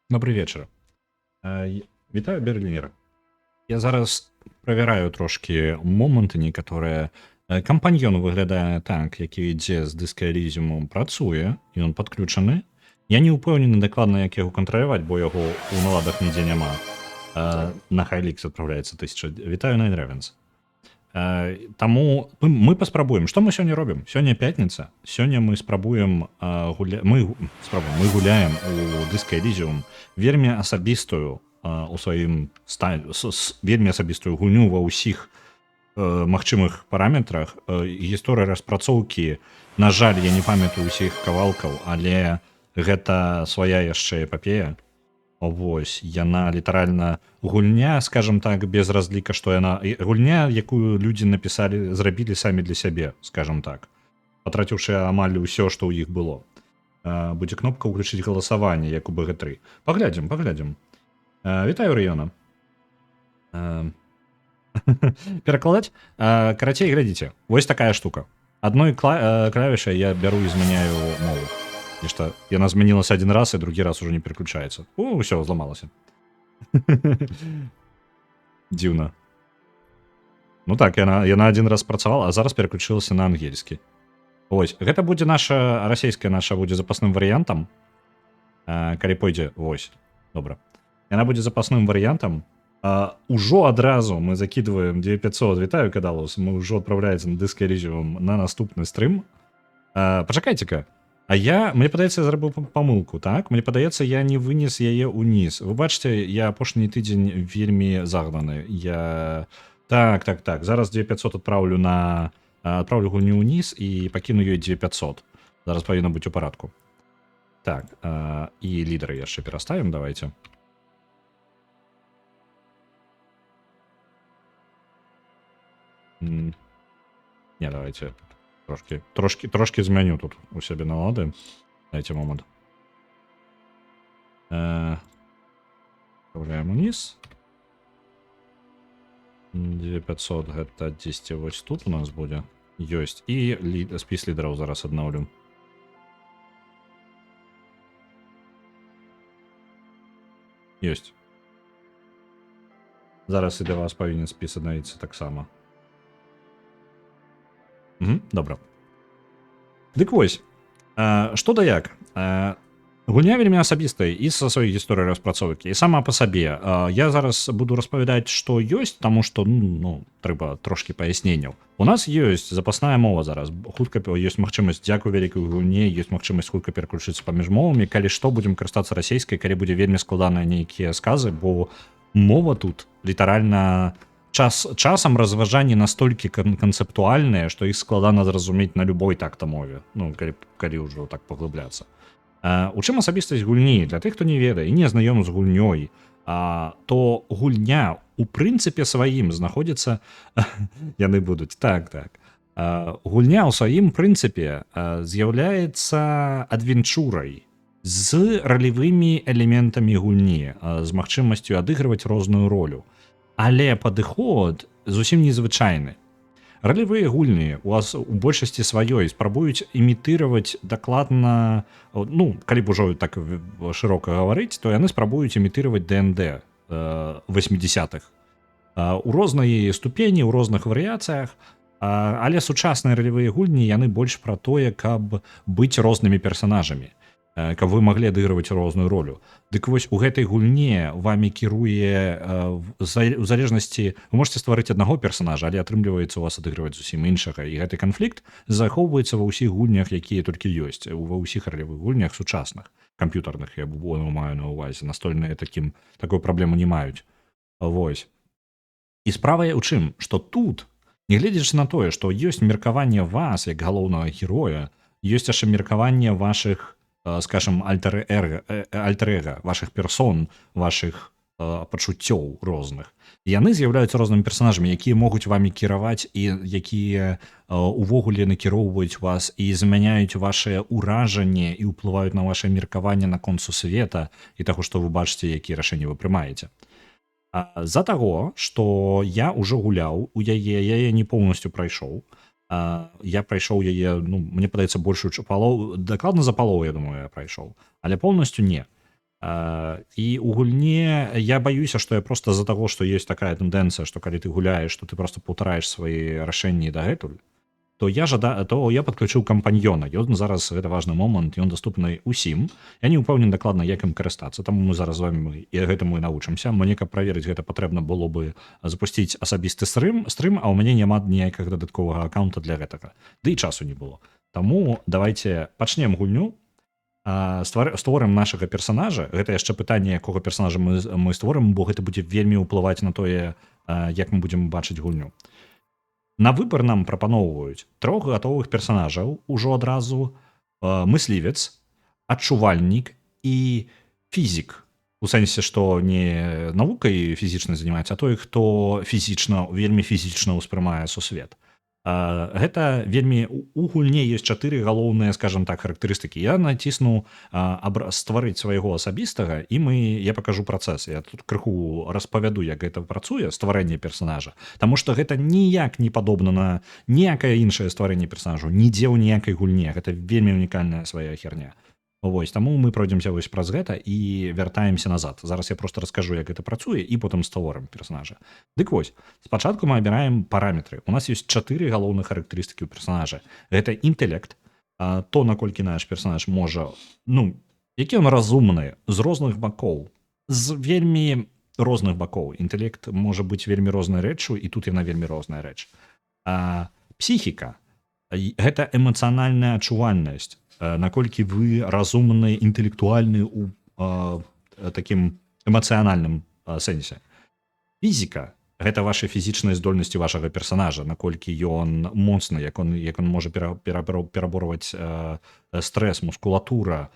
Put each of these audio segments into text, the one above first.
Добрый вечер. Вітаю, Берлінер. Я зараз правяраю трошки моманты некаторыя. Кампаньён выглядае так, які ідзе з дыска Elysium, працуе, і ён падключаны. Я не ўпэўнены дакладна, як яго кантраляваць, бо яго ў наладах нідзе няма. Так. На Хайлікс адпраўляецца 1000. Вітаю, Найт Рэвенс. Таму мы паспрабуем. Што мы сёння робім? Сёння пятніца. Сёння мы спрабуем мы гуляем у дыска Elysium вельмі асабістую у сваім вельмі асабістую гульню ва ўсіх магчымых параметрах. Гісторыя распрацоўкі, на жаль, я не памятаю ўсіх кавалкаў, але гэта свая яшчэ эпапея. Вось, яна літаральна гульня, скажем так, без разліка, што яна гульня, якую людзі напісалі, зрабілі самі для сябе, скажем так, патраціўшы амаль усё, што ў іх было. Будзе кнопка ўключыць галасаванне, як у БГ3. Паглядзім. Вітаю, Рыёна. Перакладаць? Карацей, глядзіце, вось такая штука. Адной клавішай я бяру і змяняю мову. Нешта яна змянілася один раз, і другі раз уже не переключаецца. Усё, зламалася. Дзіўна. Ну так, яна один раз працавала, а зараз переключылася на ангельскі. Вось, гэта будзе наша, расійская наша будзе запасным варыянтам. Калі пойдзе, вось, добра. Яна будзе запасным варыянтам. Ужо адразу мы закидываем 9500, вітаю, Кадалус, мы ўжо адпраўляецца на дыск Elysium на наступны стрым. Пачакайце-ка. Мне падаецца, я зрабіў памылку, так? Мне падаецца, я не вынес яе ўніз. Вы бачыце, я апошні тыдзень вельмі загнаны. Так. Зараз 2500 адпраўлю гульню ўніз і пакіну ёй 2500. Зараз павінна быць у парадку. Так, і лідары яшчэ пераставім, давайте. Не, давайте... Трошки змяню тут у себе налады. Дайте момент. Отправляем вниз. 2500 гэта 10 вось тут у нас будзе. Ёсць. І спіс лідараў зараз аднаўлю. Ёсць. Зараз і для вас павінен спіс аднавіцца таксама. Добра. Дык вось, што да як? Гульня вельмі асабістая і са сваёй гісторыяй распрацоўкі, і сама па сабе. Я зараз буду распавядаць, што ёсць, таму што, трэба трошкі паясненняў. У нас ёсць запасная мова зараз. Хутка ёсць магчымасць, дзякуй вялікай гульне, ёсць магчымасць хутка пераключыцца паміж мовамі. Калі што, будзем карыстацца расейскай, калі будзе вельмі складаныя нейкія сказы, бо мова тут літаральна... Часам разважанні настолькі канцэптуальныя, што іх складана зразумець на любой так-то мове, калі ўжо так паглыбляцца. У чым асабістасць гульні? Для тых, хто не ведае і не знаём з гульнёй, то гульня у прынцыпе сваім знаходзіцца... Яны будуць, так. Гульня ў сваім прынцыпе з'яўляецца адвенчурай з ралевымі элементамі гульні, з магчымасцю адыгрываць розную ролю. Але падыход зусім незвычайны. Ралевыя гульні у вас у большасці сваёй спрабуюць імітыраваць дакладна, калі б ужо так шырока гаварыць, то яны спрабуюць імітыраваць ДНД 80-х. У рознай ступені, у розных варыяцыях, але сучасныя ралевыя гульні, яны больш пра тое, каб быць рознымі персанажамі, каб вы маглі адыгрываць розную ролю. Дык вось у гэтай гульне вамі кіруе у залежнасці... Вы можете стварыць аднаго персанажа, але атрымліваецца у вас адыгрываць зусім іншага. І гэты канфлікт захоўваецца ва ўсіх гульнях, якія толькі ёсць, ва ўсіх ралевых гульнях сучасных, камп'ютарных, я маю на ўвазе. Настольныя такую праблему не маюць. Вось. І справа ў чым? Што тут, нягледзячы на тое, што ёсць меркаванне вас, як галоўнага героя, ёсць яшчэ меркаванне вашых, скажем, альтер-эго, ваших персон, ваших пачуццёў розных. Яны з'яўляюцца рознымі персанажамі, якія могуць вамі кіраваць і якія увогуле накіроўваюць вас і змяняюць вашее ўражанне і ўплываюць на ваше меркаванне наконт сусвета і таго, што вы бачыце, якія рашэнні вы прымаеце. З-за таго, што я ўжо гуляў у яе не поўнасцю прайшоў, я прайшоў яе, мне падаецца, большую палову, дакладна за палову, я думаю, я прайшоў, але поўнасцю не. І у гульне я баюся, што я просто з-за таго, што ёсць такая тэндэнцыя, што калі ты гуляеш, то ты просто паўтараеш свае рашэнні дагэтуль, то я падключыў кампаньёна. Ён зараз, гэта важны момант, ён даступны ўсім. Я не ўпэўнены дакладна, як ім карыстацца, таму мы зараз з вамі і гэтаму і навучымся. Мне, каб праверыць гэта, патрэбна было бы запусціць асабісты стрым, а ў мяне няма ніякага дадатковага аккаунта для гэтага. Ды і часу не было. Таму давайте пачнем гульню, створым нашага персонажа. Гэта яшчэ пытанне, якога персонажа мы створым, бо гэта будзе вельмі ўплываць на тое, як мы будзем бачыць гульню. На выбар нам прапаноўваюць 3 гатовых персонажаў ужо адразу: мыслівец, адчувальнік і фізік. У сэнсе, што не навукай фізічнай занимаецца, а той, хто вельмі фізічна ўспрымае сусвет. Гэта вельмі у гульне ёсць 4 галоўныя, скажем так, характарыстыкі. Я націсну стварыць свайго асабістага, і я пакажу працэс. Я тут крыху распавяду, як гэта працуе, стварэнне персонажа. Таму што гэта ніяк не падобна на ніякае іншае стварэнне персонажу, нідзе ў ніякай гульне. Гэта вельмі унікальная свая херня. Вось, таму мы пройдземся вось праз гэта і вяртаемся назад. Зараз я просто раскажу, як гэта працуе, і потым створым персонажа. Дык вось, спачатку мы абіраем параметры. У нас ёсць 4 галоўных характарыстыкі ў персонажа. Гэта інтэлект, то, наколькі наш персонаж можа, які ён разумны, з розных бакоў, з вельмі розных бакоў. Інтэлект можа быць вельмі рознай рэччу, і тут яна вельмі розная рэч. Псіхіка — гэта эмацыянальная адчувальнасць, наколькі вы разумны, інтэлектуальны у такім эмацыянальным сэнсе. Фізіка — гэта ваши фізічныя здольнасці вашага персонажа, наколькі ён моцны, як он можа пераборваць стрэс, мускулатура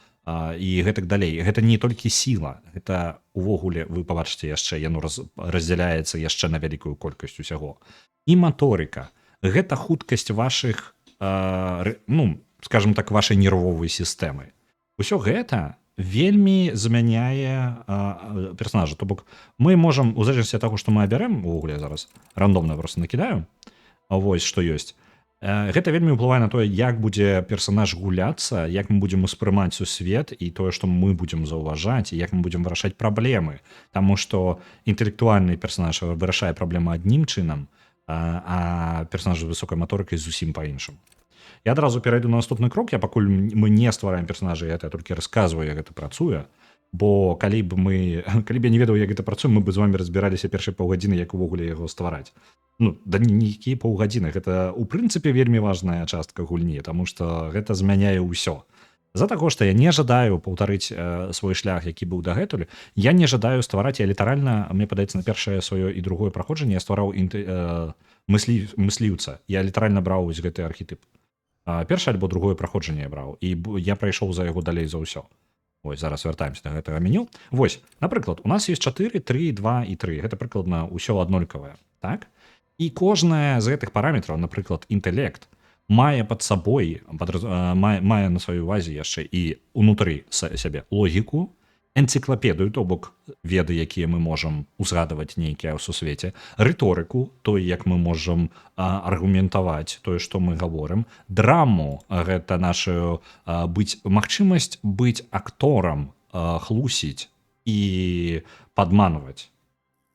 і гэтак далей. Гэта не толькі сіла, гэта увогуле, вы пабачыце яшчэ, яно раздзяляецца яшчэ на вялікую колькасць усяго. І маторыка — гэта хуткасць вашых, скажем так, вашай нервовай сістэмы. Усё гэта вельмі змяняе персонажа. То бок мы можам, у залежнасці ад таго, што мы абярэм, увогуле зараз рандомна просто накідаю, вось што ёсць. Гэта вельмі ўплывае на тое, як будзе персонаж гуляцца, як мы будзем успрымаць сусвет і тое, што мы будзем заўважаць, і як мы будзем вырашаць праблемы. Таму што інтэлектуальны персонаж вырашае праблемы адным чынам, а персонаж з высокай маторыкай зусім па-іншаму. Я адразу перайду на наступны крок. Пакуль мы не ствараем персонажа, я толькі расказваю, як гэта працуе. Бо калі б я не ведаў, як гэта працуе, мы бы з вами разбіраліся першай паўгадзіны, як увогуле яго ствараць. Нейкія паўгадзіны. Гэта, у прынцыпе, вельмі важная частка гульні, таму што гэта змяняе ўсё. З-за таго, што я не жадаю паўтарыць свой шлях, які быў дагэтуль, я не жадаю ствараць, я літаральна, мне падаецца, на першае сваё і другое праходжанне я ствараў мысліўца. Я літаральна браў вось гэты архетып. Першае альбо другое праходжанне я браў, і я прайшоў за яго далей за ўсё. Вось, зараз вяртаемся да гэтага меню. Вось, напрыклад, у нас ёсць 4, 3, 2 і 3. Гэта прыкладна ўсё аднолькавае, так? І кожная з гэтых параметраў, напрыклад, інтэлект, мае пад сабой, мае на сваёй увазе яшчэ і ўнутры сябе логіку, энцыклапедыю, то бок веды, якія мы можам узгадваць нейкія ў сусвеце, рыторыку, той, як мы можам аргументаваць тое, што мы гаворым, драму, гэта нашу магчымасць быць акторам, хлусіць і падманваць,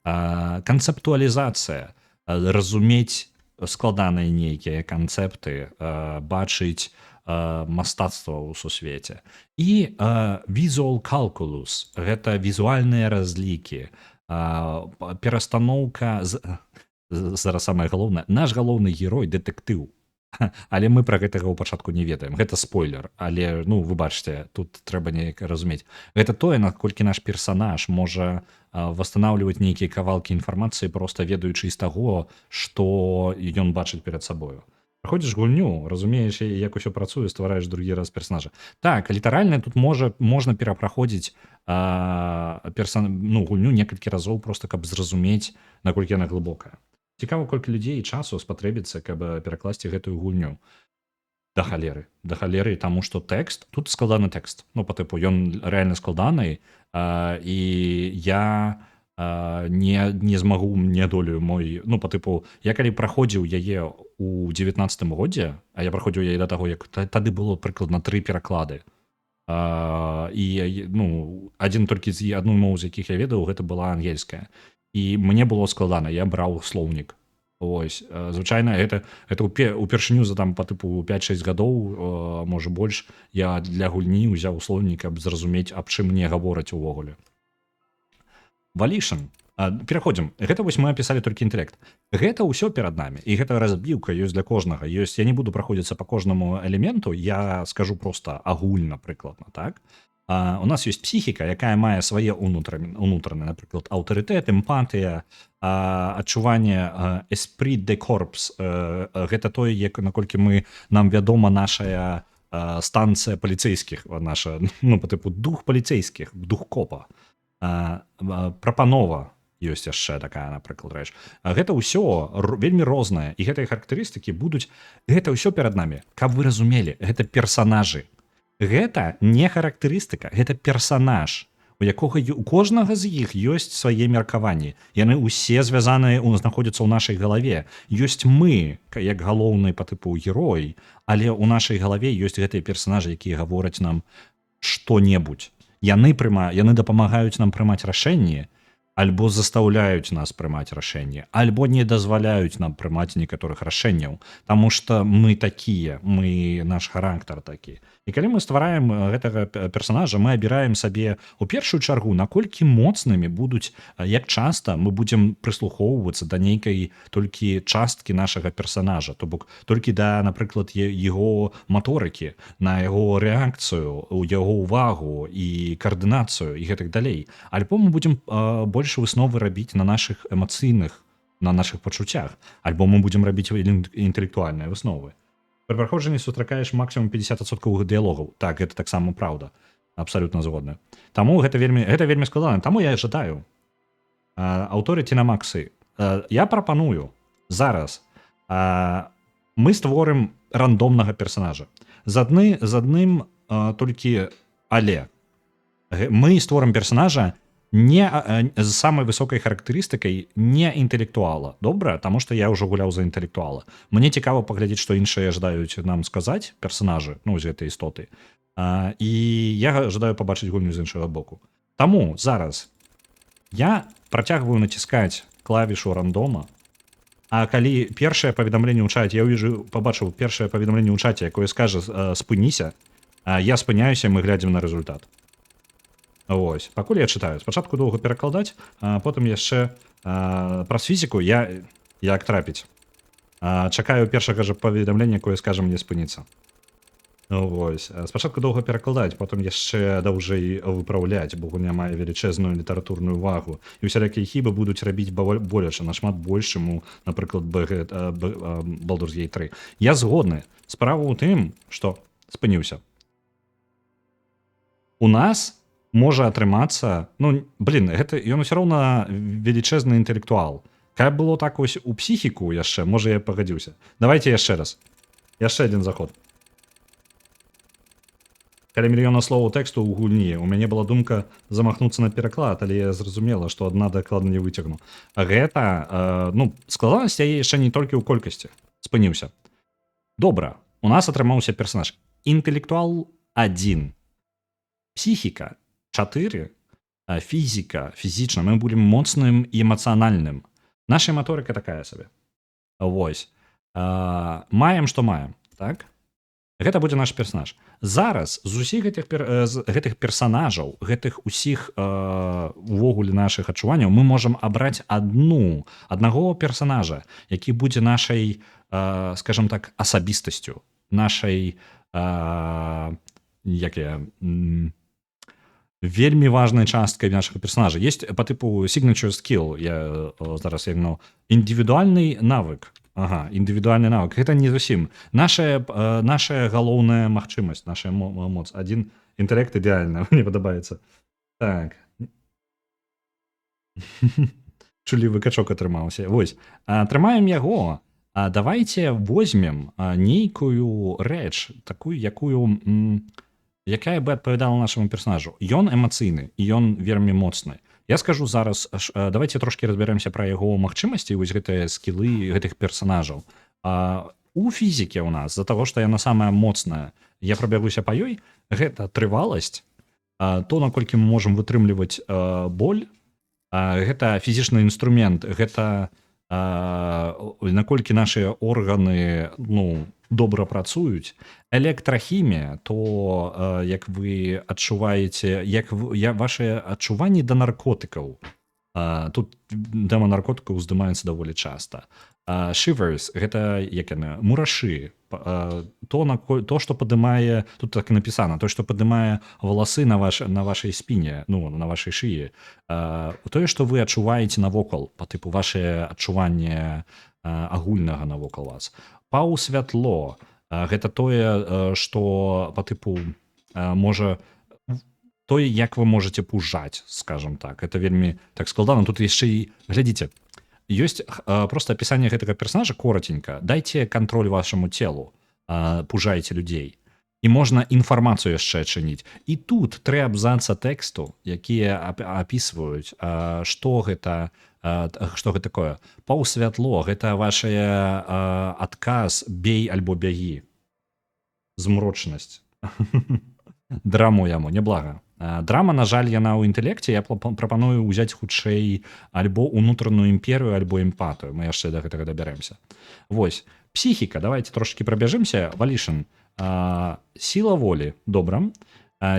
канцэптуалізацыя, разумець складаныя нейкія канцэпты, бачыць мастацтва ў сусвеце. І visual calculus — гэта візуальныя разлікі, перастаноўка, зараз самае галоўнае, наш галоўны герой дэтэктыў, але мы пра гэтага ў пачатку не ведаем. Гэта спойлер, але вы бачыце, тут трэба неяк разумець. Гэта тое, наколькі наш персанаж можа восстанавливаць нейкія кавалкі інфармацыі, проста ведаючы з таго, што ён бачыць перад сабою. Праходзіш гульню, разумееш, як усё працуе, ствараеш другі раз персонажа. Так, літаральна тут можна перапраходзіць гульню некалькі разоў, просто каб зразумець, наколькі яна глыбокая. Цікава, колькі людзей і часу спатрэбіцца, каб перакласці гэтую гульню. Да халеры, таму што тэкст, тут складаны тэкст. Па тыпу, ён рэальна складаны, і я не змагу, не долю мой, па тыпу, я калі праходзіў яе у 19 годзе, а я праходзіў яе да таго, як тады было прыкладна 3 пераклады. І ну адзін толькі з адну мову з якіх я ведаў, гэта была ангельская, і мне было складана, я браў слоўнік. Вось звычайна гэта упершыню за там по тыпу 5-6 гадоў, можа больш, я для гульні ўзяў слоўнік, каб зразумець, аб чым мне гавораць увогуле. Валішан. Пераходзім. Гэта вось мы апісалі толькі інтэлект. Гэта ўсё перад намі, і гэта разбіўка ёсць для кожнага. Ёсць, я не буду праходзіцца па кожнаму элементу, я скажу проста агульна прыкладна, так? У нас ёсць псіхіка, якая мае свае унутраныя, напрыклад, аўтарытэт, эмпатыя, адчуванне esprit de corps. Гэта тое, як наколькі нам вядома нашая станцыя паліцэйскіх, наша, ну, па тыпу дух паліцэйскіх, дух копа. Прапанова ёсць яшчэ такая, напрыклад, рэч. Гэта ўсё вельмі рознае, і гэтыя характарыстыкі будуць, гэта ўсё перад намі. Каб вы разумелі, гэта персанажы. Гэта не характарыстыка, гэта персанаж, у якога у кожнага з іх ёсць свае меркаванні. Яны ўсе звязаныя, знаходзяцца ў нашай галаве. Ёсць мы, як галоўны па тыпу герой, але ў нашай галаве ёсць гэтыя персанажы, якія гавораць нам што-небудзь. Яны дапамагаюць нам прымаць рашэнні, альбо застаўляюць нас прымаць рашэнні, альбо не дазваляюць нам прымаць некаторых рашэнняў, таму што мы такія, наш характар такі. І калі мы ствараем гэтага персанажа, мы абіраем сабе у першую чаргу, наколькі моцнымі будуць, як часта мы будзем прыслухоўвацца да нейкай толькі часткі нашага персанажа, то бок толькі да, напрыклад, яго маторыкі, на яго рэакцыю, яго ўвагу і каардынацыю і гэтак далей. Альбо мы будзем больш высновы рабіць на нашых эмацыйных, на нашых пачуццях, альбо мы будзем рабіць інтэлектуальныя высновы. Пры праходжанні сустракаеш максімум 50% дыялогаў. Так, гэта таксама праўда. Абсалютна згодна. Таму гэта вельмі складана. Таму я жадаю аўторыці на максы. Я прапаную зараз мы створым рандомнага персанажа. З адным толькі але. Мы створым персанажа не з самай высокай характарыстыкай не інтэлектуала. Добра? Таму што я ўжо гуляў за інтэлектуала. Мне цікава паглядзець, што іншыя жадаюць нам сказаць, персанажы, ну, з гэтай істоты. І я жадаю пабачыць гульню з іншага боку. Таму зараз я працягваю націскаць клавішу рандома, а калі першае паведамленне ў чаце, я пабачыў першае паведамленне ў чаце, якое скажа «спыніся», я спыняюся, мы глядзім на результат. Вось, пакуль я чытаю. Спачатку доўга перакладаць, а потым яшчэ праз фізіку як трапіць. Чакаю першага ж паведамлення, якое скажа мне спыніцца. Вось, спачатку доўга перакладаць, потым яшчэ даўжэй выпраўляць, бо гульня мае велічэзную літаратурную увагу. І усялякія хібы будуць рабіць боляча, нашмат больш, чым, напрыклад, Baldur's Gate 3. Я згодны. Справа ў тым, што спыніўся. У нас можа атрымацца, ну, гэта ён усё роўна велічэзны інтэлектуал. Каб было так вось у псіхіку яшчэ, можа я пагадзіўся. Давайте яшчэ раз. Яшчэ адзін заход. Каля мільёна словаў тэксту ў гульні, у мяне была думка замахнуцца на пераклад, але я зразумела, што адна дакладна не выцягну. Гэта, складанасць яе яшчэ не толькі ў колькасці. Спыніўся. Добра, у нас атрымаўся персанаж. Інтэлектуал 1. Псіхіка 4, фізіка, фізічна, мы будем моцным і эмацыянальным. Наша маторыка такая сабе. Вось. Маем, што маем, так? Гэта будзе наш персанаж. Зараз з усіх гэтых персанажаў, гэтых усіх увогуле нашых адчуванняў, мы можам абраць аднаго персанажа, які будзе нашай, скажем так, асабістасцю, нашай, вельмі важнай часткай нашага персонажа. Есть по типу signature skill, я зараз індывідуальны навык. Індывідуальны навык. Гэта не зусім. Наша галоўная магчымасць, наша моц. Адзін інтэлект ідэальна, мне падабаецца. Так. Чулівы качок атрымаўся. Вось. Атрымаем яго. Давайте возьмем нейкую рэч, такую, якая бы адпавядала нашаму персонажу. Ён эмацыйны, і ён вельмі моцны. Я скажу зараз, давайте трошки разберемся пра яго магчымасці, вось гэтыя скілы гэтых персонажаў. У фізікі ў нас з-за таго, што яна самая моцная, я прабягуся па ёй, гэта трываласць, то наколькі мы можам вытрымліваць боль, гэта фізічны інструмент, гэта наколькі нашыя органы добра працуюць. Электрахімія, то як вы адчуваеце, вашыя адчуванні да наркотыкаў. Тут тэма наркотыкаў уздымаецца даволі часта. Shivers, гэта як яны, мурашы. То, што падымае, тут так і напісана, то, што падымае валасы на вашай спіне, на вашай шыі. Тое, што вы адчуваеце навокал, па тыпу вашае адчуванне агульнага навокал вас. Паўсвятло, гэта тое, што па тыпу можа тое, як вы можаце пужаць, скажам так. Это вельмі так складана. Тут яшчэ і, глядзіце, ёсць просто апісанне гэтага персонажа коротенька. Дайце кантроль вашаму телу, пужайце людзей. І можна інфармацыю яшчэ адчыніць. І тут 3 абзаца тэксту, якія апісваюць, што гэта такое. Паўсвятло, гэта вашае адказ бей альбо бягі. Змрочнасць. Драму яму, няблага. Драма, на жаль, яна ў інтэлекце. Я прапаную ўзяць хутчэй альбо ўнутраную імперыю, альбо эмпатыю. Мы яшчэ да гэтага дабяремся. Вось. Псіхіка, давайте трошки прабяжымся. Валішын. Сіла волі, добра.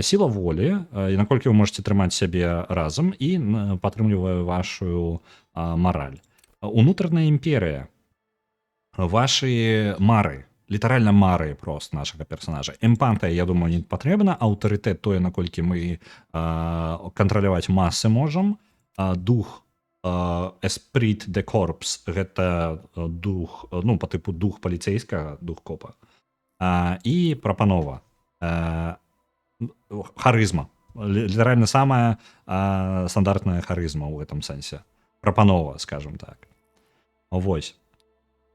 Сіла волі, наколькі вы можете трымаць сябе разам і падтрымлівае вашу мараль. Унутраная імперыя. Вашы мары. Літаральна мары прост нашага персонажа. Эмпатыя, я думаю, не патрэбна. Аўтарытэт тое, наколькі мы кантраляваць масы можам. Дух, esprit de corps, гэта дух, па тыпу дух паліцейскага, дух копа. І прапанова. Харызма. Літаральна самая стандартная харызма ў гэтым сэнсе. Прапанова, скажем так. Вось.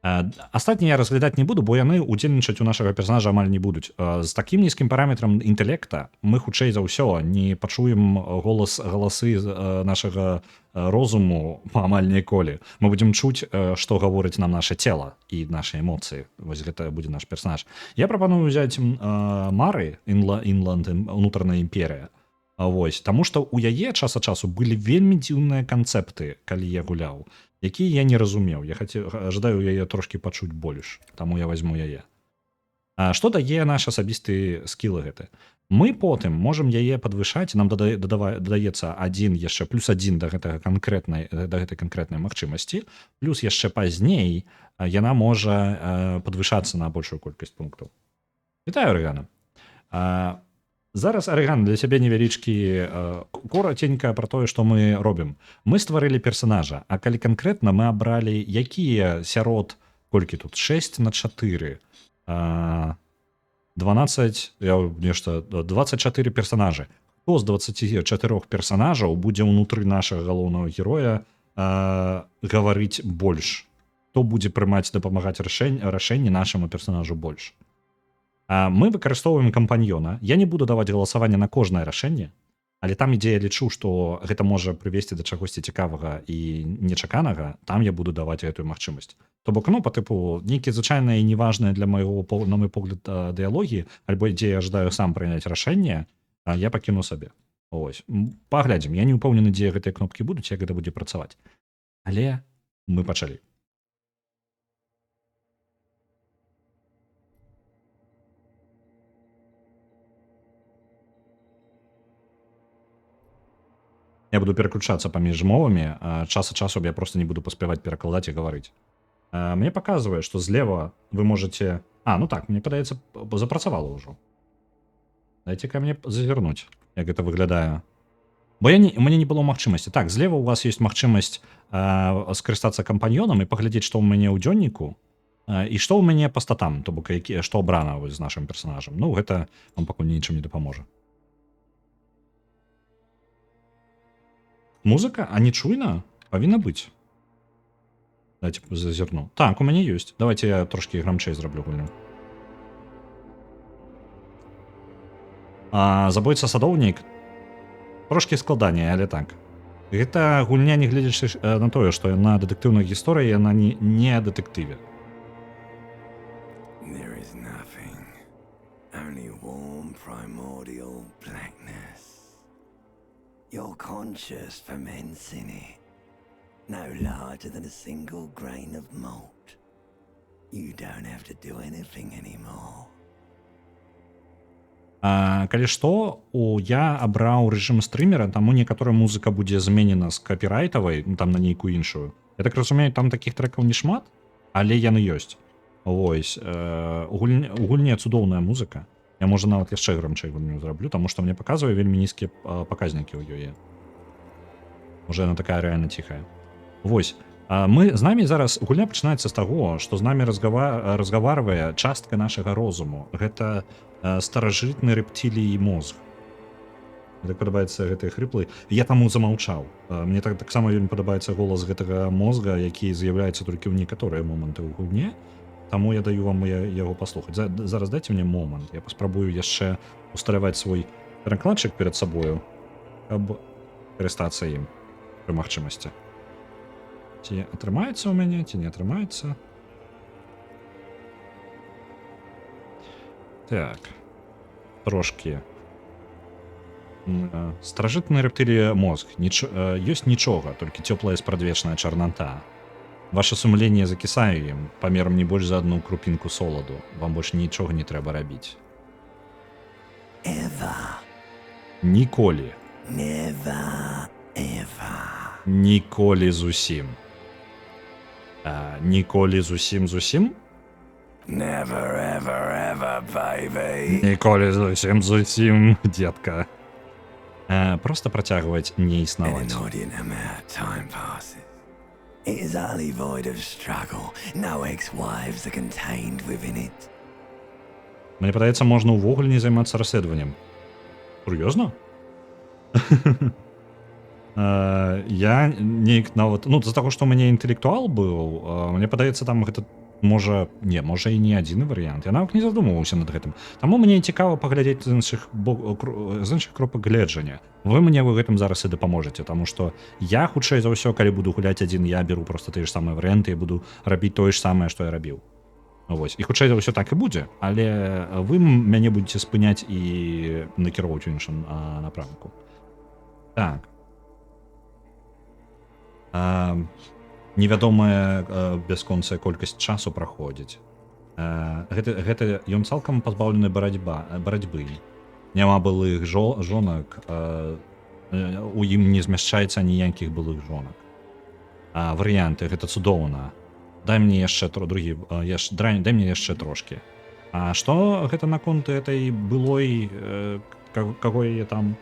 Астатнія я разглядаць не буду, бо яны удзельнічаць у нашага персонажа амаль не будуць. З такім нізкім параметрам інтэлекта мы хутчэй за ўсё не пачуем галасы нашага розуму амаль ніколі. Мы будзем чуць, што гаворыць нам наша цела і нашы эмоцыі. Вось гэта будзе наш персонаж. Я прапаную ўзяць мары, Інланд, унутраная імперія. Вось, таму што ў яе час ад часу былі вельмі дзіўныя канцэпты, калі я гуляў, якія я не разумеў. Я жадаю яе трошки пачуць больш, таму я возьму яе. Што дае наш асабісты скілы гэты? Мы потым можам яе падвышаць, нам дадаецца яшчэ плюс 1 да гэтай канкрэтнай магчымасці, плюс яшчэ пазней яна можа падвышацца на большую колькасць пунктаў. Вітаю, Арыгана. Зараз, Арыган, для цябе невялічкі коротенька пра тое, што мы робім. Мы стварылі персонажа, а калі канкрэтна мы абралі, якія сярод, колькі тут, 6 на 4, 24 персонажы. Хто з 24 персонажаў будзе ўнутры нашага галоўнага героя гаварыць больш? Хто будзе прымаць, дапамагаць рашэнні нашаму персонажу больш? Мы выкарыстоўваем кампаньёна. Я не буду даваць галасаванне на кожнае рашэнне, але там, ідзе я лічу, што гэта можа прывесці да чагосьці цікавага і нечаканага, там я буду даваць гэтую магчымасць. То бок, па тыпу, нейкі звычайныя і неважныя для майго, на мой погляд, дыялогі, альбо дзе я жадаю сам прыняць рашэнне, я пакіну сабе. Ось. Паглядзім. Я не ўпэўнены, дзе гэтыя кнопкі будуць, як гэта будзе працаваць. Але мы пачалі. Я буду переключаться паміж мовамі, час ад часу я просто не буду паспяваць перакладаць і гаварыць. Мне паказвае, што злева вы можете... так, мне падаецца, запрацавала ўжо. Дайце-ка мне зазірнуць, як гэта выглядае. Бо мне не было магчымасці. Так, злева у вас ёсць магчымасць скарыстацца кампаньёнам і паглядзець, што ў мяне ў дзённіку, і што ў мяне па статам, то бок, што абрана з нашым персонажам. Гэта вам пакуль нічым не дапаможа. Музыка? А не чуйна? Павінна быць. Дайце зазірну. Так, у мяне ёсць. Давайте я трошки грамчэй зраблю гульню. Забойца садоўнік трошки складаней, але так. Гэта гульня, не гледзячы на тое, што яна дэтэктыўная гісторыя, яна не дэтэктыве. primordial blackness. Your conscious ferments in it, no larger than a single grain of malt. You don't have to do anything anymore. Калі што, я абраў рэжым стрымера, таму некаторая музыка будзе зменена з капірайтавай, ну, там на нейкую іншую. Я так разумею, там такіх трэкаў не шмат, але яны ёсць. Вось, у гульне цудоўная музыка. Я, можа, нават яшчэ грамчэй гульню зраблю, таму што мне паказвае вельмі нізкія паказнікі ў ёе. Уже яна такая рэальна ціхая. Вось, з намі зараз гульня пачынаецца з таго, што з намі разгаварвае частка нашага розуму. Гэта старажытны рэптылій мозг. Мне так падабаецца гэтыя хрыплы. Я таму замаўчаў. Мне таксама вельмі падабаецца голас гэтага мозга, які з'яўляецца толькі ў некаторыя моманты ў гульне. Таму я даю вам яго паслухаць. Зараз дайце мне момант. Я паспрабую яшчэ усталяваць свой перакладчык перад сабою, каб карыстацца ім пры магчымасці. Ці атрымаецца ў мяне, ці не атрымаецца? Так. Трошкі. Старажытны рэптылій мозг. Ёсць нічога, толькі цёплая спрадвечная чарната. Ваше сумленне закісае ім памерам не больш за одну крупінку соладу. Вам больш нічога не трэба рабіць. Ніколі. Ніколі зусім. Ніколі зусім? Never, ever, ever, baby. Ніколі зусім, детка. Просто працягваць не існаваць. It is utterly void of struggle. No ex-wives are contained within it. Мне падаецца, можна ўвогуле не займацца расследаваннем. Сур'ёзна? Я неяк нават... Ну, з-за таго, што ў мяне інтэлектуал быў, мне падаецца, там гэта можа і не адзіны варыянт. Я нават не задумваўся над гэтым. Таму мне цікава паглядзець з іншых кропак гледжання. Вы мне ў гэтым зараз і дапаможаце, таму што я, хутчэй за ўсё, калі буду гуляць адзін, я беру проста тыя ж самыя варыянты і буду рабіць тое ж самае, што я рабіў. Вось. І хутчэй за ўсё так і будзе, але вы мяне будзеце спыняць і накіроўваць у іншым напрамку. Так. Невядомая бясконцая колькасць часу праходзіць. Гэта ён цалкам пазбаўлены барацьбы. Няма былых жонак, у ім не змяшчаецца ніякіх былых жонак. Варыянты, гэта цудоўна. Дай мне яшчэ трошкі. А што гэта наконт этой былой, каго яе там?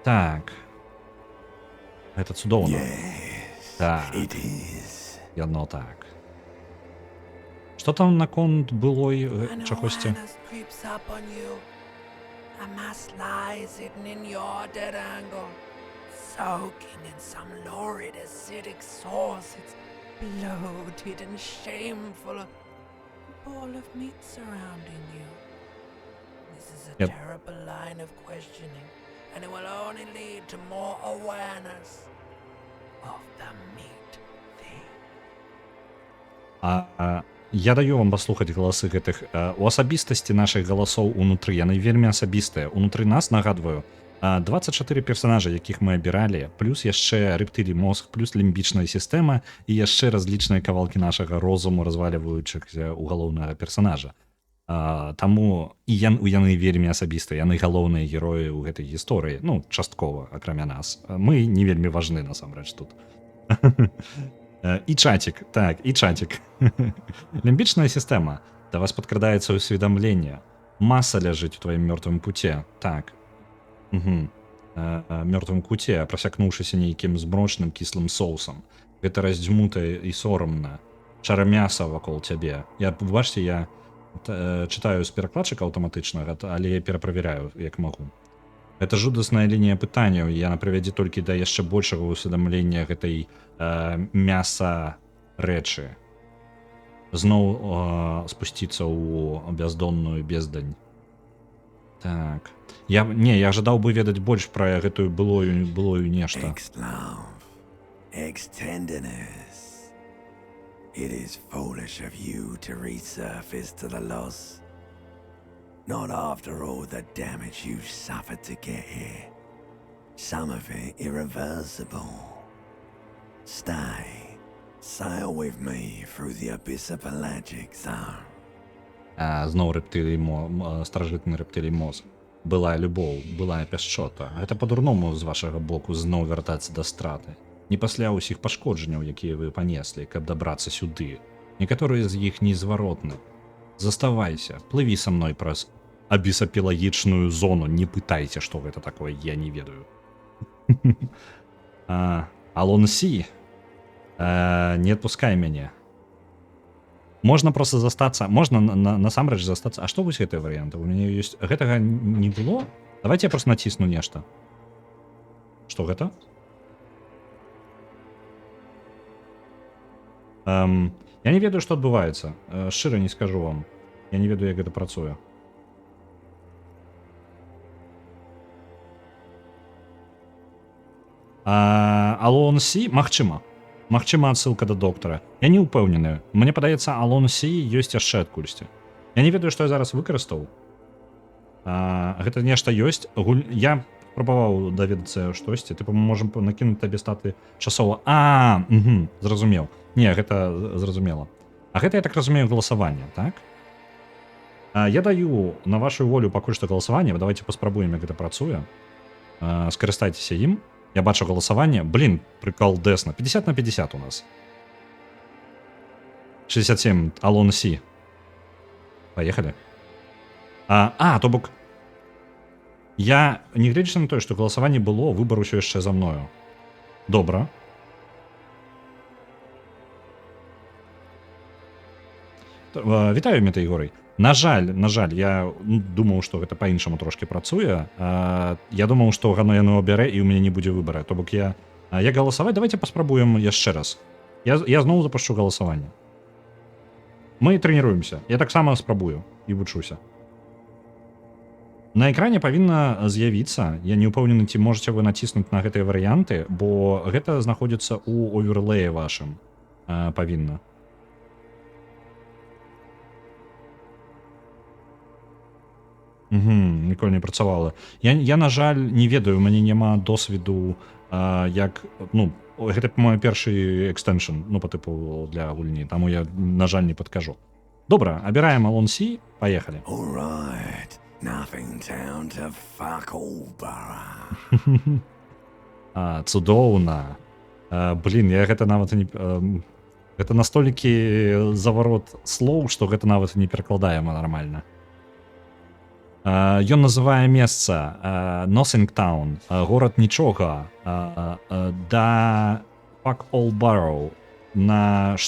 Так. Гэта цудоўна. Так. Яно так. Што там наконт былой чагосьці? And it will only lead to more awareness of the meat thing. Я даю вам паслухаць галасы гэтых. У асабістасці нашых галасоў унутры, яны вельмі асабістыя. Унутры нас, нагадваю, 24 персонажа, якіх мы абіралі, плюс яшчэ рэптылій мозг, плюс лімбічная сістэма і яшчэ разлічныя кавалкі нашага розуму, разваліваючыхся ў галоўнага персонажа. Таму і яны вельмі асабістыя, яны галоўныя героі ў гэтай гісторыі, ну, часткова, акрамя нас. Мы не вельмі важны, насамрэч, тут. І чатик, так, і чатик. Лімбічная сістэма. Да вас падкрадаецца ўсведамленне. Маса ляжыць у тваім мёртвым пуце. Так. Мёртвым куце, прасякнуўшыся нейкім змрочным кіслым соусам. Гэта раздзьмутае і сорамна. Чара мяса вакол цябе. Бачце, я чытаю з перакладчыка аўтаматычнага, але я пераправяраю, як магу. Гэта жудасная лінія пытанняў, яна прывядзе толькі да яшчэ большага ўсведамлення гэтай мяса рэчы. Зноў спусціцца ў бяздонную бездань. Так. Я жадаў бы ведаць больш пра гэтую былую нешта. It is foolish of you to resurface to the lost. Not after all the damage you've suffered to get here. Some of it irreversible. Stay. Sail with me through the abyss of Pelagic Zone. Зноў рэптылій старажытны рэптылій мозг. Былая любоў, былая пяшчота. Гэта па-дурному з вашага боку зноў вяртацца да страты. Не пасля ўсіх пашкоджанняў, якія вы панеслі, каб дабрацца сюды. Некаторыя з іх незваротны. Заставайся, плыві са мной праз абісапелагічную зону. Не пытайце, што гэта такое, я не ведаю. Алон Сі, не отпускай мяне. Можна просто застацца, можна насамрэч застацца. А што вось гэтыя варыянты? У мяне ёсць... Гэтага не было? Давайте я просто націсну нешта. Што гэта? Я не ведаю, што адбываецца. Шчыра не скажу вам. Я не ведаю, як гэта працуе. Алон Сі? Магчыма. Магчыма, адсылка да доктара. Я не ўпэўнены. Мне падаецца, Алон Сі ёсць яшчэ адкульсьці. Я не ведаю, што я зараз выкарыстаў. Гэта нешта ёсць. Я спрабаваў даведацца штосьці. Тыпу, мы можам накінуць табе статы часова. Зразумеў. Не, гэта зразумела. А гэта, я так разумею, галасаванне, так? Я даю на вашу волю пакуль што галасаванне. Давайте паспрабуем, як гэта працуе. Скарыстайцеся ім. Я бачу галасаванне. Блин, приколдесно. 50 на 50 у нас. 67. Алон Сі. Поехали. То бок... Я, не глядзячы на тое, што галасаванне было, выбар усё яшчэ за мною. Добра. Вітаю, Метаігорый. На жаль, я думаў, што гэта па-іншаму трошки працуе. Я думаў, што яно абярэ, і ў мяне не будзе выбара. То бок я галасаваць, давайте паспрабуем яшчэ раз. Я зноў запушчу галасаванне. Мы трэніруемся. Я таксама спрабую і вучуся. На экране павінна з'явіцца. Я не ўпэўнены, ці можаце вы націснуць на гэтыя варыянты, бо гэта знаходзіцца ў оверлэе вашым. Павінна. Ніколі не працавала. Я, на жаль, не ведаю, у мяне няма досведу, як... гэта мой першы экстеншн, по тыпу для гульні, таму я, на жаль, не падкажу. Добра, абіраем Алон Сі, паехалі. Цудоўна. Блин, я гэта нават не... Гэта настолькі заварот слоў, што гэта нават не перакладаем нармальна. Ён называе месца Nothing Town, горад нічога, да Fuck All Barrow, на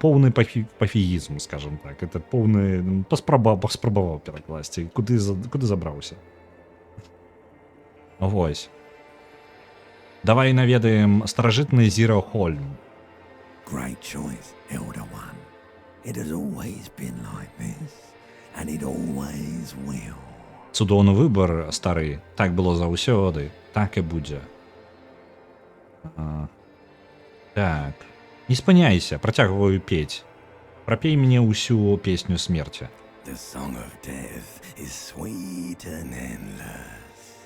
поўны пафігізм, скажем так. Это поўны... Паспрабаваў перакласці. Куды забраўся? Вось. Давай наведаем старажытны Зіра Хольм. Great choice, Elder One. It has always been like this. And it always will. Цудоўны выбар, стары. Так было заўсёды. Так і будзе. Так. Не спыняйся, працягваю пець. Прапей мне ўсю песню смерці. The song of death is sweet and endless.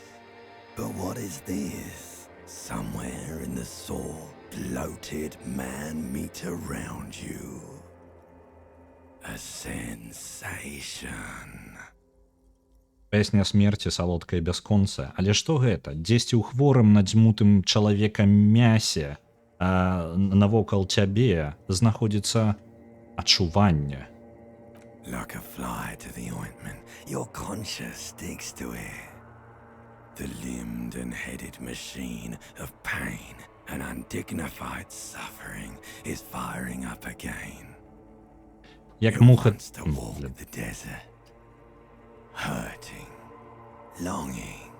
But what is this? Somewhere in the sore, bloated man meet around you. A sensation. Песня смерці салодкая бясконца. Але што гэта? Дзесьці ў хворым надзьмутым чалавекам мясе, навокал цябе знаходзіцца адчуванне. Like a fly to the ointment, your conscience sticks to it. The limbed and headed machine of pain and undignified suffering is firing up again. Як муха... The desert, hurting, longing,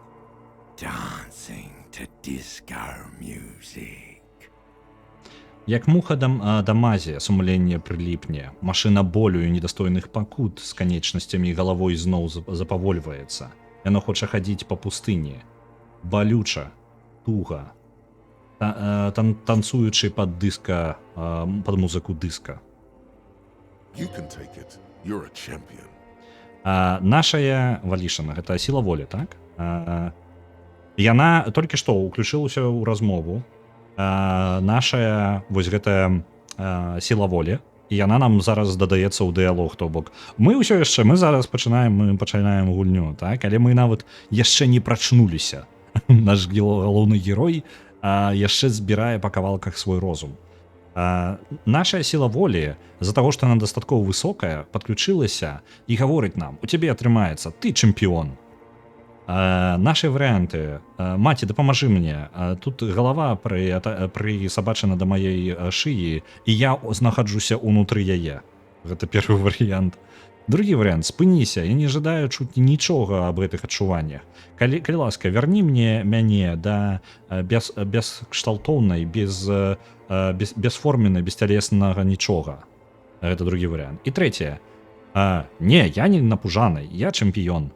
dancing to disco music. Як муха да мазі, сумленне прыліпне, машына болю і недастойных пакут з канечнасцямі галавой зноў запавольваецца. Яно хоча хадзіць па пустыні. Балюча, туга, танцуючы пад музыку дыска. You can take it. You're a champion. Нашая Валішана, гэта сіла волі, так? Яна толькі што ўключылася ў размову. Нашая вось гэтая сіла волі, і яна нам зараз дадаецца ў дыялог, то бок мы ўсё яшчэ, мы зараз пачынаем гульню, так? Але мы нават яшчэ не прачнуліся. Наш галоўны герой яшчэ збірае па кавалках свой розум. Наша сила волі з-за таго, што она дастаткова высокая, падключылася і гаворыць нам: у цябе атрымаецца, ты чэмпіён. Наши варыянты: маці, дапамажы мне, тут галава прысабачана да маёй шыі, і я знаходжуся ўнутры яе. Гэта першы варыянт. Другі варыянт: спыніся, я не жадаю чуць нічога аб гэтых адчуваннях. Калі ласка, вярні мяне да бескшталтоўнай, бесформеннай, бесцялеснага нічога. Гэта другі варыянт. І трэцяе: не, я не напужаны, я чэмпіён.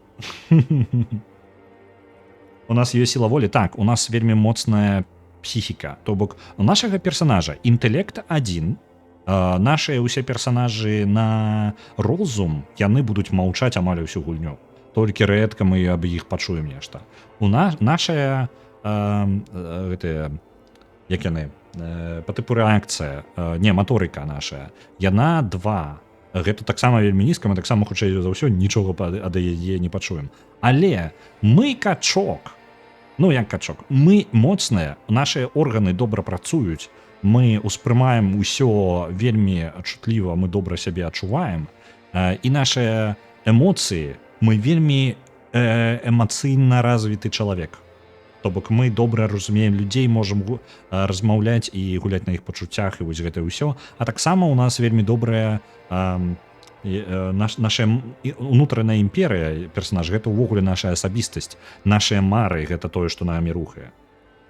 У нас ёсць сіла волі, так, у нас вельмі моцная псіхіка. То бок у нашага персанажа інтэлект адзін, нашыя ўсе персанажы на розум, яны будуць маўчаць амаль усю гульню. Толькі рэдка мы аб іх пачуем нешта. Нашая гэтыя, як яны, па тыпу рэакцыя, не, маторыка нашая, яна 2. Гэта таксама вельмі нізка, мы таксама хутчэй за ўсё нічога ад яе не пачуем. Але мы качок. Ну, як качок. Мы моцныя, нашыя органы добра працуюць, мы ўспрымаем усё вельмі чутліва, мы добра сябе адчуваем, і нашыя эмоцыі, мы вельмі эмацыйна развіты чалавек. То бок мы добра разумеем людзей, можам размаўляць і гуляць на іх пачуццях, і вось гэта ўсё. А таксама у нас вельмі добрая наша унутраная імперыя, персонаж, гэта ўвогуле наша асабістасць, нашыя мары, гэта тое, што намі рухае.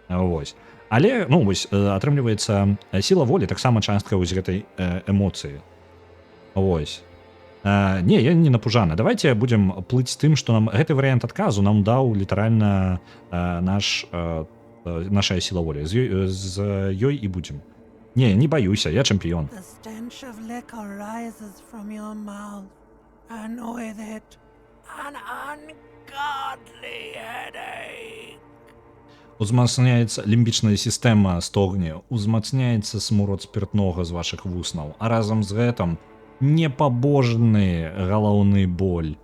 Вось. Але, ну, вось, атрымліваецца, сіла волі таксама частка вось гэтай эмоцыі. Вось. Не, я не напужаны. Давайте будем плыць з тым, што нам гэты варыянт адказу нам даў літаральна наша сіла волі. З ёй і будзем. Не, не баюся, я чэмпіён. The stench of liquor rises from your mouth, and with it, an ungodly headache. Узмацняецца лімбічная сістэма стогне, узмацняецца смурод спіртнога з вашых вуснаў, а разам з гэтым непабожны галаўны боль.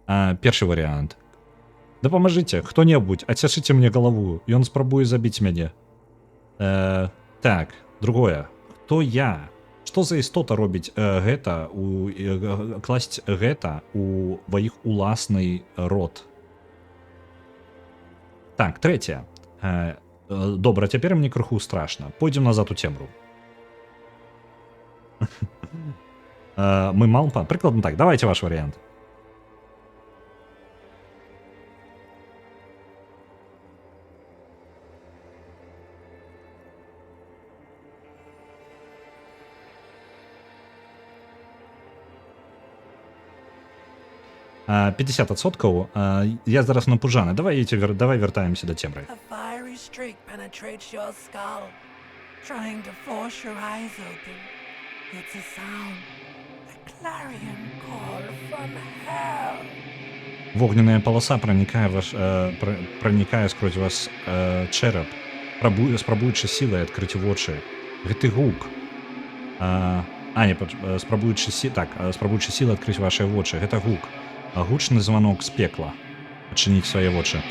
Першы варыянт. Дапамажыце, хто-небудзь, адцяшыце мне галаву, ён спрабуе забіць мяне. Так, другое. Хто я? Што за істота робіць гэта, класць гэта у іх уласны род? Так, трэцяе. Добра, цяпер мне крыху страшна. Пойдзем назад у цемру. Мы малпа. Прыкладна так, давайте ваш варыянт. А, 50%. Я зараз напужаны. Давай вяртаемся до цемры. A fiery streak penetrates your skull, trying to force your eyes open. It's a sound, a clarion call from hell. Вогненная полоса проникае скрозь вас чэрап, спрабуючы сілай адкрыць вочы. Гэты гук. Спрабуючы сілай адкрыць вашыя вочы. Гэта гук. Гучны званок з пекла. Адчыніць свае вочы.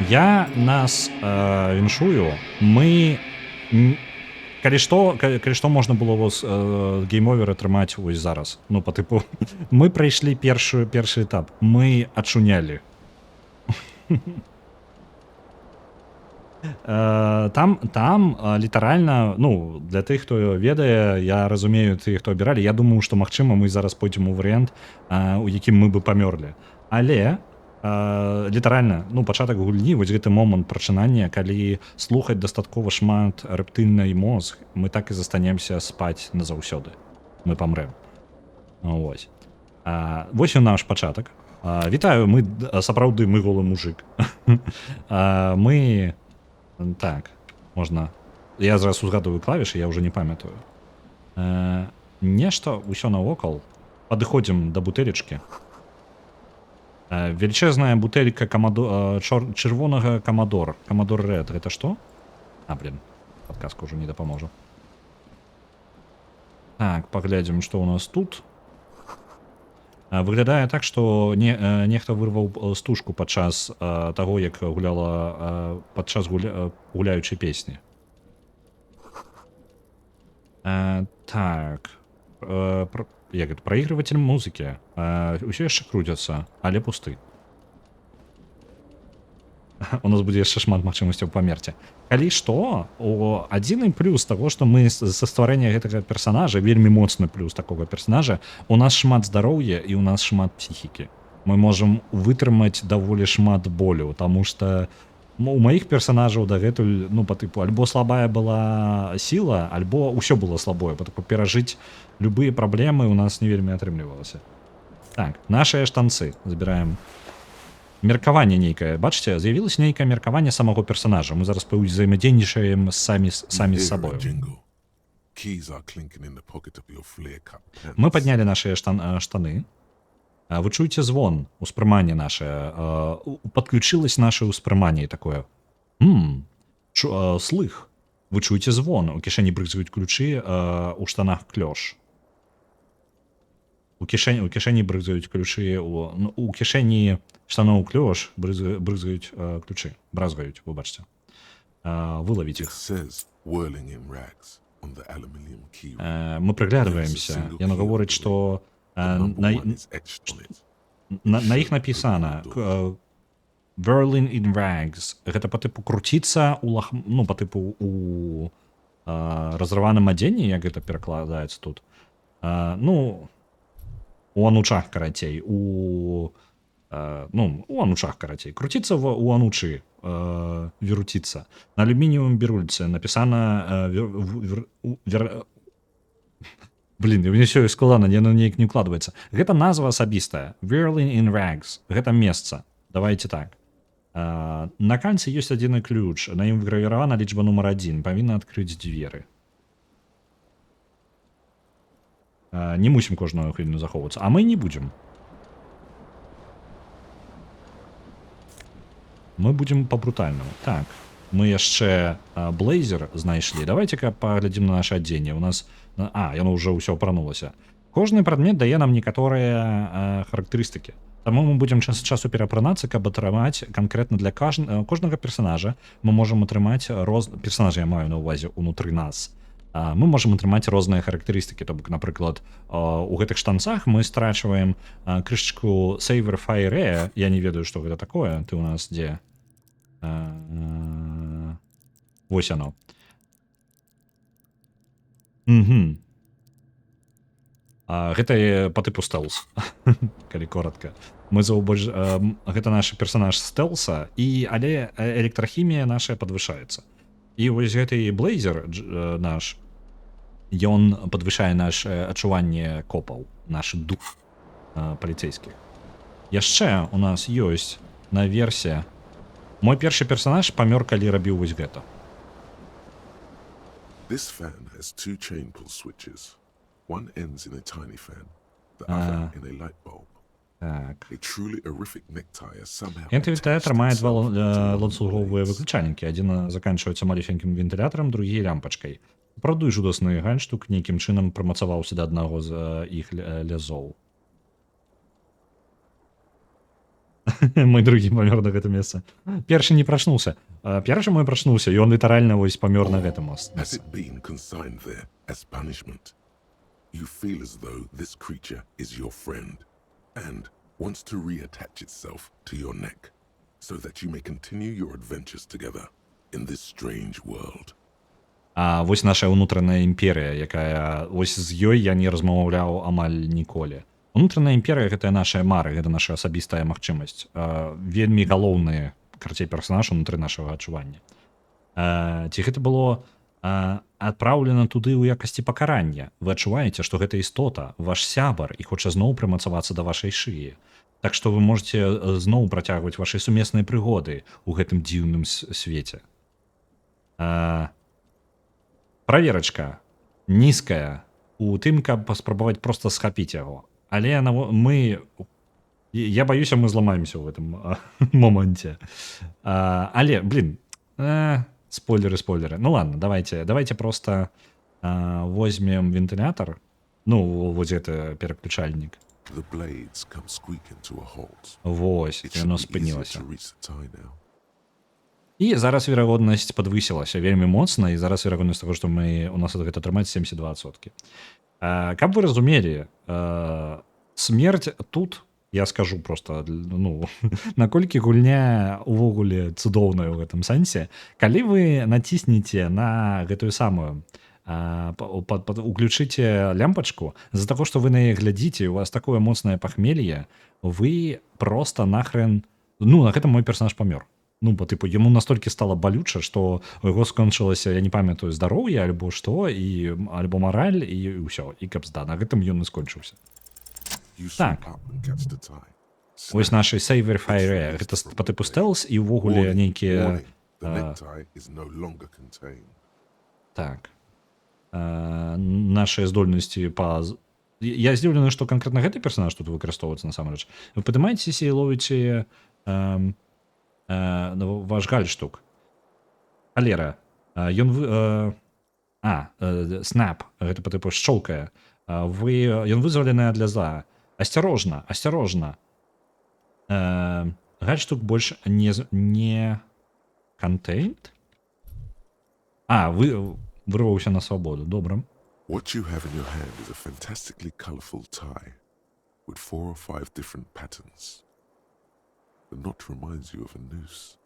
Я нас віншую. Мы... Калі што можна было вас гейм-овер атрымаць вось зараз. Ну, па тыпу, мы прайшлі першы этап. Мы ачунялі. Там літаральна, ну, для тых, хто ведае, я разумею тых, хто абіралі, я думаю, што магчыма мы зараз пойдзем у варыянт, у якім мы бы памёрлі. Але літаральна, ну, пачатак гульні, вось гэты момант прачынання, калі слухаць дастаткова шмат рэптыльнай мозг, мы так і застанемся спаць назаўсёды. Мы памрэм. Вось ён наш пачатак. Вітаю, сапраўды мы голы мужик. Мы так, можна. Я зараз узгадую клавішы, я ўжо не памятаю. Нешта ўсё навокал. Падыходзім да бутэлечкі. Велічэзная бутэлька чырвонага камадор. Камадор Ред, гэта што? Блин, падказка ўжо не дапаможа. Так, паглядзім, што ў нас тут. Выглядае так, што нехта вырваў стужку падчас таго, як гуляла падчас гуляючай песні. Так. Як гэта? Праігрыватель музыкі. Усё яшчэ круцяцца, але пусты. У нас будзе яшчэ шмат магчымасцяў памерці. Калі што, адзіны плюс таго, што мы са стварэння гэтага персанажа, вельмі моцны плюс такога персанажа, у нас шмат здароўя і у нас шмат псіхікі. Мы можам вытрымаць даволі шмат болю, таму што у маіх персанажаў дагэтуль, ну, па тыпу, альбо слабая была сіла, альбо ўсё было слабое, па тыпу, перажыць любыя праблемы у нас не вельмі атрымлівалася. Так, нашыя штанцы забіраем. Меркаванне нейкае, бачыце, з'явілася нейкае меркаванне самого персонажа. Мы зараз взаимодейнічаем самі з сабою. Мы паднялі нашыя штаны. Вы чуеце звон, успрыманне наше. Подключилось наше успрыманне такое. Слых. Вы чуеце звон. У кішэні брызгаюць ключы, у штанах клёш. У кішэні брызгаюць ключы, у кішэні штаноў клёш брызгаюць ключы. Бразгаюць, выбачце. Вылавіць іх. Мы прыглядваемся. Яно гаворыць, што на іх напісана Whirling in rags. Гэта па тыпу круціцца ну, па тыпу у разрываным адзенні, як гэта перакладаецца тут. Ну, у анучах, карацей, у анучах, карацей. Круціцца у анучы, віруціцца. На алюмініевым бірульцы напісана блин, мне все складана, яно неяк не укладваецца. Гэта назва асабістая. Whirling in rags. Гэта месца. Давайте так. На кальцы ёсць адзіны ключ. На ім выгравіравана лічба нумар 1. Павінна адкрыць дзверы. Не мусім кожную хвіліну захоўвацца. А мы не будзем. Мы будзем па-брутальнаму. Так, мы яшчэ блейзер знайшлі. Давайте-ка паглядзім на наше адзенне. У нас... яно ўжо ўсё апранулася. Кожны прадмет дае нам некаторыя характарыстыкі. Таму мы будзем час ад часу перапранацца, каб атрымаць канкрэтна для кожнага персанажа. Мы можам атрымаць персанажа, я маю на ўвазе унутры нас. Мы можам атрымаць розныя характарыстыкі. То бок, напрыклад, у гэтых штанцах мы страчваем крышачку Saver Fire. Я не ведаю, што гэта такое. Ты у нас дзе? Вось оно. Гэта па тыпу стелс. Калі коротка. Гэта наш персанаж стелса, але электрахімія наша падвышаецца. І вось гэты блейзер наш, ён падвышае наш адчуванне копаў, наш дух паліцейскіх. Яшчэ у нас ёсць наверсе. Мой першы персанаж памёр, калі рабіў вось гэта. This fan has two chain pull switches. One ends in a tiny fan, the other in a light bulb. Так. A truly horrific necktie is somehow Вентилятор мае два ланцуговыя выключальнікі. Адзін заканчваецца малюсенькім вентылятарам, другі лямпачкай. Праўду, жудасны ганчтук нейкім чынам прымацаваўся да аднаго з іх лязоў. Мой другі памёр на гэтым месцы. Першы не прачнуўся. Першы мой прачнуўся, і он літаральна вось памёр на гэтым месцы. Has it been consigned there as punishment? You feel as though this creature is your friend and wants to reattach itself to your neck so that you may continue your adventures together in this strange world. А вось наша ўнутраная імперыя, якая вось з ёй я не размаўляў амаль ніколі. Унутраная імперыя — гэта нашыя мары, гэта наша асабістая магчымасць. Вельмі галоўны, карцей, персанаж унутры нашага адчування. Ці гэта было адпраўлена туды ў якасці пакарання? Вы адчуваеце, што гэта істота, ваш сябар, і хоча зноў прымацавацца да вашай шыі. Так што вы можете зноў працягваць вашы сумесныя прыгоды ў гэтым дзіўным свеце. Праверачка нізкая у тым, каб паспрабаваць проста схапіць яго. Але я баюся, мы зламаемся ў гэтым моманце. Але, спойлеры. Ну ладно, давайте просто возьмем вентылятор. Ну, вот это переключальник. The blades come squeaking to a halt. Вось, It should яно be easier спынілася. to reach the tie now. І зараз верагоднасць падвысілася вельмі моцна, і зараз верагоднасць таго, што у нас гэта атрымаць 72%. Каб вы разумелі, смерць тут, я скажу просто, ну, наколькі гульня увогуле цудоўная ў гэтым сэнсе, калі вы націснеце на гэтую самую, уключыце лямпачку, з-за таго, што вы на яе глядзіце, у вас такое моцнае пахмелье, вы просто нахрен, ну, на гэтым мой персонаж памёр. Ну, по типу, ему настолько стало болюче, что у его скончилось, я не памятаю, здоровье, альбо что, и альбо мораль, и все, и капсда. На гэтым ён и скончился. Так. Ось наши Saver Fire. Гэта по типу стелс, и увогуле нейкие... Так. Наши здольности по... Я здзіўлены, что конкретно гэты персонаж тут выкарыстоўваецца насамрэч. Вы падымаецеся і ловіце... ваш гальштук. Халера. Снап. Гэта по типу шчолкае. Ён вызвалены ад ляза. Асцярожна. Гальштук больш не контейнт? Вырваўся на свабоду. Добра. What you have in your hand is a fantastically colorful tie with 4 or 5 different patterns. The knot reminds you of a noose.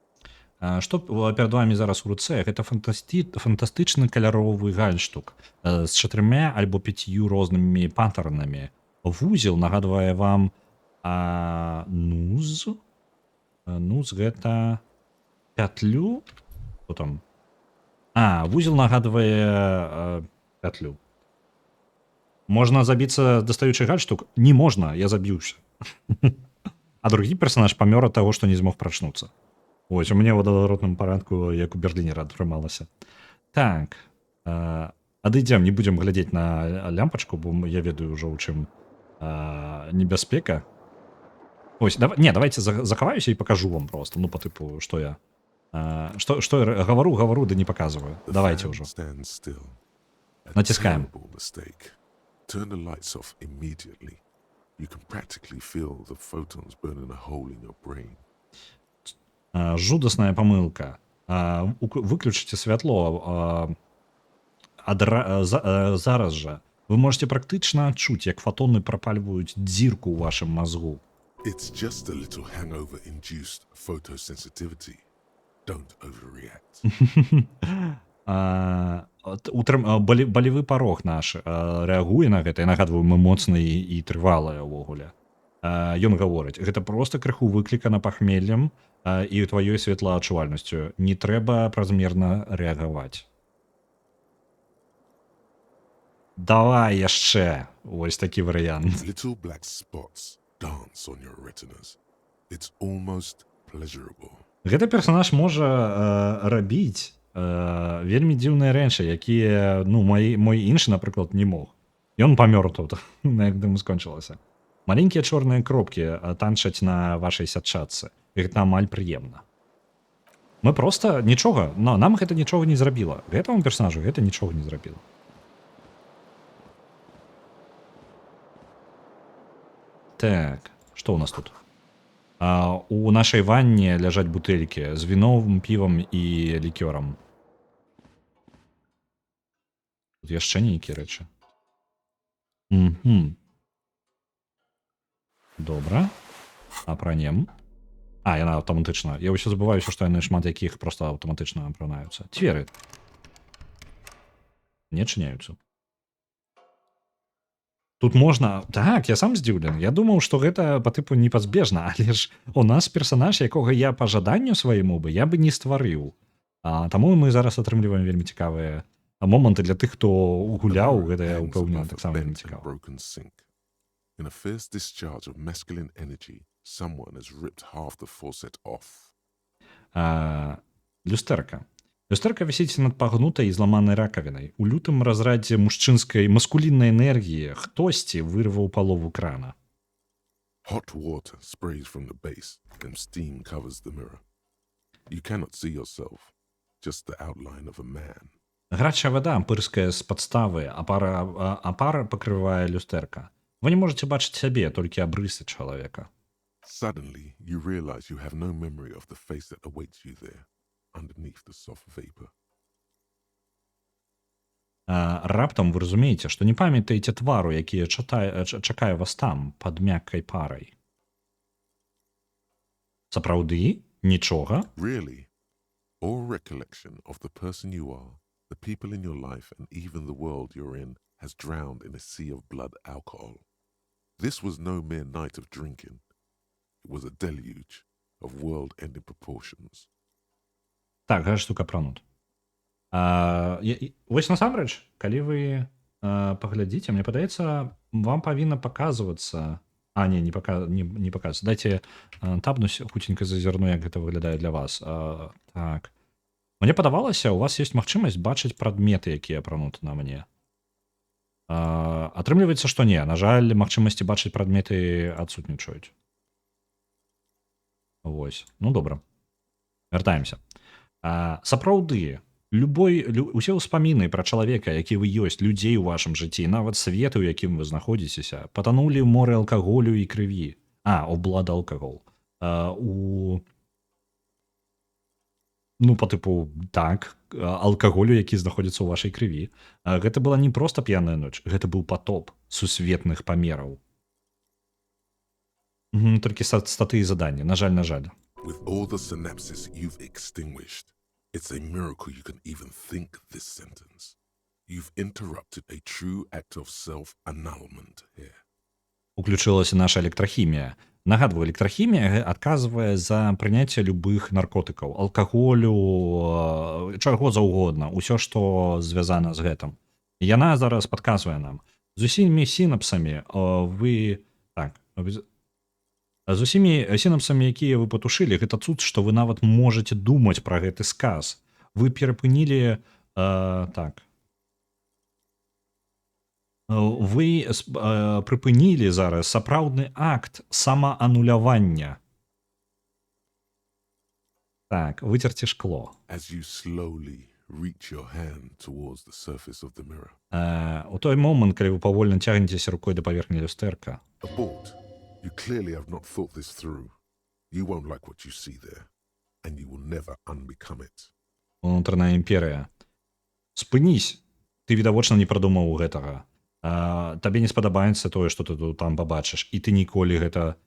Што перад вами зараз у руцэ, гэта фантастычны каляровы гальштук з 4 альбо 5 рознымі паттернамі. Вузел нагадвае вам нуз. Нуз гэта пятлю. Што там? Вузел нагадвае пятлю. Можна забіцца дастаючы гальштук? Не можна, я забіўся. А другі персонаж памёр ад таго, што не змог прачнуцца. Вось, у мяне ў адваротным парадку, як у Берлінера атрымалася. Так. Адыдзем, не будзем глядзець на лямпачку, бо я ведаю ўжо, у чым небяспека. Ось, давайте захаваюся і пакажу вам просто. Ну, по типу, што я... Што я гавару, да не паказваю. Давайте ўжо. Націскаем. Turn the lights off immediately. You can practically feel the photons burning a hole in your brain. Жудасная памылка. Выключыце святло зараз жа. Вы можете практычна адчуць, як фотоны прапальваюць дзірку ў вашым мазгу. It's just a little hangover-induced photosensitivity. Don't overreact. Балевы парог наш рэагуе на гэта. Я нагадваю, мы моцны і трывалыя ўвогуле. Ён гаворыць, гэта проста крыху выклікана пахмеллем і тваёй светлаадчувальнасцю. Не трэба празмерна рэагаваць. Давай яшчэ. Вось такі варыянт. Little black spots dance on your retinas. It's almost pleasurable. Гэты персонаж можа рабіць вельмі дзіўныя рэчы, якія, ну, мой іншы, напрыклад, не мог. Ён памёр тут, як дым скончылася. Маленькія чорныя кропкі танчаць на вашай сятчатцы. Гэта амаль прыемна. Мы проста нічога, но нам гэта нічога не зрабіла. Гэтаму персонажу гэта нічога не зрабіла. Так, што ў нас тут? У нашай ванне ляжаць бутэлькі з віновым, півам і лікёрам. Тут яшчэ нейкія рэчы. Добра. Апранем. Яна аўтаматычна. Я ўсё забываюся, што яны шмат якіх проста аўтаматычна апранаюцца. Дзверы. Не адчыняюцца. Тут можна... Так, я сам здзіўлен. Я думаў, што гэта па тыпу непазбежна, але ж у нас персонаж, якога я па жаданню свайму бы, я бы не стварыў. Таму мы зараз атрымліваем вельмі In a fierce discharge of masculine energy, someone has ripped half the faucet off. Люстэрка. Люстэрка вісіць над пагнутай і зламанай ракавінай. У лютым разрадзе мужчынскай маскуліннай энергіі хтосьці вырваў палову крана. Hot water sprays from the base, and steam covers the mirror. You cannot see yourself, just the outline of a man. Гарячая вода пырскае з падставы, а пара пакрывае люстэрка. Вы не можаце бачыць сябе, толькі абрысы чалавека. Suddenly, you realize you have no memory of the face that awaits you there, underneath the soft vapor. Раптам вы разумееце, што не памятаеце твару, які чакае вас там, пад мяккай парай. Сапраўды? Нічога? Really, all recollection of the person you are, the people in your life, and even the world you're in has drowned in a sea of blood alcohol. This was no mere night of drinking. It was a deluge of world-ending proportions. Так, гэта штука пра нут. Вось насамрэч, калі вы паглядзіце, мне падаецца, вам павінна паказвацца... не паказвацца. Дайце табнусь, хуценька зазірну, як гэта выглядае для вас. Так. Мне падавалася, у вас ёсць магчымасць бачыць прадметы, якія апрануты на мне. Атрымліваецца, што не. На жаль, магчымасці бачыць прадметы адсутнічаюць. Вось. Ну, добра. Вяртаемся. Сапраўды, усе ўспаміны пра чалавека, які вы ёсць, людзей у вашым жыцці, нават свету, у якім вы знаходзіцеся, патанулі ў моры алкаголю і крыві. Blood alcohol. По тыпу, так, алкаголю, які знаходзіцца ў вашай крыві. Гэта была не проста п'яная ноч, гэта быў патоп сусветных памераў. Толькі статы і заданні, на жаль. With all the synapses you've extinguished, it's a miracle you can even think this sentence. You've interrupted a true act of self-annulment here. Уключылася наша электрахімія. Нагадваю, электрахімія адказвае за прыняцце любых наркотыкаў, алкаголю, чаго заўгодна, усё, што звязана з гэтым. Яна зараз падказвае нам. З усімі сінапсамі вы... Так, з усімі сінапсамі, якія вы патушылі, гэта цуд, што вы нават можаце думаць пра гэты сказ. Вы перапынілі... Так. Вы прыпынілі зараз сапраўдны акт самаанулявання. Так, выцерці шкло. As you slowly reach your hand towards the surface of the mirror. У той момант, калі вы павольна цягнецеся рукой да паверхні люстэрка. Abort. You clearly have not thought this through. You won't like what you see there, and you will never unbecome it. Унутраная імперыя. Спынісь. Ты, відавочна, не прадумаў гэтага. Табе не спадабаецца тое, што ты там пабачыш, і ты ніколі гэта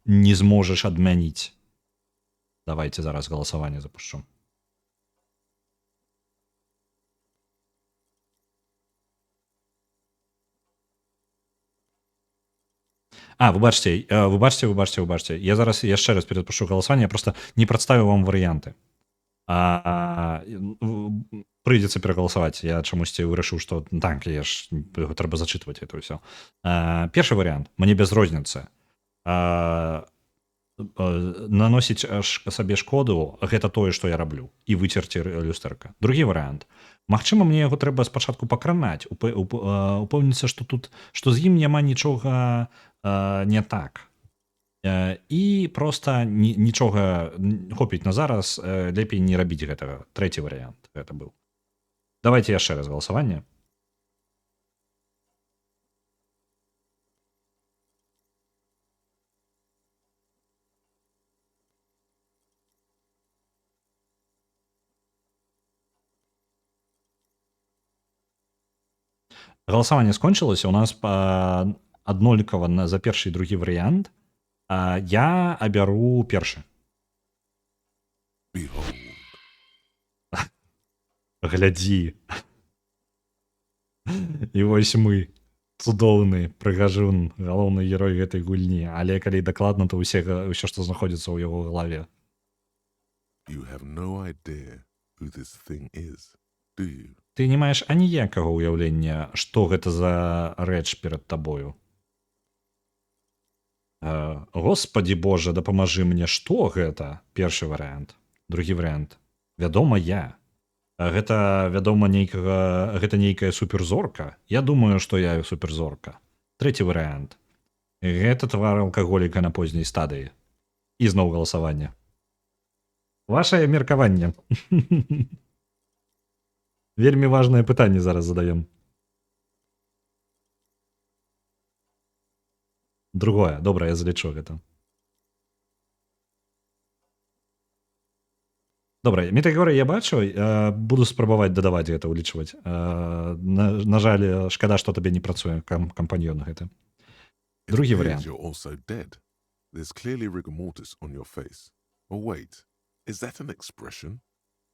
не зможаш адмяніць. Давайте зараз галасаванне запушчу. Вы бачыце. Я зараз яшчэ раз перадпушу галасаванне, я просто не прадставіў вам варыянты. Прыйдзецца перагаласаваць. Я чамусьці вырашыў, што так, трэба зачытваць это ўсё. Першы варыянт, мне без розніцы. Наносіць сабе шкоду, гэта тое, што я раблю, і выцерці люстэрка. Другі варыянт. Магчыма, мне яго трэба спачатку пакранаць, упэўніцца, што з ім няма нічога не так. І проста нічога хопіць на зараз, лепей не рабіць гэтага. Трэці варыянт гэта быў. Давайте яшчэ раз галасаванне. Галасаванне скончылася, у нас аднолькава за першы і другі варыянт. Я абяру першы. Behold. Глядзі. І вось мы, цудоўны прыгажун, галоўны герой гэтай гульні, але калі дакладна, то ўсё, што знаходзіцца ў яго галаве. You have no idea who this thing is, do you? Ты не маеш аніякага ўяўлення, што гэта за рэч перад табою. Господі Боже, дапамажы мне, што гэта? Першы варыянт. Другі варыянт. Вядома, я. Гэта, вядома, гэта нейкая суперзорка. Я думаю, што я суперзорка. Трэці варыянт. Гэта твар алкаголіка на позняй стадыі. І зноў галасаванне. Вашае меркаванне. Вельмі важнае пытанне зараз задаем. Другое. Добра, я залічу гэта. Добра, метафоры я бачу, буду спрабаваць дадаваць гэта, улічваць. На жаль, шкада, што табе не працуе кампаньён гэты. It Другі appears варыянт. you're also dead. There's clearly rigor mortis on your face. Oh wait, is that an expression?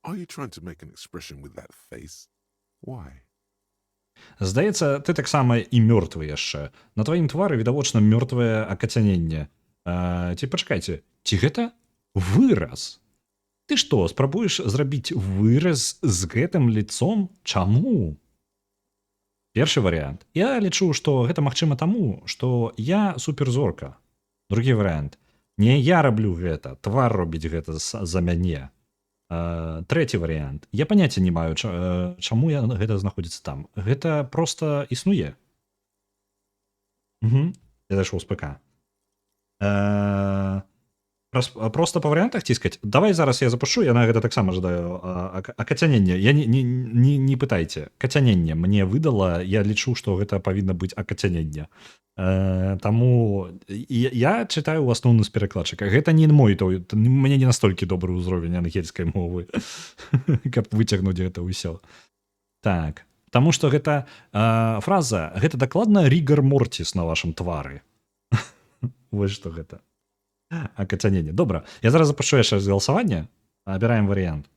Are you trying to make an expression with that face? Why? Здаецца, ты таксама і мёртвы яшчэ. На тваім твары відавочна мёртвае акацяненне. Ці пачакайце, ці гэта выраз? Ты што, спрабуеш зрабіць выраз з гэтым лицом? Чаму? Першы варыянт. Я лічу, што гэта магчыма таму, што я суперзорка. Другі варыянт. Не я раблю гэта, твар робіць гэта за мяне. Трэці варыянт. Я паняцця не маю, чаму гэта знаходзіцца там. Гэта проста існуе. Я дайшоў з ПК. Просто па варыянтах ціскаць. Давай зараз я запушу, я на гэта таксама жадаю. Акацяненне. Я не пытайце. Кацяненне мне выдала, я лічу, што гэта павінна быць акацяненне. Таму я чытаю ў асноўным з перакладчыка. Гэта не мой, мне не настолькі добры ўзровень ангельскай мовы, каб выцягнуць гэта ўсё. Так, таму што гэта фраза, гэта дакладна рігар мортис на вашым твары. Вось што гэта. Акацяненне. Добра, я зараз запушу яшчэ галасаванне, абіраем варыянт.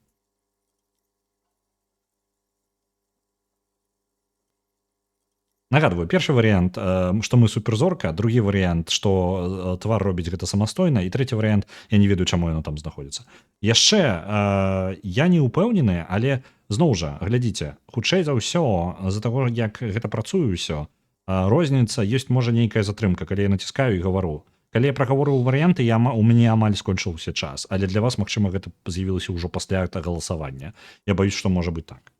Нагадваю, першы варыянт, што мы суперзорка, другі варыянт, што твар робіць гэта самастойна, і трэці варыянт, я не ведаю, чаму яно там знаходзіцца. Яшчэ я не ўпэўнены, але зноў жа, глядзіце, хутчэй за ўсё, з-за таго, як гэта працуе ўсё, розніца, ёсць можа нейкая затрымка, калі я націскаю і гавару. Калі я прагаворыў варыянты, у мяне амаль скончыўся час, але для вас, магчыма, гэта з'явілася ўжо пасля галасавання. Я баюсь, што можа быць так.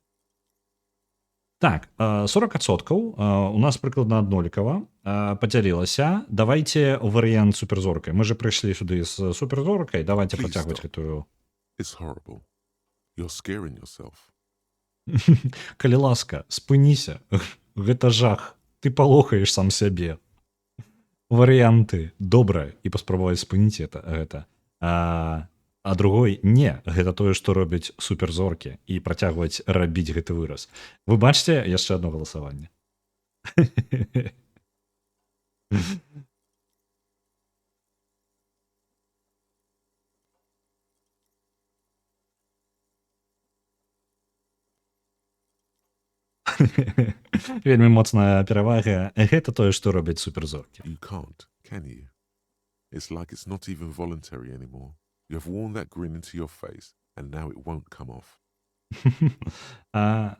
Так, 40% у нас прыкладна аднолькава падзялілася. Давайте варыянт суперзоркай. Мы же прыйшлі сюды з суперзоркай, давайте Please працягваць stop. гэтую. It's horrible. You're scaring yourself. Калі ласка, спыніся. Гэта жах. Ты палохаеш сам сябе. Варыянты. Добра. І паспрабаваць спыніць гэта. А другой не, гэта тое, што робяць суперзоркі і працягваць рабіць гэты выраз. Вы бачыце яшчэ одно галасаванне. Вельмі моцная перавага. Гэта тое, што робяць суперзоркі. You can't, can you? It's like it's not even voluntary anymore. You have worn that grin into your face, and now it won't come off.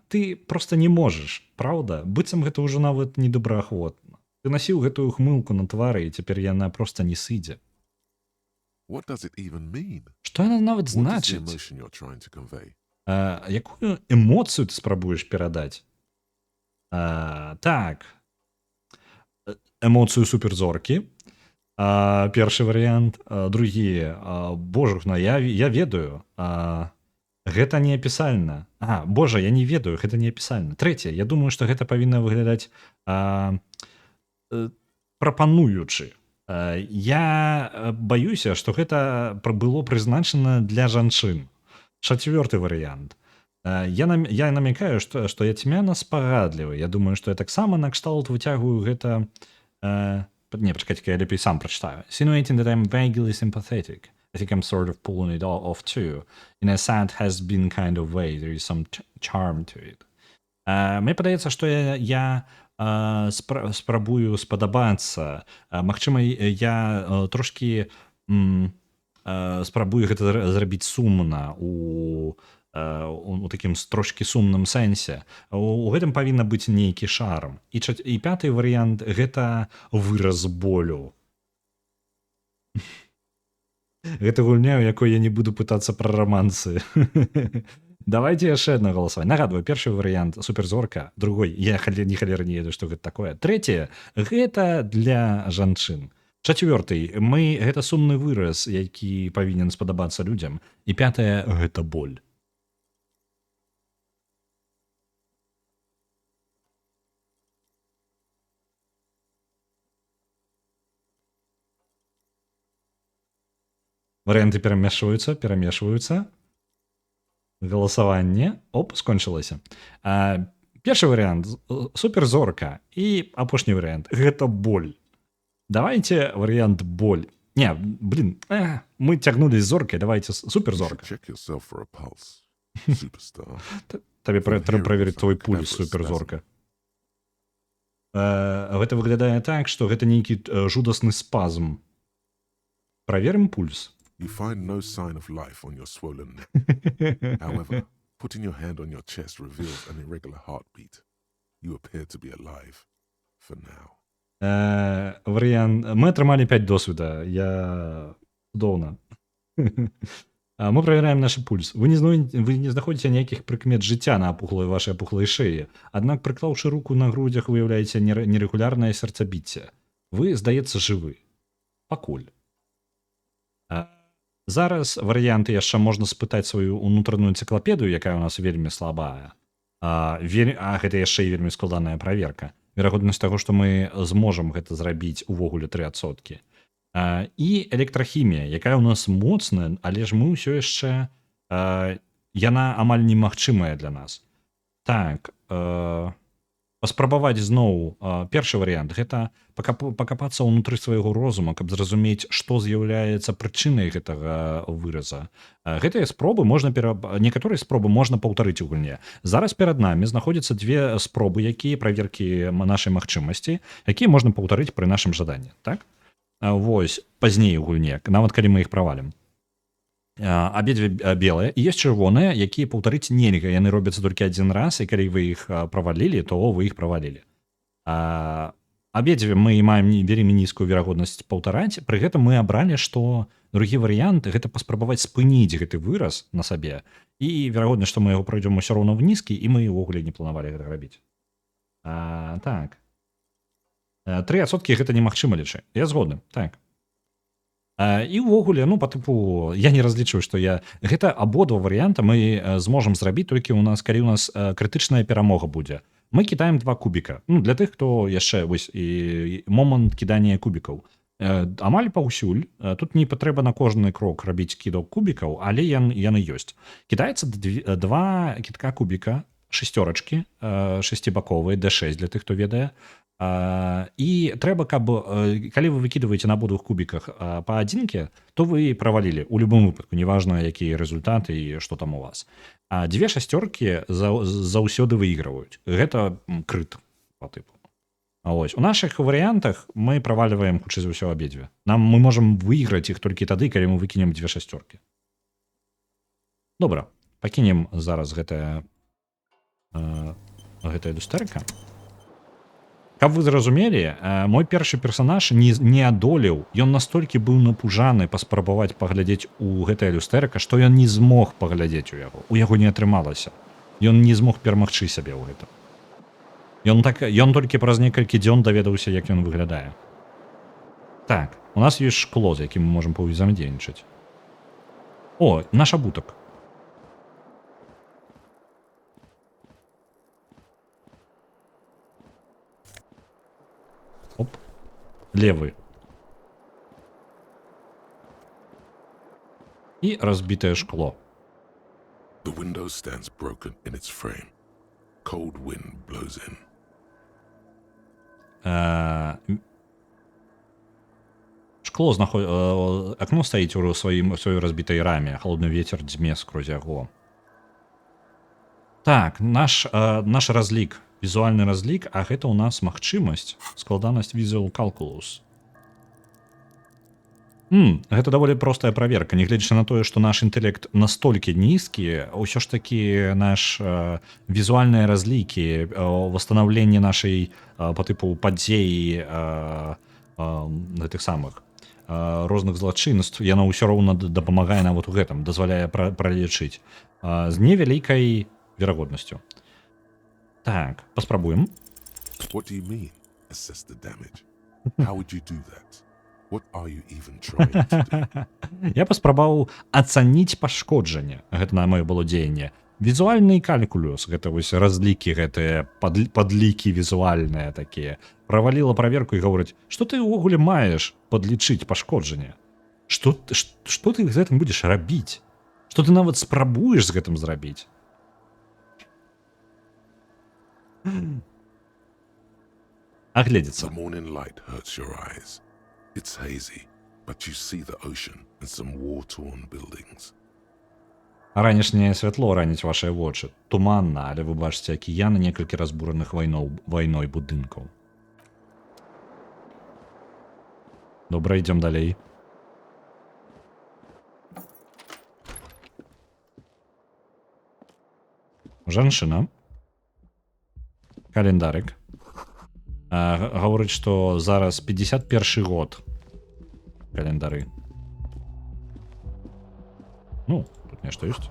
Ты проста не можаш, праўда? Быццам гэта ўжо нават недобраахвотна. Ты насіў гэтую хмылку на твары, і цяпер яна проста не сыдзе. What does it even mean? Што яна нават What is the значыць? emotion you're trying to convey? Якую эмоцыю ты спрабуеш перадаць? Так. Эмоцыю суперзоркі. Першы варыянт. Другі. Божухна, я ведаю. Гэта не апісальна. Божа, я не ведаю, гэта не апісальна. Трэцяе, я думаю, што гэта павінна выглядаць прапануючы. Я баюся, што гэта было прызначана для жанчын. Чацвёрты варыянт. Я намякаю, што я цьмяна спагадлівы. Я думаю, што я таксама накшталт выцягваю гэта... Не, пачакайце, я лепей сам прачытаю. Insinuating that I'm vaguely sympathetic. I think I'm sort of pulling it off too. In a sad has-been kind of way. There is some charm to it. Мне падаецца, што я спрабую спадабацца. Магчыма, я трошкі спрабую гэта зрабіць сумна у такім трошкі сумным сэнсе. У гэтым павінна быць нейкі шарм. І пяты варыянт — гэта выраз болю. Гэта гульня, у якой я не буду пытацца пра рамансы. Давайте яшчэ адно галасаванне. Нагадваю, першы варыянт суперзорка, другой я ні халеры не ведаю, што гэта такое. Трэцяе гэта для жанчын. Чацвёрты гэта сумны выраз, які павінен спадабацца людзям. І пятае гэта боль. Варыянты перамешваюцца. Галасаванне. Оп, скончылася. Першы варыянт суперзорка і апошні варыянт гэта боль. Давайте варыянт боль. Не, блин, мы цягнулі з зоркай, давайте суперзорка. Check yourself for a pulse, superstar. Табе трэба праверыць твой пульс, суперзорка. Гэта выглядае так, што гэта нейкі жудасны спазм. Праверым пульс. You find no sign of life on your swollen neck. However, putting your hand on your chest reveals an irregular heartbeat. You appear to be alive for now. Варыянт. Мы атрымалі 5 досведа. Я цудоўна. Мы праверяем наш пульс. Вы не знаходзіце ніякіх прыкмет жыцця на вашай апухлай шыі. Аднак, прыклаўшы руку на грудзях, выяўляеце нерэгулярнае сэрцабіцце. Вы, здаецца, жывы. Пакуль. Зараз варыянты яшчэ можна спытаць сваю ўнутраную энцыклапедыю, якая ў нас вельмі слабая. Гэта яшчэ і вельмі складаная праверка. Верагоднасць таго, што мы зможам гэта зрабіць увогуле 3%. І электрахімія, якая ў нас моцная, але ж мы ўсё яшчэ яна амаль немагчымая для нас. Так, паспрабаваць зноў першы варыянт гэта пакапацца ўнутры свайго розума, каб зразумець, што з'яўляецца прычынай гэтага выраза. Гэтыя спробы некаторыя спробы можна паўтарыць у гульне. Зараз перад намі знаходзяцца 2 спробы, праверкі нашай магчымасці, якія можна паўтарыць пры нашым жаданні. Так? Вось, пазней у гульне, нават калі мы іх правалім. Абедзве белыя і ёсць чырвоныя, якія паўтарыць нельга, яны робяцца толькі адзін раз, і калі вы іх правалілі, то вы іх правалілі. Абедзве мы маем вельмі нізкую верагоднасць паўтараць, пры гэтым мы абралі, што другі варыянт гэта паспрабаваць спыніць гэты выраз на сабе, і верагодна, што мы яго пройдзем усё роўна нізкі, і мы ўвогуле не планавалі гэта рабіць. Так. 3% гэта немагчыма лічы. Я згодны, так. І ўвогуле, па тыпу, я не разлічваю, што гэта абодва варыянта мы зможам зрабіць толькі калі у нас крытычная перамога будзе. Мы кідаем 2 кубіка. Для тых, хто яшчэ момант кідання кубікаў. Амаль паўсюль, тут не патрэба на кожны крок рабіць кідок кубікаў, але яны ёсць. Кідаецца 2 кідка кубіка, шестерачкі, 6-баковыя, D6 для тых, хто ведае. І трэба, калі вы выкідваеце на абодвух кубіках па адзінке, то вы правалілі ў любым выпадку, неважна, якія рэзультаты і што там у вас. 2 шасцёркі заўсёды выйграваюць. Гэта крыт па тыпу. У нашых варыянтах мы правальваем хутчэй за ўсё абедзве. Мы можам выйграць іх толькі тады, калі мы выкінем 2 шасцёркі. Добра, пакінем зараз гэтая люстэрка. Каб вы зразумелі, мой першы персанаж не адолеў, ён настолькі быў напужаны паспрабаваць паглядзець у гэтае люстэрка, што ён не змог паглядзець у яго. У яго не атрымалася. Ён не змог перамагчы сябе ў гэта. Ён толькі праз некалькі дзён даведаўся, як ён выглядае. Так, у нас ёсць шкло, з якім мы можам паўзаемадзейнічаць. Наш абутак. Левый. И разбитое шкло. The window stands broken in its frame. Cold wind blows in. Окно стоит у своей разбитой раме. Холодный ветер дзьме скрозь яго. Так, наш разлік. Візуальны разлік, а гэта ў нас магчымасць, складанасць Visual Calculus. Гэта даволі простая праверка, нягледзячы на тое, што наш інтэлект настолькі нізкі, ўсё ж такі наш візуальныя разлікі, восстанаўленне нашай па тыпу падзеі гэтых самых розных злачынств, яно ўсё роўна дапамагае нават у гэтым, дазваляе пралічыць з невялікай верагоднасцю. Так, паспрабуем. What do you mean, assess the damage? How would you do that? What are you even trying to do? Я паспрабаваў ацаніць пашкоджанне. Гэта на маё было дзеянне. Візуальны калькулюс, гэта вось разлікі, гэтыя падлікі візуальныя такія. Праваліла праверку і гаворыць, што ты ўвогуле маеш падлічыць пашкоджанне? Што ты з гэтым будзеш рабіць? Што ты нават спрабуеш з гэтым зрабіць? Агледзецца. The morning light hurts your eyes. It's hazy, but you see the ocean and some war-torn buildings. Ранішняе святло раніць вашыя вочы. Туманна, але вы бачыце акіян і некалькі разбураных вайной будынкаў. Добра, ідзём далей. Жанчына. Календарык. Гаворыць, што зараз 51 год. Календары. Ну, тут нешта ёсць.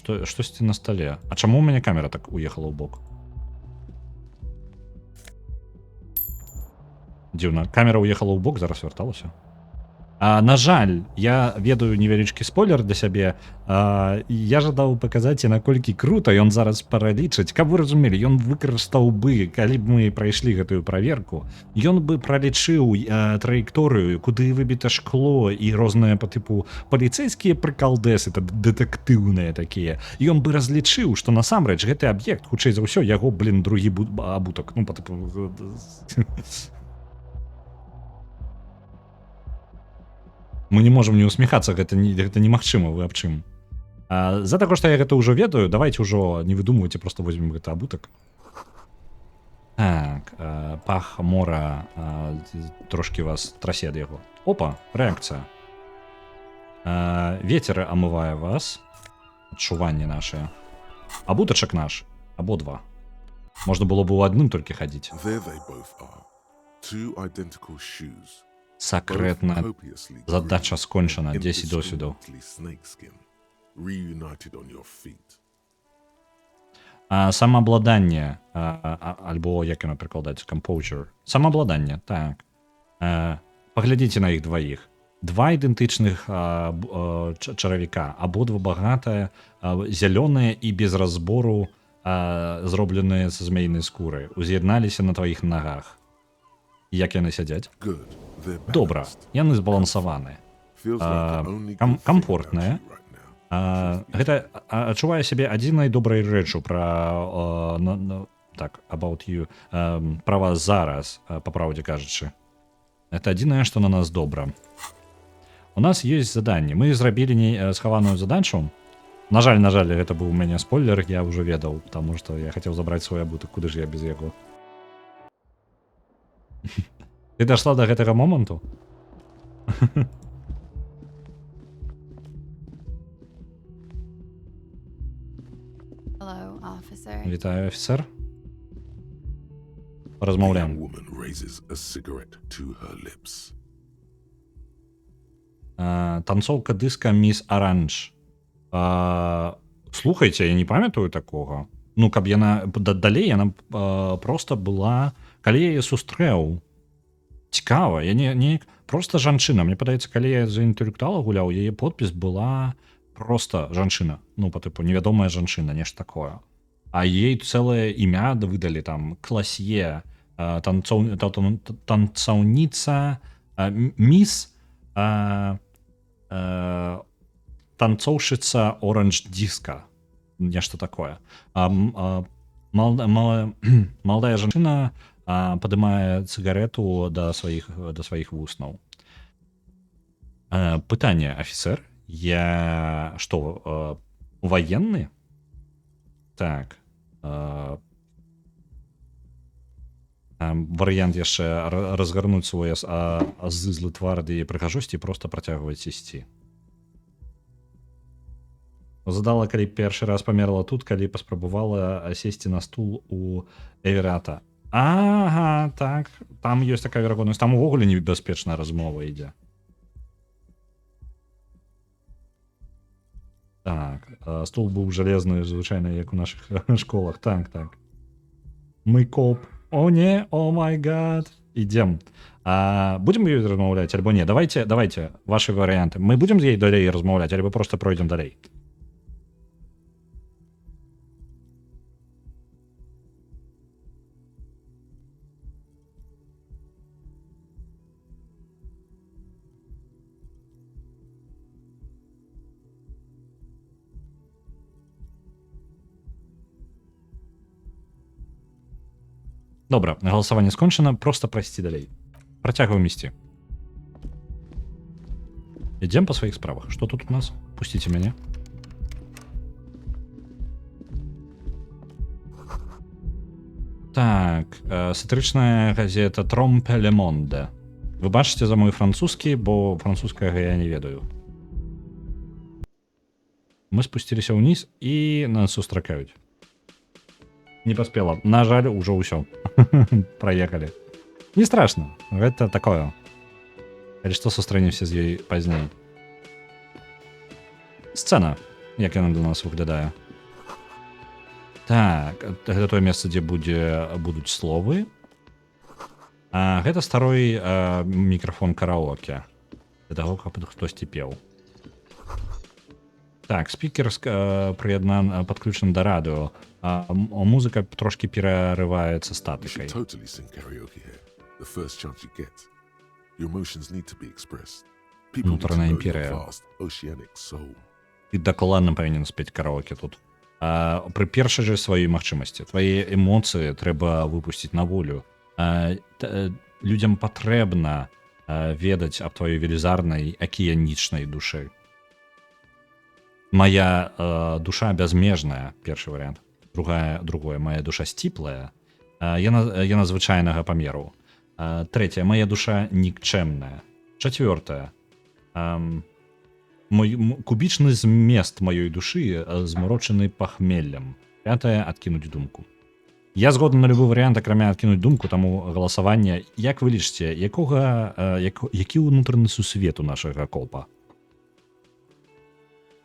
Штосьці на столе. А чаму у мяне камера так уехала ў бок? Дзіўна. Камера уехала ў бок, зараз вярталася. На жаль, я ведаю невялічкі спойлер для сябе. Я жадаў паказаць, наколькі крута ён зараз паралічыць. Каб вы разумелі, ён выкарыстаў бы, калі б мы прайшлі гэтую праверку, ён бы пралічыў траекторыю, куды выбіта шкло і розныя па тыпу паліцэйскія прыкалдэсы, дэтэктыўныя такія. Ён бы разлічыў, што насамрэч гэты аб'ект, хутчэй за ўсё, яго, другі абутак. Ну, па тыпу... Мы не можам не усміхацца, гэта немагчыма, вы аб чым. За таго, што я гэта ўжо ведаю, давайте ўжо не выдумвайце, просто возьмем гэты абутак. Так, пах мора трошкі вас трасе ад яго. Опа, рэакцыя. Вецер амывае вас. Адчуванні нашыя. Абутачак наш, абодва. Можна было бы ў адным толькі хадзіць. There they both are. Two identical shoes. Сакрэтна. Задача скончана. 10 досвідаў. Самаабладанне, альбо як яно перакладаецца, composure. Самаабладанне, так. Паглядзіце на іх дваіх. Два ідэнтычных чаравіка, абодва багатыя, зялёныя і без разбору зробленыя са змейнай скуры. Уз'ядналіся на тваіх нагах. Як яны сядзяць? Добра, яны збалансаваныя. Камфортныя. Гэта адчувае сябе адзінай добрай рэчу пра так, about you, пра вас зараз, па праўдзе кажучы. Это адзінае, што на нас добра. У нас ёсць заданні. Мы зрабілі схаваную задачу. На жаль, гэта быў у мяне спойлер, я ўжо ведаў, таму што я хацеў забраць свой абутак, куды ж я без яго. Ты дашла до гэтага моманту? Hello, officer. Вітаю, офіцер. Размаўляем. Танцоўка дыска Міс Аранж. Слухайце, я не памятаю такога. Ну, каб яна далей, яна проста была, калі я яе сустрэў. Цікава, я не просто жанчына. Мне падаецца, калі я за інтэлектуала гуляў, яе подпіс была просто жанчына. Ну, па тыпу, невядомая жанчына, нешта такое. А ей цэлае імя выдалі там класье, танцаўніца, міс, танцоўшыца Orange Disco. Нешта такое. Маладая жанчына падымае цыгарету да сваіх вуснаў. Пытанне, афіцер, я што, ваенны? Так. Варыянт яшчэ разгарнуць свой азызлы твар ды прыгажосці і проста працягваць ісці. Задала, калі першы раз памерла тут, калі паспрабавала сесці на стул у Эверата. Ага, так. Там ёсць такая верагоднасць. Там увогуле небяспечная размова ідзе. Так, стол быў жалезны, звычайна, як у нашых школах. Так, так. Мы коп. О, не, о май гад. Ідзем. Будзем ёй размаўляць альбо не? Давайте ваши варыянты. Мы будзем з ёй далей размаўляць, альбо просто пройдзем далей. Добра, галасаванне скончана, просто прайсці далей. Працягваем ісці. Ідзем па сваіх справах. Што тут у нас? Пусціце мяне. Так, сатырычная газета Тромпе Ле Monde. Вы бачыце за мой французскі, бо французскага я не ведаю. Мы спусціліся ўніз і нас сустракаюць. Не паспела. На жаль, ужо ўсё. Праехалі. Не страшно. Гэта такое. Калі што, сустрэнемся з ёй пазней. Сцэна, як яна для нас выглядае. Так, гэта тое месца, дзе будуць словы. Гэта старой мікрафон караоке. Для таго, каб хтосьці пеў. Так, спікер падключаны да радыо. Музыка трошки перерываецца статыкай. Внутренняя імперія. Ты дакладна павінен спець караоке тут. Пры першай жа сваёй магчымасці. Твае эмоцыі трэба выпусціць на волю. Людзям патрэбна ведаць аб тваёй велізарнай акіянічнай душы. Моя душа бязмежная, першы варыянт. Другое, моя душа сціплая. Яна звычайнага памеру. Трэцяе, моя душа нікчэмная. Чацвёртае, кубічны змест маёй душы змарочаны пахмеллем. Пятае, адкінуць думку. Я згодны на любы варыянт, акрамя адкінуць думку, таму галасаванне. Як вы лічыце, які ўнутраны сусвет у нашага копа?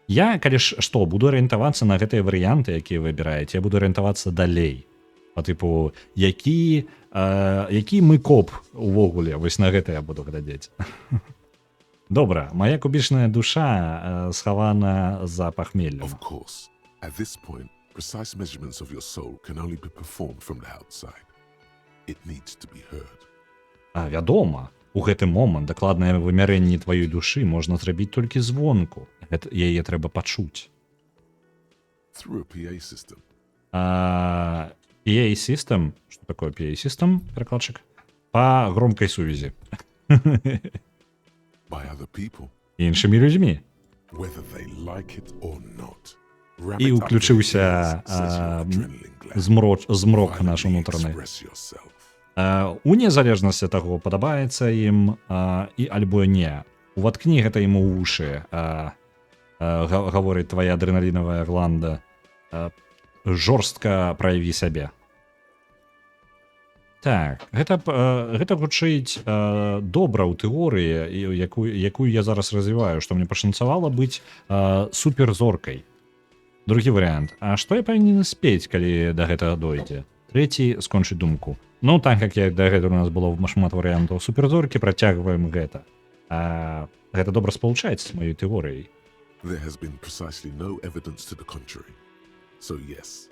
Я, калі ж што, буду арыентавацца на гэтыя варыянты, якія выбіраеце, я буду арыентавацца далей. Па тыпу, які мы коп увогуле, вось на гэта я буду глядзець. Добра, моя кубічная душа схавана за пахмеллем. Of course, at this point, precise measurements of your soul can only be performed from the outside. It needs to be heard. Вядома, у гэты момант дакладнае вымярэнне тваёй душы можна зрабіць толькі звонку. Яе трэба пачуць. Through a PA system. PA system? Что такое PA system, перекладчик? По громкой сувязі. By other people. Іншымі людзьмі. Whether they like it or not. І ўключыўся змрок наш унутраны. У незалежнасці таго, падабаецца ім і альбо не. Уваткні гэта ему ў вушы, гаворыць твоя адрэналінавая гланда. Жорстка праяві сябе. Так, гэта гучыць добра ў тэорыі, якую я зараз развіваю, што мне пашанцавала быць суперзоркай. Другі варыянт. А што я павінен спець, калі да гэтага дойдзе? Трэці, скончыць думку. Ну, так як да гэтага у нас было шмат варыянтаў суперзоркі, працягваем гэта. Гэта добра спалучаецца з маёй тэорыяй. There has been precisely no evidence to the contrary. So yes,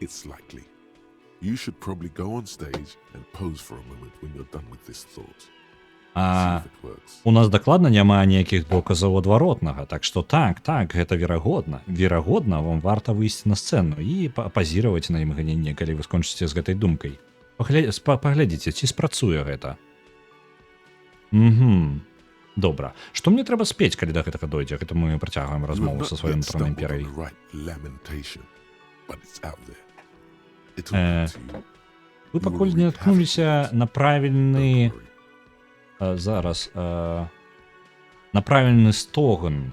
it's likely. You should probably go on stage and pose for a moment when you're done with this thought. See if it works. У нас дакладна няма ніякіх доказаў адваротнага, так што так, гэта верагодна. Верагодна, вам варта выйсці на сцэну і пазіраваць на імгненне, калі вы скончыце з гэтай думкай. Паглядзіце, ці спрацуе гэта. Добра. Што мне трэба спець, калі да гэтага дойдзе? Гэта мы працягваем размову са сваёй унутранай імперыяй. Вы пакуль не наткнуліся на правільны на правільны стоган.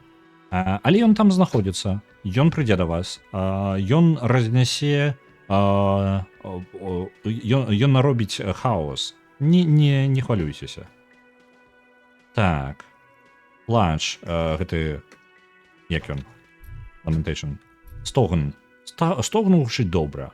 Але ён там знаходзіцца. Ён прыйдзе да вас. Ён разнясе ён наробіць хаос. Не хвалюйцеся. Так. Плач, гэты, як ён? Lamentation. Стогн гучыць добра.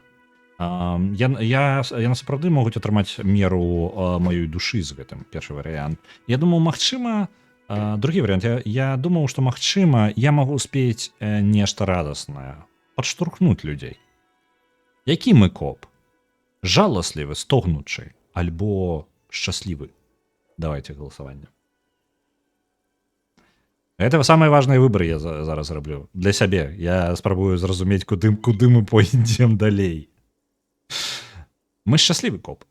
Яны сапраўды могуць атрымаць меру маёй душы з гэтым, першы варыянт. Я думаў, магчыма, другі варыянт, я думаў, што магчыма, я магу успець нешта радаснае, падштурхнуць людзей. Які мы коп? Жаласлівы, стогнучы, альбо шчаслівы? Давайте голосаванне. Это самые важные выборы я зараз раблю. Для сябе. Я спрабую зразумець, куды мы пойдзем далей. Мы шчаслівы коп.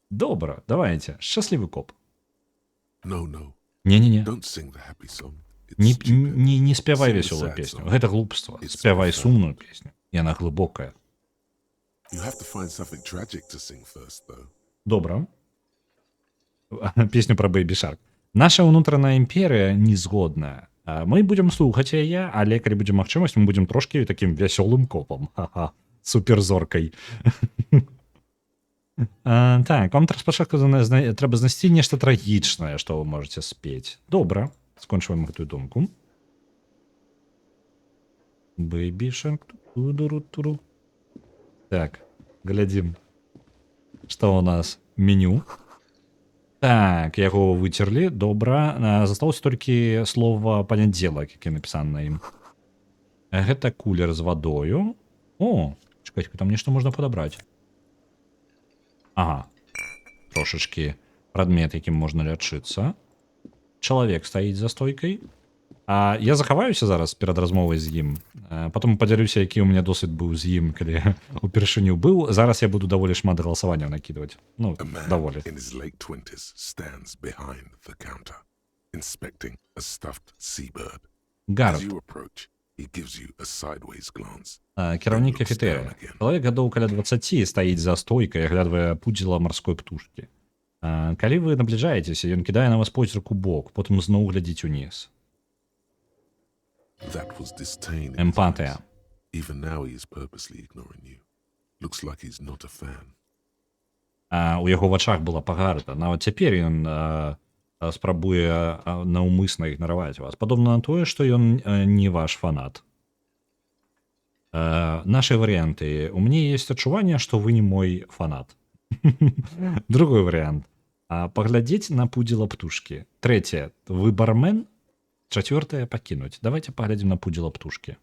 Добра, давайте. Шчаслівы коп. No. Не-не-не. Don't sing the happy song. It's Не, stupid. не, не спявай Sing the веселую sad песню. song. Гэта глупства. It's Спявай profound. сумную песню. Яна глыбокая. You have to find something tragic to sing first, though. Добра. Песню про Baby Shark. Наша ўнутраная імперыя незгодная. Мы будзем слухаць яе, але калі будзе магчымасць, мы будзем трошкі такім вясёлым копам. Ха-ха. Суперзоркай. Так, вам спачатку трэба знайсці нешта трагічнае, што вы можете спець. Добра. Скончваем гэтую думку. Baby Shark. Туру-туру. Так, глядзім, што у нас меню. Так, яго выцерлі, добра. Засталося толькі слова панядзелак, які напісана на ім. Гэта кулер з вадою. О, чакайце, там нешта можна падабраць. Ага. Трошачкі прадмет, якім можна лячыцца. Чалавек стаіць за стойкай. Я захаваюся зараз перад размовай з ім. Потом падзялюся, які ў мяне досвед быў з ім, калі упершыню быў. Зараз я буду даволі шмат галасаванняў накідваць. Ну, A man даволі. in his late 20s stands behind the counter, inspecting a stuffed seabird. As Гард, you approach, he gives you a sideways glance. кіраўнік кафетэрыя. Чалавек гадоў каля 20 стаіць за стойкай, аглядвае пудзіла марской птушкі. Калі вы набліжаецеся, ён кідае на вас позірк у бок, потым зноў глядзіць уніз. That was disdain in his Эмпатыя. eyes. Even now he is purposely ignoring you. Looks like he's not a fan. У яго вачах была пагарда. Нават цяпер ён спрабуе наўмысна ігнараваць вас. Падобна на тое, што ён не ваш фанат. Наши варианты. У меня есть адчуванне, што вы не мой фанат. Другой вариант. Паглядзець на пудзіла птушкі. Трэцяе. Вы бармен. Чацвёртае пакінуць. Давайте паглядзім на пудзіла птушкі.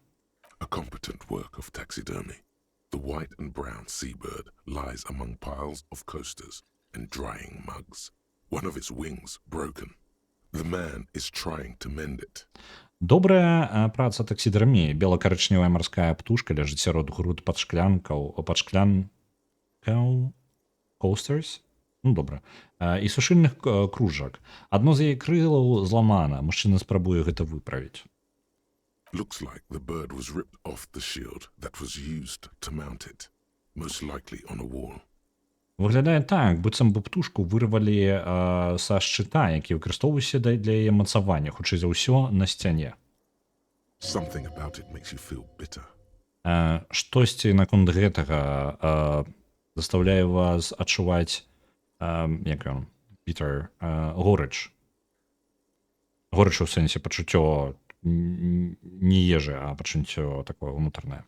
A competent work of taxidermy. The white and brown seabird lies among piles of coasters and drying mugs. One of its wings broken. The man is trying to mend it. Добрая праца таксідэрміі. Бела-карычневая марская птушка ляжыць сярод груд пад шклянкаў, coasters? Ну, добра. І сушыльных кружак. Адно з яе крылаў зламана. Мужчына спрабуе гэта выправіць. Looks like the bird was ripped off the shield that was used to mount it, most likely on a wall. Выглядае так, быццам бы птушку вырвалі са шчыта, які выкарыстоўваўся для яе мацавання, хутчэй за ўсё, на сцяне. Something about it makes you feel bitter. Штосьці наконт гэтага заставляе вас адчуваць як ён, bitter, горыч. Горыч у сэнсе пачуццё не ежы, а пачуццё такое ўнутранае.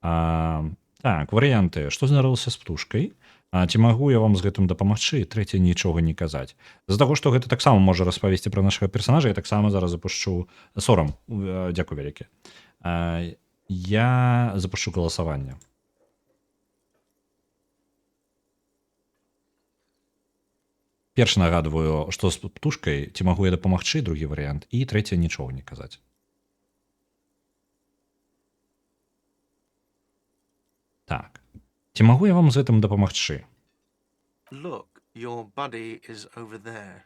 Так, варыянты. Што здарылася з птушкай? Ці магу я вам з гэтым дапамагчы? Трэцяе, нічога не казаць. З-за таго, што гэта таксама можа распавесці пра нашага персанажа, я таксама зараз запушчу сорам. Дзякуй вялікі. Я запушчу галасаванне. Першы нагадваю, што з птушкай, ці магу я дапамагчы, другі варыянт, і трэцяе, нічога не казаць. Так. Ці магу я вам з гэтым дапамагчы? Look, your buddy is over there.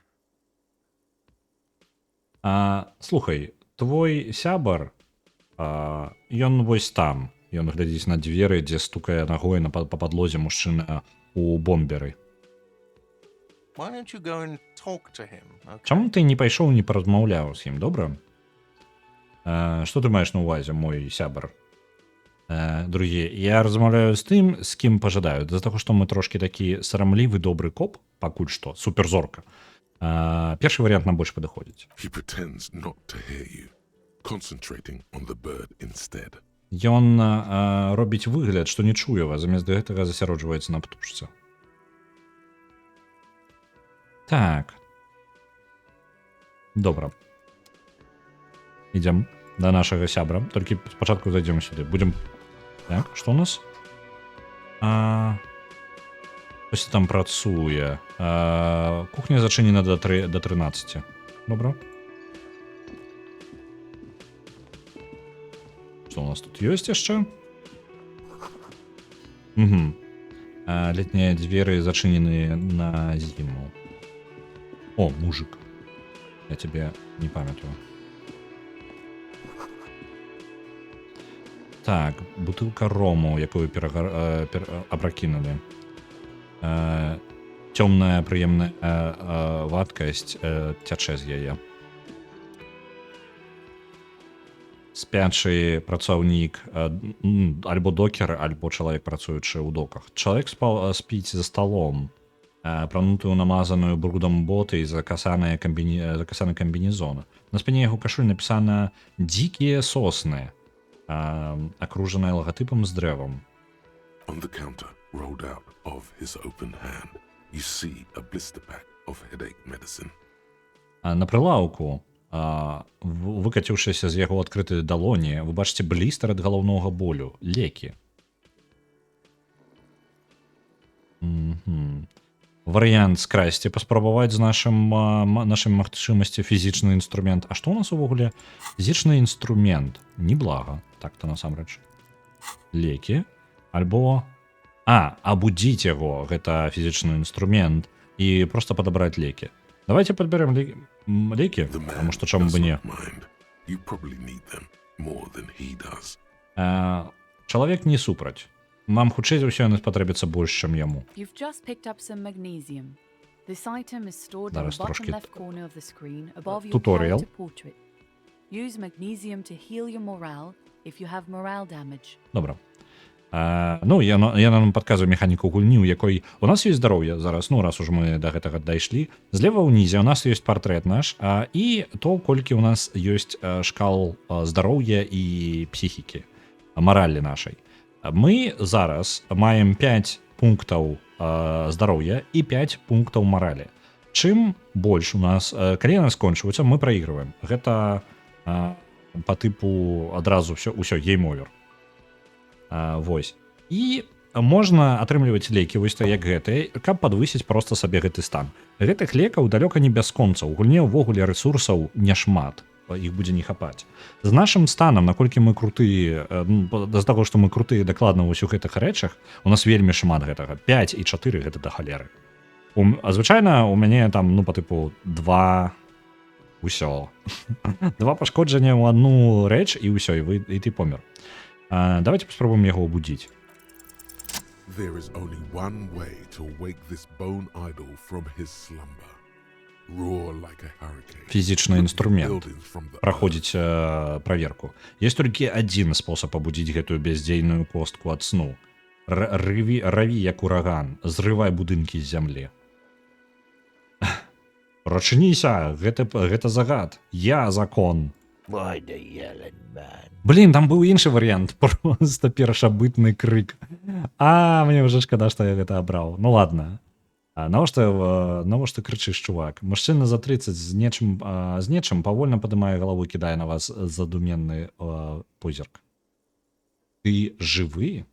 Слухай, твой сябар, ён вось там. Ён глядзіць на дзверы, дзе стукае нагой па падлозе мужчына у бомберы. Why don't you go and talk to him? Okay? Чаму ты не пайшоў, не паразмаўляў з ім, добра? Што ты маеш на ўвазе, мой сябар? Другі, я размаўляю з тым, з кім пажадаю. З-за таго, што мы трошкі такі сарамлівы добры коп, пакуль што, суперзорка. Першы варыянт нам больш падыходзіць. He pretends not to hear you, concentrating on the bird instead. Ён робіць выгляд, што не чуе вас, замест гэтага засяроджваецца на птушцы. Так. Добра. Ідзем да нашага сябра. Толькі спачатку зайдзем сюды. Будзем... Так, што ў нас? Ось там працуе. Кухня зачынена до 13. Добра. Што у нас тут ёсць яшчэ? Угу. Летнія дзверы зачынены на зіму. О, мужик. Я тебе не памятаю. Так, бутылка рому, якую абракінули. Цёмная, прыемная вадкасць цячэ з яе. Спячы працаўнік, альбо докер, альбо чалавек, працуючы ў доках. Чалавек спіць за сталом, пранутую намазаную брудам боты і закасаны камбінезон. На спине яго кашуль напісана «Дзікія сосны», акружаная лагатыпам з дрэвам. On the counter, rolled out of his open hand, you see a blister pack of headache medicine. На прылаўку, выкаціўшыся з яго адкрытай далоні, вы бачыце блістер ад галаўнога болю, лекі. Варыянт скрасці, паспрабаваць з нашым магчымасці фізічны інструмент. А што ў нас увогуле? Фізічны інструмент. Неблага. Так-то насамрэч. Лекі. Альбо... абудзіць яго, гэта фізічны інструмент, і проста падабраць лекі. Давайте падбярем лекі, таму што чаму бы не. Чалавек не супраць. Нам хутчэй за ўсё яны спатрэбяцца больш, чым яму. You've just picked up some magnesium. This item is stored in Зараз the bottom трошки left corner of the screen above your туторіал. character portrait. Use magnesium to heal your morale if you have morale damage. Добра. Я нам падказваю механіку гульні, у якой у нас ёсць здароўе зараз, раз уже мы да гэтага дайшлі. Злева ўнізе у нас ёсць партрэт наш, і то, колькі у нас ёсць шкал здароўя і псіхікі, маралі нашай. Мы зараз маем 5 пунктаў здароўя і 5 пунктаў маралі. Чым больш у нас, калі яны скончваюцца, мы праігрываем. Гэта па тыпу адразу ўсё гейм-овер. Вось. І можна атрымліваць лекі вось так як гэтыя, каб падвысіць проста сабе гэты стан. Гэтых лекаў далёка не бясконца. У гульне ўвогуле рэсурсаў няшмат. Іх будзе не хапаць. З нашым станам, наколькі мы крутыя, з таго, што мы крутыя дакладна ўсіх гэтых рэчах, у нас вельмі шмат гэтага. 5 і 4 гэта да халеры. Звычайна у мяне там, па тыпу 2 ўсё. 2 пашкоджання ў одну рэч і ўсё, і ты помер. Давайте паспробуем яго абудзіць. There is only one way to wake this bone idol from his slumber. Roar like a hurricane. Фізічны інструмент праходзіць праверку. Ёсць толькі адзін спосаб абудзіць гэтую бяздзейную костку ад сну. Раві як ураган, зрывай будынкі з зямлі. Прачыніся, гэта загад. Я закон. Блін, там быў іншы варыянт, просто першабытны крык. Мне ўжо шкада, што я гэта абраў. Ну ладно. Навошта крычыш, чувак? Мужчына за 30 з нечым павольна падымае галаву, кідае на вас задуменны позірк. Ты жывы?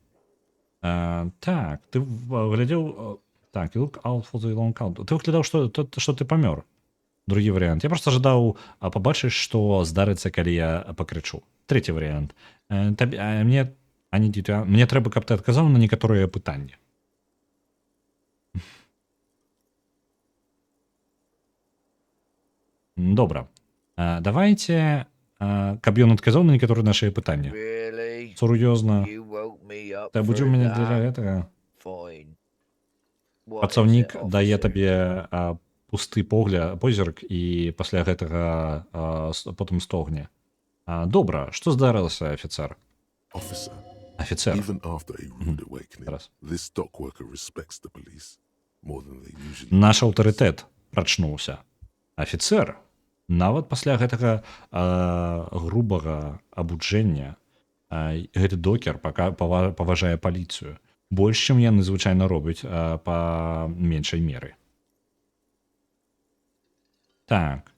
Так, ты глядзеў... Так, look out for the long count. Ты выглядаў, што ты памёр. Другі варыянт. Я просто жадаў пабачыць, што здарыцца, калі я пакрычу. Трэці варыянт. Мне трэба, каб ты адказаў на некаторыя пытанні. Добра. Давайте, каб ён адказаў на некаторыя нашыя пытанні. Сур'ёзна. Ты абудзіў мяне для гэтага? Працаўнік дае табе пусты позірк і пасля гэтага потым стогне. Добра, што здарылася, афіцэр? Officer, Офіцер. Even after a rude awakening, Зараз. this stockworker respects the police more than they usually Наш аўтарытэт прачнуўся. Афіцэр, нават пасля гэтага грубага абуджэння, гэты докер паважае паліцыю. Больш, чым яны звычайна робяць па меншай меры. Так.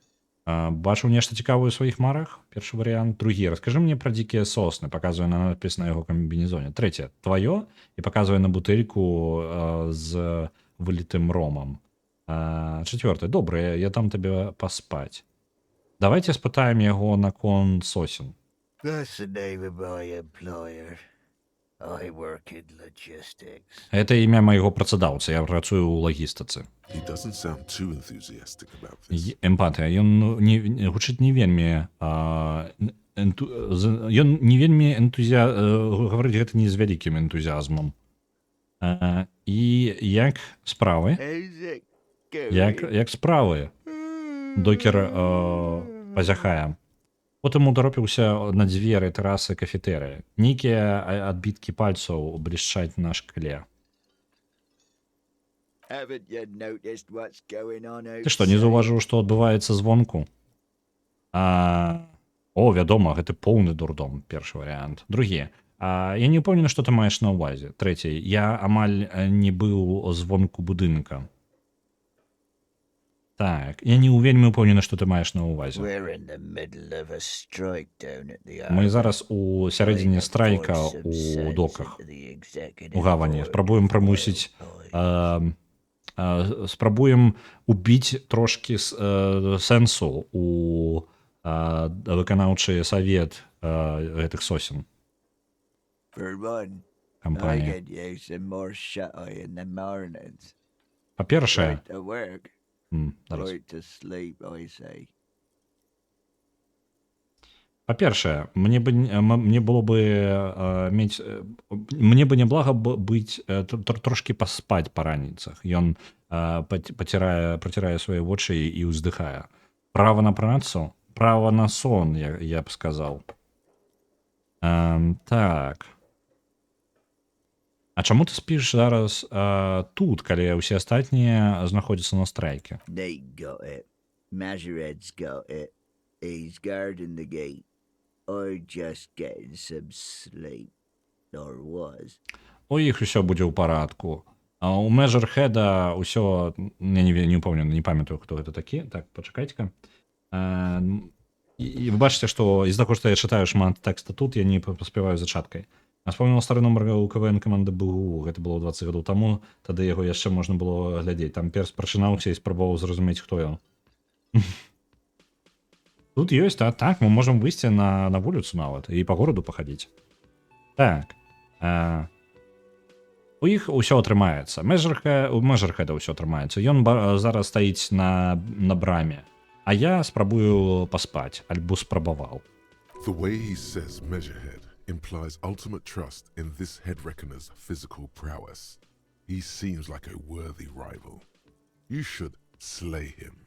Бачыў нешта цікавае ў сваіх марах? Першы варыянт. Другі. Раскажы мне пра дзікія сосны. Паказвае на надпіс на яго камбінезоне. Трэцяе. Тваё. І паказвае на бутэльку з вылітым ромам. Чацвёртае. Добра, я дам табе паспаць. Давайте спытаем яго наконт сосен. That's the name of my employer. I work in logistics. Гэта імя майго працадаўца. Я працую ў лагістыцы. He doesn't sound too enthusiastic about this. Эмпатыя. Ён гучыць не вельмі ён не вельмі гаварыць гэта не з вялікім энтузіазмам. І як справы? How's it Як справы? Докер пазяхае. Потым ударопіўся на дзверы тэрасы кафетэрыі. Нейкія адбіткі пальцаў блішчаць на шкле. Haven't you noticed what's going on outside? Ты што, не заўважыў, што адбываецца звонку? Вядома, гэта поўны дурдом, першы варыянт. Другі. Я не ўпэўнены, што ты маеш на ўвазе. Трэці. Я амаль не быў звонку будынка. Так, я не вельмі ўпэўнены, што ты маеш на ўвазе. We're in the middle of a strike down at the Мы зараз у сярэдзіне страйка у доках, у гавані. Спрабуем прымусіць, спрабуем убіць трошкі сэнсу у выканаўчы савет гэтых сосен For one, I кампаніі. could use some more shut-eye in the mornings. Па-першае, Right to work, зараз. right to sleep, I say. Па-першае, мне было бы мець, мне бы няблага быць трошкі паспаць па раніцах. Ён працірае свае вочы і ўздыхае. Права на працу, права на сон, я б сказаў. Так. А чаму ты спіш зараз тут, калі ўсе астатнія знаходзяцца на страйке? Nate got it. Majoret's got it. He's guarding the gate. I'm just getting some sleep. Or was. У іх усё будзе ў парадку. А у Межерхеда ўсё... Я не ўпэўнены, не памятаю, хто гэта такі. Так, пачакайце-ка. І вы бачыце, што з-за таго, што я чытаю шмат тэкста тут, я не паспяваю за чаткай. А вспомнил стары номер у КВН каманды БГУ, гэта было 20 гадоў таму, тады яго яшчэ можна было глядзець. Там перш прачынаўся і спрабаваў зразумець, хто ён. Тут ёсць, так, мы можам выйсці на вуліцу нават і па гораду пахадзіць. Так. У іх усё атрымаецца. У Межерхеда ўсё атрымаецца. Ён зараз стаіць на браме. А я спрабую паспаць, альбо спрабаваў. The way he says Measurehead implies ultimate trust in this head reckoner's physical prowess. He seems like a worthy rival. You should slay him.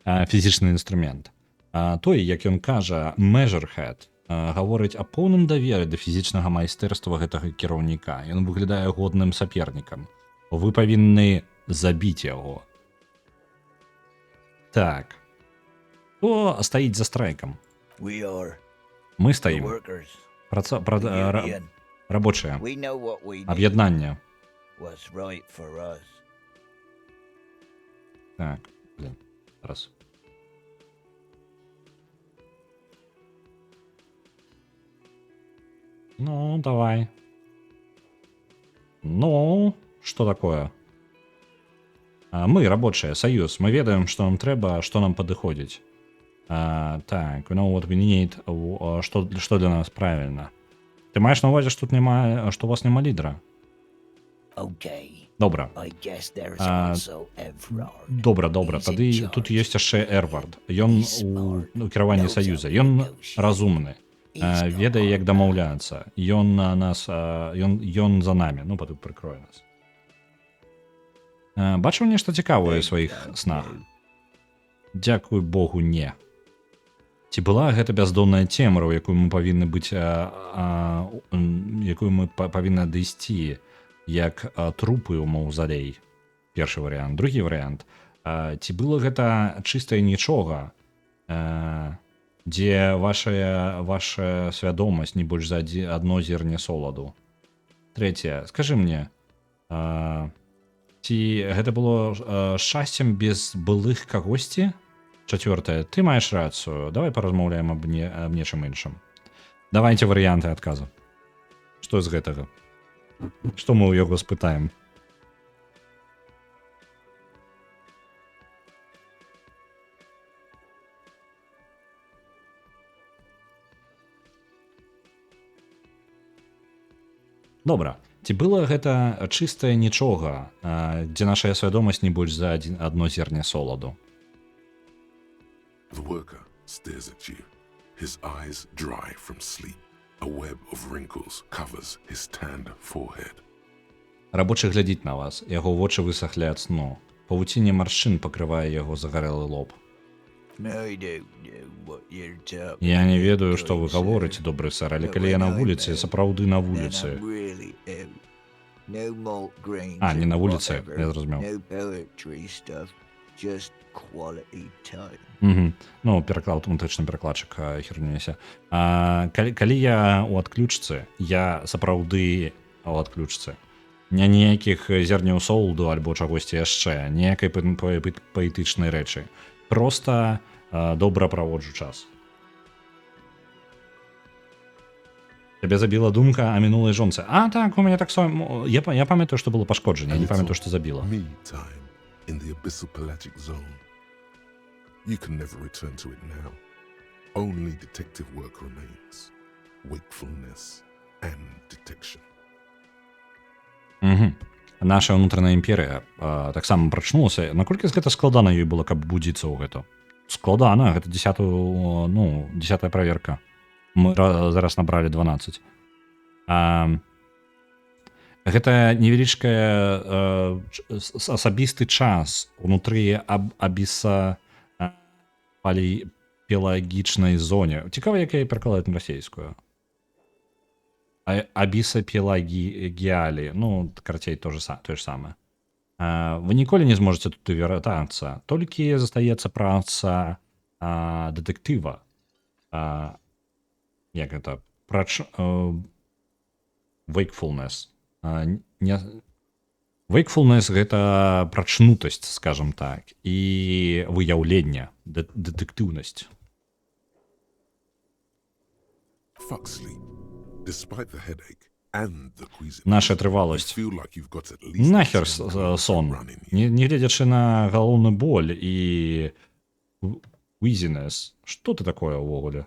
Фізічны інструмент. Той, як ён кажа, Measurehead, гаворыць о поўным даверы да фізічнага майстэрства гэтага кіраўніка. Ён выглядае годным сапернікам. Вы павінны забіць яго. Так. Хто стаіць за страйкам? We are Мы the стаім. workers. Рабочыя. We know what we need. Аб'яднання. What's right for us. Так, блин, раз. Ну, давай. Ну, что такое? Мы, рабочие, союз, мы ведаем, что нам трэба, что нам падыходзіць. Так, we know what we need, что для нас правильно. Ты маеш на увазе, што тут няма, што у вас няма лідера? Okay. Добра. I guess there's also Evrard. Добра, He's тады in тут charge. ёсць яшчэ Эрвард. Ён у кіраванні саюза. Ён разумны. Ведае, як дамаўляцца. Ён на нас, ён за намі, ну, потым прыкрое нас. Бачыў нешта цікавае ў сваіх снах? Дзякуй Богу, не. Ці была гэта бяздонная цемра, у якую мы павінны быць, якую мы павінны адысці, як трупы ў маўзалей? Першы варыянт. Другі варыянт. Ці было гэта чыстае нічога, дзе ваша свядомасць не больш за адно зерне соладу? Трэцяе. Скажы мне, ці гэта было шчасцем без былых кагосьці? Чацвёртае. Ты маеш рацыю. Давай паразмаўляем аб нечым іншым. Давайце варыянты адказу. Што з гэтага? Што мы ў яго спытаем? Добра. Ці было гэта чыстае нічога, дзе нашая свядомасць не больш за адно зерне соладу? The worker stares at you, his eyes dry from sleep. A web of wrinkles covers his tanned forehead. Рабочы глядзіць на вас, яго вочы высахлі ад сну. Павуцінне маршчын пакрывае яго загарэлы лоб. Я не ведаю, што вы гаворыце, добры сэр, але калі я на вуліцы, сапраўды на вуліцы. Не на вуліцы, я зразумеў. Ну, аўтаматычны перакладчык херню нясе. Калі я ў адключцы, я сапраўды ў адключцы. Не ніякіх зерняў соладу альбо чагосьці яшчэ, ніякай паэтычнай рэчы. Просто добра праводжу час. Тебе забіла думка о мінулай жонцы. Так, у мяне так само. Я памятаю, што было пашкоджанне, я не памятаю, што забіла. Me time in the abyssal pelagic zone. You can never return to it now. Only detective work remains. Wakefulness and detection. Наша ўнутраная імперыя таксама прачнулася. Наколькі гэта складана ёй было, каб будзіцца ў гэта? Складана, гэта 10-я праверка. Мы зараз набралі 12. Гэта невялічкая асабісты час унутры абіса пелагічнай зоне. Цікава, як яе перакладаюць на расейскую. Абіса пелагіялі, карацей, тое ж самае. Вы ніколі не зможаце тут вяртацца, толькі застаецца праца дэтэктыва. Як гэта? Wakefulness. Wakefulness — гэта прачнутасць, скажам так, і выяўленне, дэтэктыўнасць. Fuck sleep. Despite the headache and the queasiness, Наша you трываласць. feel like you've got at least Нахер 10 minutes сон. running you. Не гледзячы на галоўны боль і queasiness. Што ты такое ўвогуле?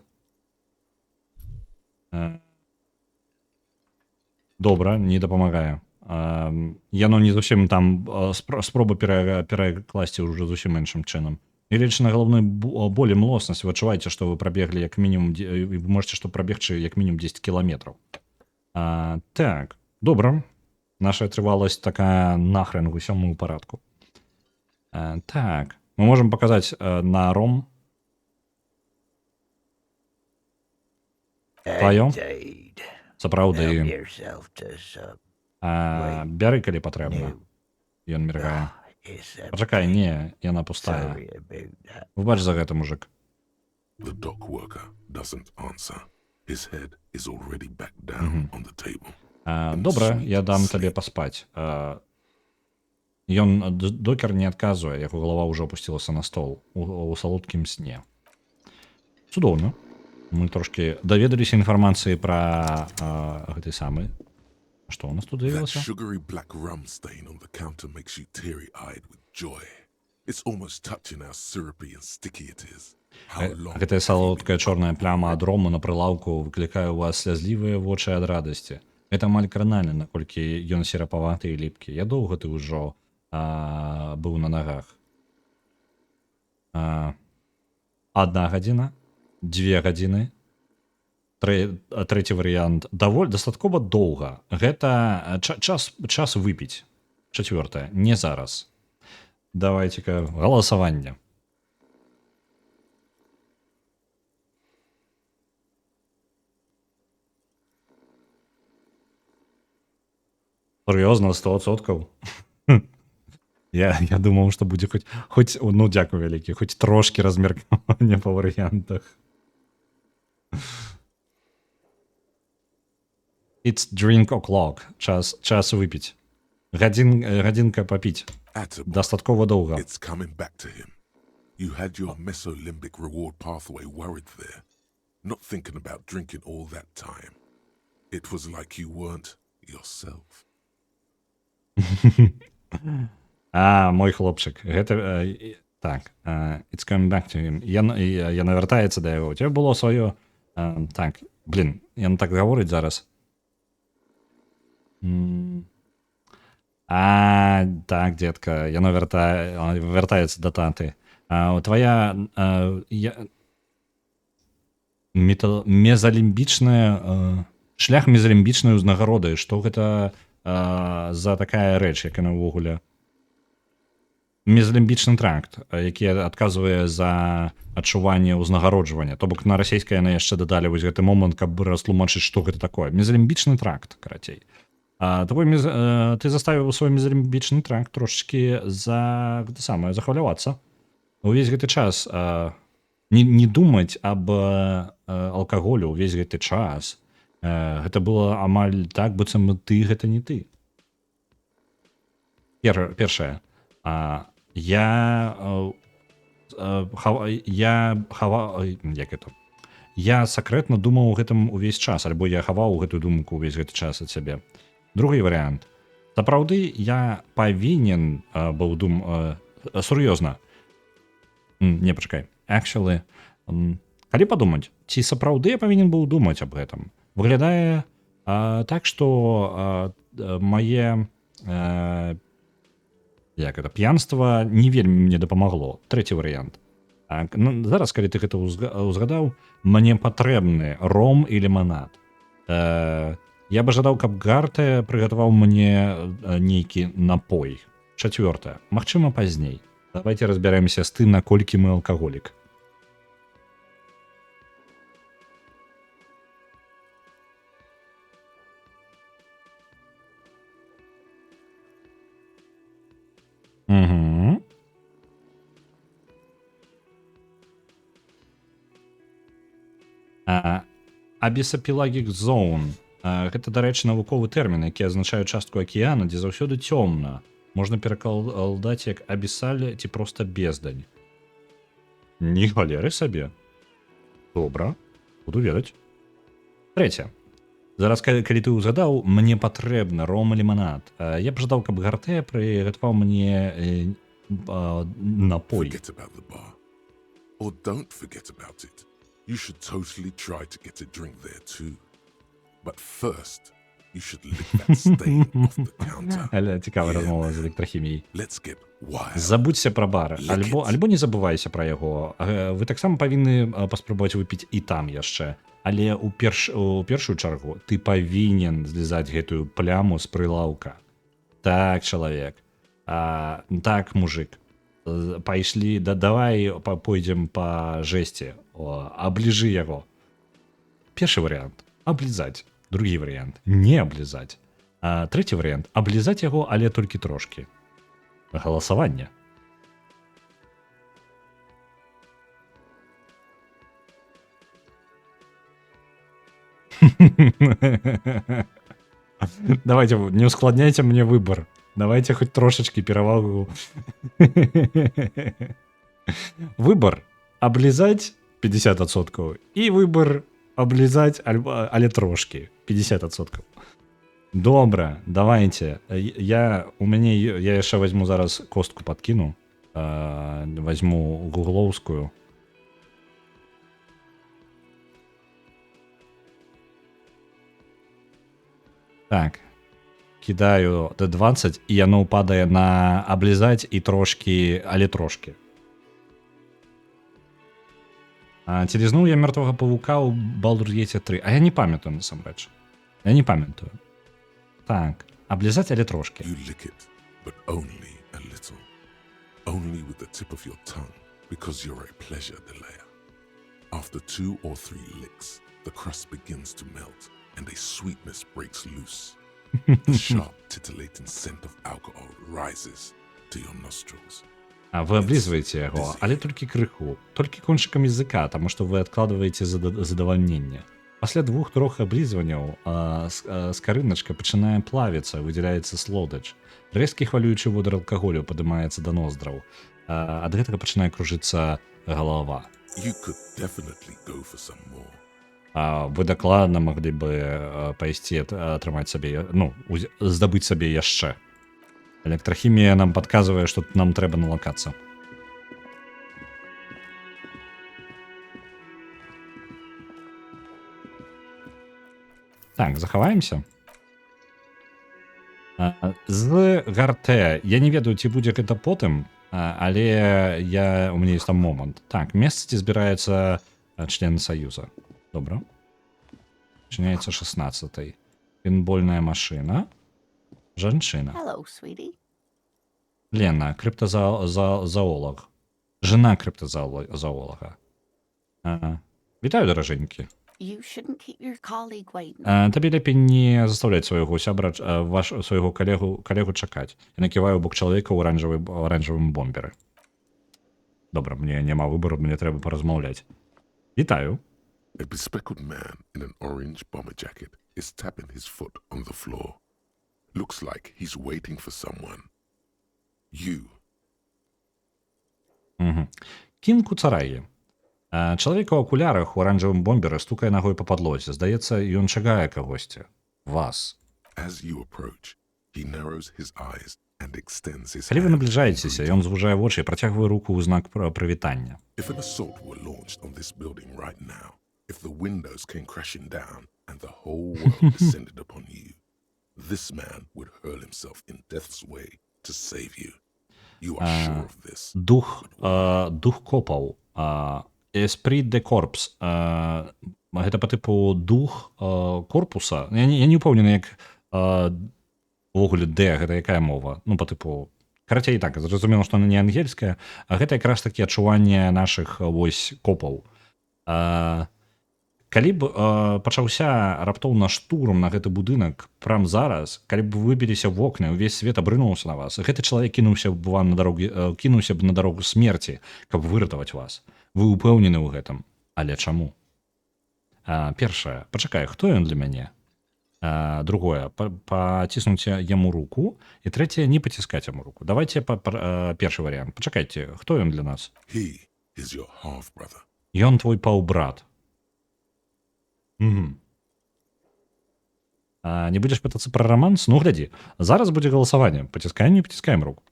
Добра, не дапамагае. Яно не зусім там спроба перакласці ўжо зусім іншым чынам. І лечы на галоўной болі млоснасць, вы адчуваеце, што вы прабеглі як мінімум, вы можете што прабегчы як мінімум 10 кіламетраў. Так, добра. Наша трываласць такая нахрен усёму ў парадку. Так, мы можам паказаць на ром. Тваё? Сапраўды. Бяры, калі патрэбна. Ён міргае. Пачакай, не, яна пустая. Выбач за гэта, мужик. The dock worker doesn't answer. His head is already back down on the table. Добра, я дам табе паспаць. Ён, докер не адказвае, яго галава ўжо опусцілася на стол у салодкім сне. Цудоўна. Мы трошкі даведаліся інфармацыі пра гэты самы. Што у нас тут That з'явілася? sugary black rum stain on the counter makes you teary-eyed with joy. It's almost touching how syrupy and sticky it is. How long Гэтая салодкая чорная пляма ад рому на прылаўку выклікае ў вас слязлівыя вочы ад радасці. Гэта амаль кранальна, наколькі ён серапаваты і ліпкі. Я доўга ты ўжо быў на нагах. 1 гадзіна, 2 гадзіны, трэці варыянт дастаткова доўга. Гэта час выпіць. 4, не зараз. Давайте-ка галасаванне. Серйозно, 100%? Я думав, що буде хоч, ну, дякую велике, хоч трошки розмірковання по варіантах. It's drink o'clock. Час випити. Годинка попить. Attaboy. Достатково довго. It's coming back to him. You had your mesolimbic reward pathway worried there, not thinking about drinking all that time. It was like you weren't yourself. Мой хлопчик. Так, it's coming back to him. Я навертається до його. У тебе було своє... Так, блін, я не так говорить зараз. Так, детка, я вертається до тати. Твоя мезалімбічная... Шлях мезалімбічної ўзнагароды. Што гэта за такая рэч, як яна ўвогуле? Мезалімбічны тракт, які адказвае за адчуванне ўзнагароджвання. То бок на расійскай яны яшчэ дадалі вось гэты момант, каб растлумачыць, што гэта такое. Мезалімбічны тракт, карацей. Ты заставіў свой мезалімбічны тракт трошечки захвалявацца. Увесь гэты час не думаць аб алкаголю увесь гэты час. Гэта было амаль так, быццам ты гэта не ты. Першае. Я сакрэтна думаў гэтым увесь час, альбо я хаваў гэтую думку ўвесь гэты час ад сябе. Другі варыянт. Сапраўды я павінен быў сур'ёзна. Не, пачакай. Actually, калі падумаць, ці сапраўды я павінен быў думаць аб гэтым? Выглядае так, што мае п'янства не вельмі мне дапамагло. Трэці варыянт. Зараз, калі ты гэта ўзгадаў, мне патрэбны ром і ліманад. Я бы жадаў, каб Гарте прыгатаваў мне нейкі напой. Чацвёртае. Магчыма, пазней. Давайте разбярэмся з тым, наколькі мы алкаголік. Угу. Абісапелагік зоун. Гэта, дарэчы, навуковы тэрмін, які азначае частку акіяна, дзе заўсёды цёмна. Можна перакладаць як абісаль ці проста бездань. Не галеры сабе. Добра, буду ведаць. Трэцяе. Зараз, калі ты ўзгадаў, мне патрэбны ром і ліманад. Я б жадаў, каб Гарте прыгатаваў мне напой. Forget about the bar. Or don't forget about it. You should totally try to get a drink there too. But first, you should lick that stain off the counter. Але цікава размова з электрахіміяй. Let's get wild. Забудься пра бар, альбо не забывайся пра яго. Вы таксама павінны паспрабаваць выпіць і там яшчэ. Але у першую чаргу ты павінен злізаць гэтую пляму з прылаўка. Так, чалавек. Так, мужик. Пайшлі, давай пойдзем па жэсце. Абліжы яго. Першы варыянт — аблізаць. Другі варыянт — не аблізаць. Трэці варыянт — аблізаць яго, але толькі трошкі. Галасаванне. Давайте, не ускладняйте мне выбор. Давайте хоть трошечки перавагу. Выбор — аблізаць 50% і выбор — аблізаць, але трошки 50%. Добра, давайте. Я яшчэ возьму зараз костку подкину. Возьму гугловскую. Так. Кидаю D20, і яно падае на аблізаць і трошки, але трошки. Ці лізнуў я мертвого павука ў Baldur's Gate 3? А я не памятаю, насамрэч. Я не памятаю. Так, аблізаць, але трошки. You lick it, but only a little. Only with the tip of your tongue, because you're a pleasure delayer. After 2 or 3 licks, the crust begins to melt, and a sweetness breaks loose. The sharp, titillating scent of alcohol rises to your nostrils. А вы облизываете яго, але толькі крыху, толькі кончыкам языка, таму што вы адкладваеце задавальненне. Пасля 2-3 аблізванняў скарыначка пачынае плавіцца, выдзяляецца слодач. Рэзкі хвалюючы водар алкаголю падымаецца да ноздраў. Ад гэтага пачынае кружыцца галава. You could definitely go for some more. Вы дакладна маглі бы пайсці атрымаць сабе, здабыць сабе яшчэ. Электрахімія нам падказвае, што нам трэба налакацца. Так, захаваемся. З гарте. Я не ведаю, ці будзе гэта потым, але у мяне ёсць там момант. Так, месца, дзе збіраецца член Саюза. Добра. Пачынаецца 16-й. Пінбольная машына. Жанчына. Hello, sweetie. Лена, криптозоолог. Жена криптозоолога. Вітаю, даражэнькі. You shouldn't keep your colleague waiting. Табе лепей не заставляць свайго сябра, свайго калегу чакаць. Я наківаю ў бок чалавека ў оранжавым бомберы. Добра, мне няма выбару, мне трэба паразмаўляць. Вітаю. A bespectacled man in an orange bomber jacket is tapping his foot on the floor. Looks like he's waiting for someone. You. Кін Куцарагі. Чалавек у акулярах у оранжавым бомберы стукае ногой па падлозе. Здаецца, ён чакае кагосьці. Вас. As you approach, he narrows his eyes and extends his Калі вы hand набліжаецеся, and ён звужае вочы і працягвае руку ў знак прывітання. If an assault were launched on this building right now, if the windows came crashing down and the whole world descended upon you, this man would hurl himself in death's way to save you. You are sure of this. Дух копаў. Esprit de corps. Гэта па тыпу дух корпуса. Я не ўпэўнены, як увогуле Д, гэта якая мова. Па тыпу... Карацей, так, зразумела, што она не ангельская, а гэта якраз такі адчуванне нашых копаў. Калі б пачаўся раптоўна штурм на гэты будынак прям зараз, калі б выбіліся вокны, увесь свет абрынуўся на вас, гэты чалавек кінуўся б на дарогу смерці, каб выратаваць вас. Вы ўпэўнены ў гэтым. Але чаму? Першае, пачакай, хто ён для мяне? Другое, паціснуць яму руку. І трэцяе, не паціскаць яму руку. Давайте першы варыянт. Пачакайце, хто ён для нас? He is your half-brother. Ён твой паўбрат. Не будзеш пытацца пра романс? Ну, глядзі, зараз будзе галасаванне. Паціскаем, не паціскаем руку.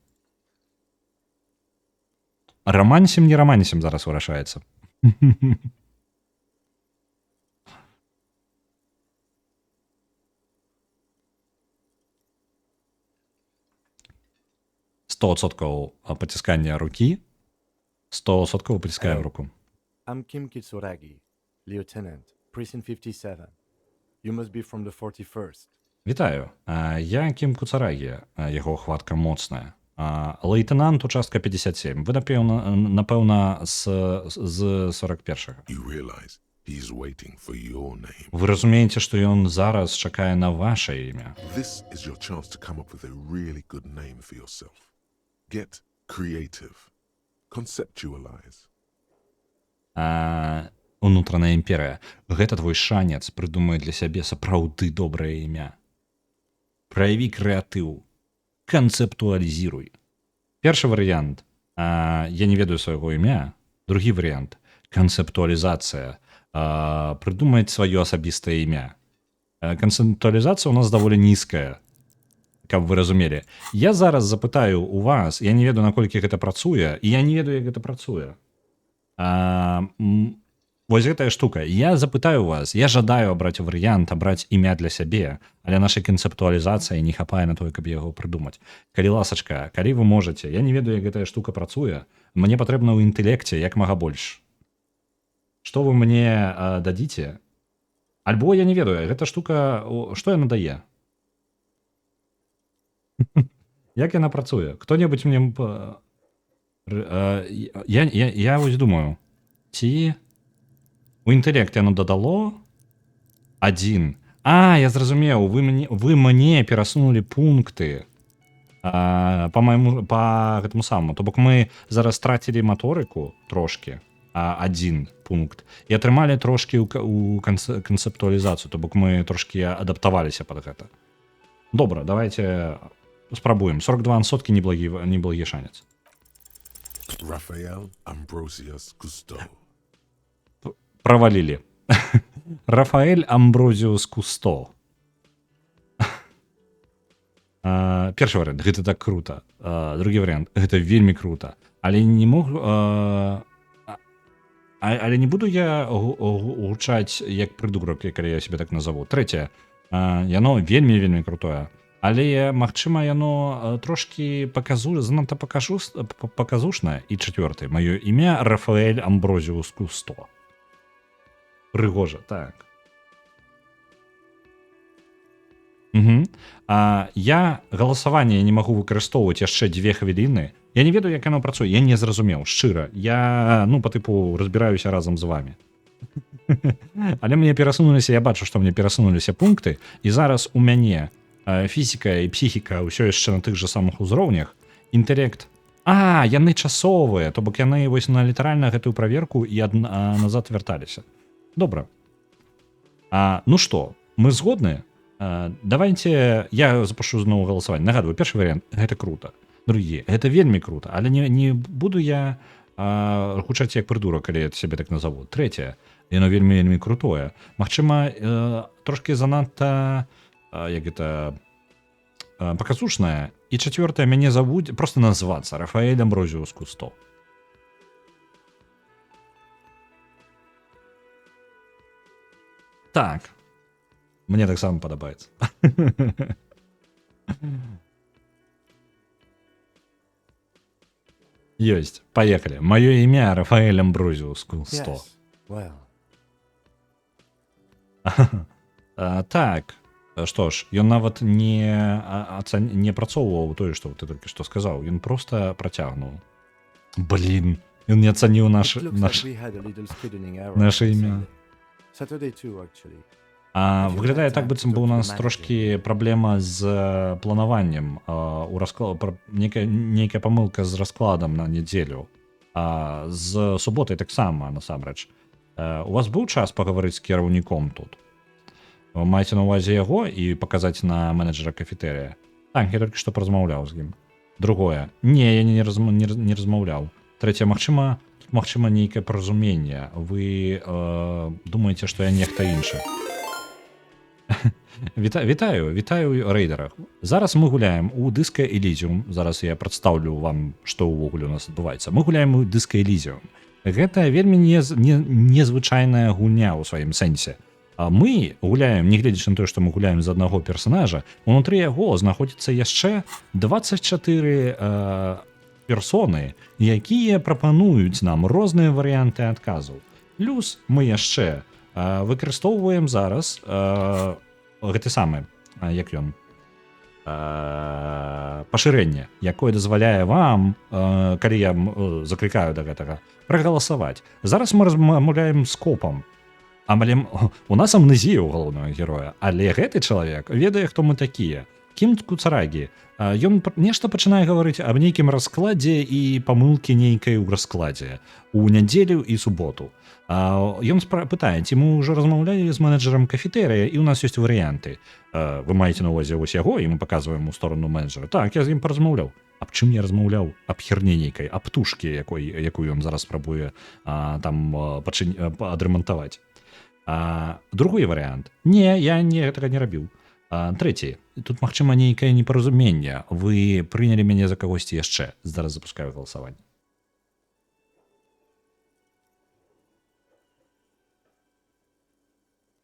Романсім, не романсім зараз вырашаецца. 100% паціскання рукі, 100% паціскаем руку. I'm Kim Kitsuragi, Lieutenant, Precinct 57. You must be from the 41st. Вітаю. Я Кім Куцарагі, яго хватка моцная. Лейтенант участка 57. Ви, напевно, з 41-го. You realize he's waiting for your name. Ви розумієте, що він зараз чекає на ваше ім'я. This is your chance to come up with a really good name for yourself. Get creative. Conceptualize. Унутраная імперія. Гэта твой шанец придумаць для сябе сапраўды добрае імя. Праяві крэатыў. Канцэптуалізіруй. Першы варыянт. Я не ведаю свайго імя. Другі варыянт. Канцэптуалізацыя. Придумаць сваё асабістае імя. Канцэптуалізацыя у нас даволі нізкая, каб вы разумелі. Я зараз запытаю у вас, я не ведаю, наколькі гэта працуе, і я не ведаю, як гэта працуе. Вось гэтая штука. Я запытаю вас, я жадаю абраць варыянт, абраць імя для сябе, але нашай канцэптуалізацыі не хапае на тое, каб яго прыдумаць. Калі ласачка, калі вы можаце, я не ведаю, як гэтая штука працуе, мне патрэбна ў інтэлекце як мага больш. Што вы мне дадзіце? Альбо я не ведаю, гэта штука, што яна дае? Як яна працуе? Хто-небудзь мне... Я вось думаю, ці... У інтэлекте яно дадало 1, Я зразумеў, вы мне перасунулі пункты по гэтаму самому. То бок мы зараз трацілі маторыку трошки, один пункт, і атрымалі трошки у канцэптуалізацыю, то бок мы трошки адаптаваліся под гэта. Добра, давайте спрабуем. 42% неблагі шанец. Raphael Ambrosius Cousteau. Провалілі. Рафаэль Амброзіус Кусто. Першы варыянт, гэта так круто. Другі варыянт, гэта вельмі круто. Але не мог... Але не буду я гучаць як прыдурак, калі я себе так назову. Трэцяе, яно вельмі крутое. Але, магчыма, яно трошки занадта паказушнае. І чацвёрты, маё імя Рафаэль Амброзіус Кусто. Прыгожа, так. Я галасаванне не магу выкарыстоўваць яшчэ 2 хвіліны. Я не ведаю, як яно працуе, я не зразумеў, шчыра. Я, по тыпу, разбіраюся разам з вами. Але мне перасунуліся, я бачу, што мне перасунуліся пункты, і зараз у мяне фізіка і псіхіка ўсё яшчэ на тых жа самых узроўнях. Інтэлект. Яны часовыя, то бок яны вось на літаральна гэтую праверку і назад вярталіся. Добра. Ну што, мы згодны? Давайте я запишу зноў галасаванне. Нагадваю, першы варыянт гэта круто. Другі, гэта вельмі круто, але не буду я гучаць як прыдурак, калі я сябе так назову. Трэцяе, яно вельмі крутое. Магчыма, трошки занадта як гэта паказушнае. І чацвёртае, мяне завуць просто назвацца Рафаэль Амброзіус Кусто. Так. Мне таксама падабаецца. Ёсць, паехалі. Маё імя Рафаэль Амброзіус Кусто. Yes. Well. Так, што ж, ён нават не апрацоўваў тое, што ты толькі што сказаў. Ён проста працягнуў. Блін, ён не ацаніў наше імя. Saturday too, actually. Выглядае так, быццам бы у нас трошки праблема з планаваннем. Нейкая памылка з раскладам на нядзелю. З суботай таксама, насамрэч. У вас быў час пагаварыць з кіраўніком тут? Маеце на ўвазе яго і паказаць на менеджера кафетэрыя? Так, я толькі што паразмаўляў з ім. Другое. Не, я не размаўляў. Трэцяе, магчыма, нейкае паразуменне. Вы думаеце, што я нехта іншы. Вітаю рэйдерах. Зараз мы гуляем у Disco Elysium. Зараз я прадстаўлю вам, што ўвогуле у нас адбываецца. Мы гуляем у Disco Elysium. Гэта вельмі незвычайная гульня ў сваім сэнсе. Мы гуляем, не гледзячы на тое, што мы гуляем з аднаго персонажа, унутры яго знаходзіцца яшчэ 24 персоны, якія прапануюць нам розныя варыянты адказаў. Плюс мы яшчэ выкарыстоўваем зараз гэты самы, як ён, пашырэнне, якое дазваляе вам, калі я заклікаю да гэтага, прагаласаваць. Зараз мы размаўляем з копам. У нас амнезія ў галоўнага героя, але гэты чалавек ведае, хто мы такія. Кім Куцарагі. Ён нешта пачынае гаварыць аб нейкім раскладзе і памылкі нейкай у раскладзе у нядзелю і суботу. Ён пытае, ці мы ўжо размаўлялі з менеджерам кафетэрыя, і ў нас ёсць варыянты. Вы маеце на ўвазе вось яго, і мы паказваем у сторону менеджера. Так, я з ім паразмаўляў. Аб чым я размаўляў? Аб херні нейкай, аб птушкі, якую ён зараз спрабуе там адрамантаваць. Другі варыянт. Не, я гэтага не рабіў. Трэці. Тут, магчыма, нейкае непаразуменне. Вы прынялі мяне за кагосьці яшчэ. Зараз запускаю галасаванне.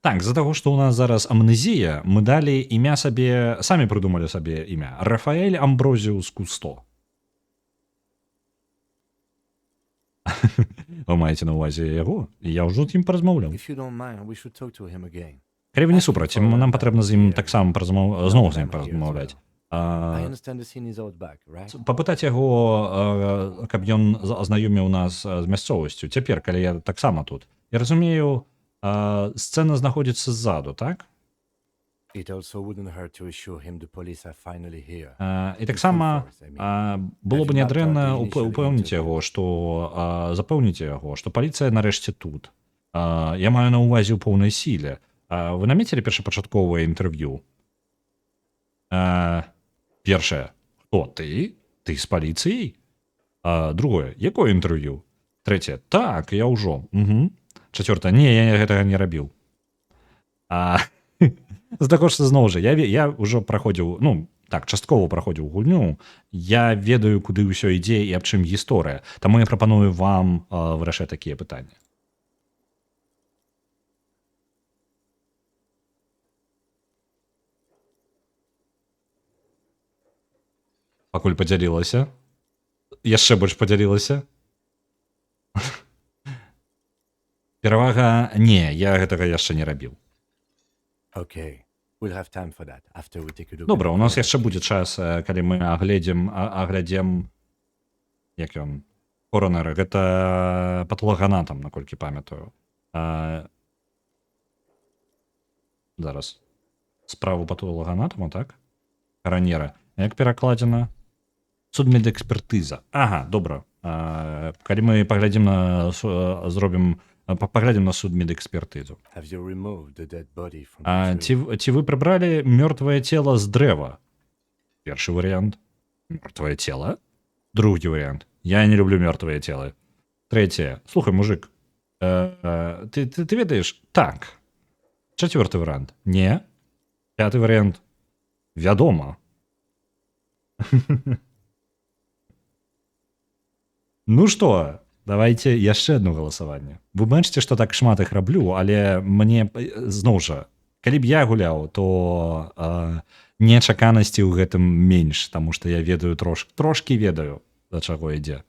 Так, з-за таго, што ў нас зараз амнезія, мы далі імя сабе, самі прыдумалі сабе імя. Рафаэль Амброзіус Кусто. Вы маеце на ўвазе яго? Я ўжо з ім паразмаўляў. Калі вы не супраць, нам патрэбна з ім таксама зноў з ім паразмаўляць. Папытаць яго, каб ён азнаёміў нас з мясцовасцю. Цяпер, калі я таксама тут. Я разумею, сцэна знаходзіцца ззаду, так? It also wouldn't hurt to assure him the police are finally here. І таксама было б нядрэнна упэўніць яго, што запэўніць яго, што паліцыя нарэшце тут. Я маю на ўвазе ў поўнай сіле. Вы намецілі першапачатковае інтэрв'ю? Першае, хто ты? Ты з паліцыяй? Другое, якое інтэрв'ю? Трэцяе, так, я ўжо. Чацвёртае, не, я гэтага не рабіў. Також зноў жа, я ўжо праходзіў, ну, так, часткова праходзіў гульню, я ведаю, куды ўсё ідзе і аб чым гісторыя, таму я прапаную вам вырашаць такія пытанні. Пакуль падзялілася. Яшчэ больш падзялілася. Перавага, не, я гэтага яшчэ не рабіў. Okay, we'll have time for that after we take a look. Добра, у нас яшчэ будзе час, калі мы аглядзем, як ён, коронер, гэта патолаганатам, наколькі памятаю. Зараз. Справу патолаганатаму, так? Коронера. Як перакладзена? Судмедэкспертыза. Ага, добра. Калі мы паглядзім на паглядзім на судмедэкспертызу. Ці вы прыбралі мёртвае цела з дрэва? Першы варыянт. Мёртвае цела? Другі варыянт. Я не люблю мёртвыя целы. Трэцяе. Слухай, мужик, ты ведаеш? Так. Чацвёрты варыянт. Не. Пяты варыянт. Вядома. Ну што, давайте яшчэ одно галасаванне. Вы бачыце, што так шмат іх раблю, але мне, зноў жа, калі б я гуляў, то нечаканасці ў гэтым менш, таму што я ведаю трошкі ведаю, да чаго ідзе.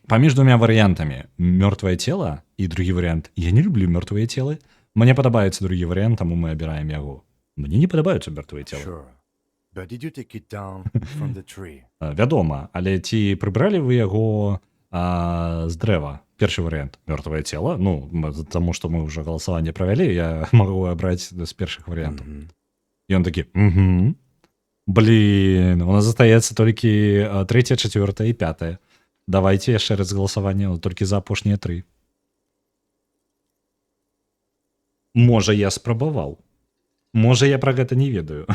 Паміж двумя варыянтамі мёртвае цела і другі варыянт. Я не люблю мёртвыя целы. Мне падабаецца другі варыянт, таму мы абіраем яго. Мне не падабаюцца мёртвыя целы. Sure. But did you take it down from the tree? Вядома, але ці прыбралі вы яго з дрэва? Першы варыянт мёртвае цела. Ну, таму што мы ўжо галасаванне правялі, я магу абраць з першых варыянтаў. І ён такі, блин, у нас застаецца толькі трэцяе, чацвёртае і пятае. Давайте яшчэ раз галасаванне, толькі за апошнія 3. Можа, я спрабаваў. Можа, я пра гэта не ведаю.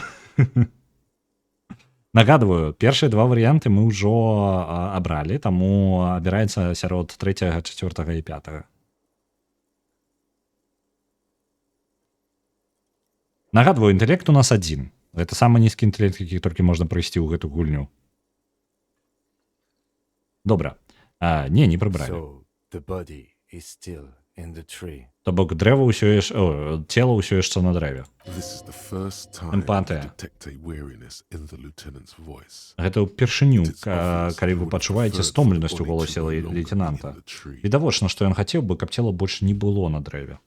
Нагадваю, першыя 2 варыянты мы ўжо абралі, таму абіраецца сярод 3, 4 і 5. Нагадваю, інтэлект у нас 1. Гэта самы нізкі інтэлект, які толькі можна прыйсці ў гэту гульню. Добра. Не прыбралі. So, the body is still in the tree. То бок дрэва ўсё яшчэ, цела ўсё яшчэ на дрэве. Эмпатыя. Гэта ўпершыню, калі вы пачуваеце стомленасць у голасе лейтенанта. Відавочна, што ён хацеў бы, каб цела больш не было на дрэве.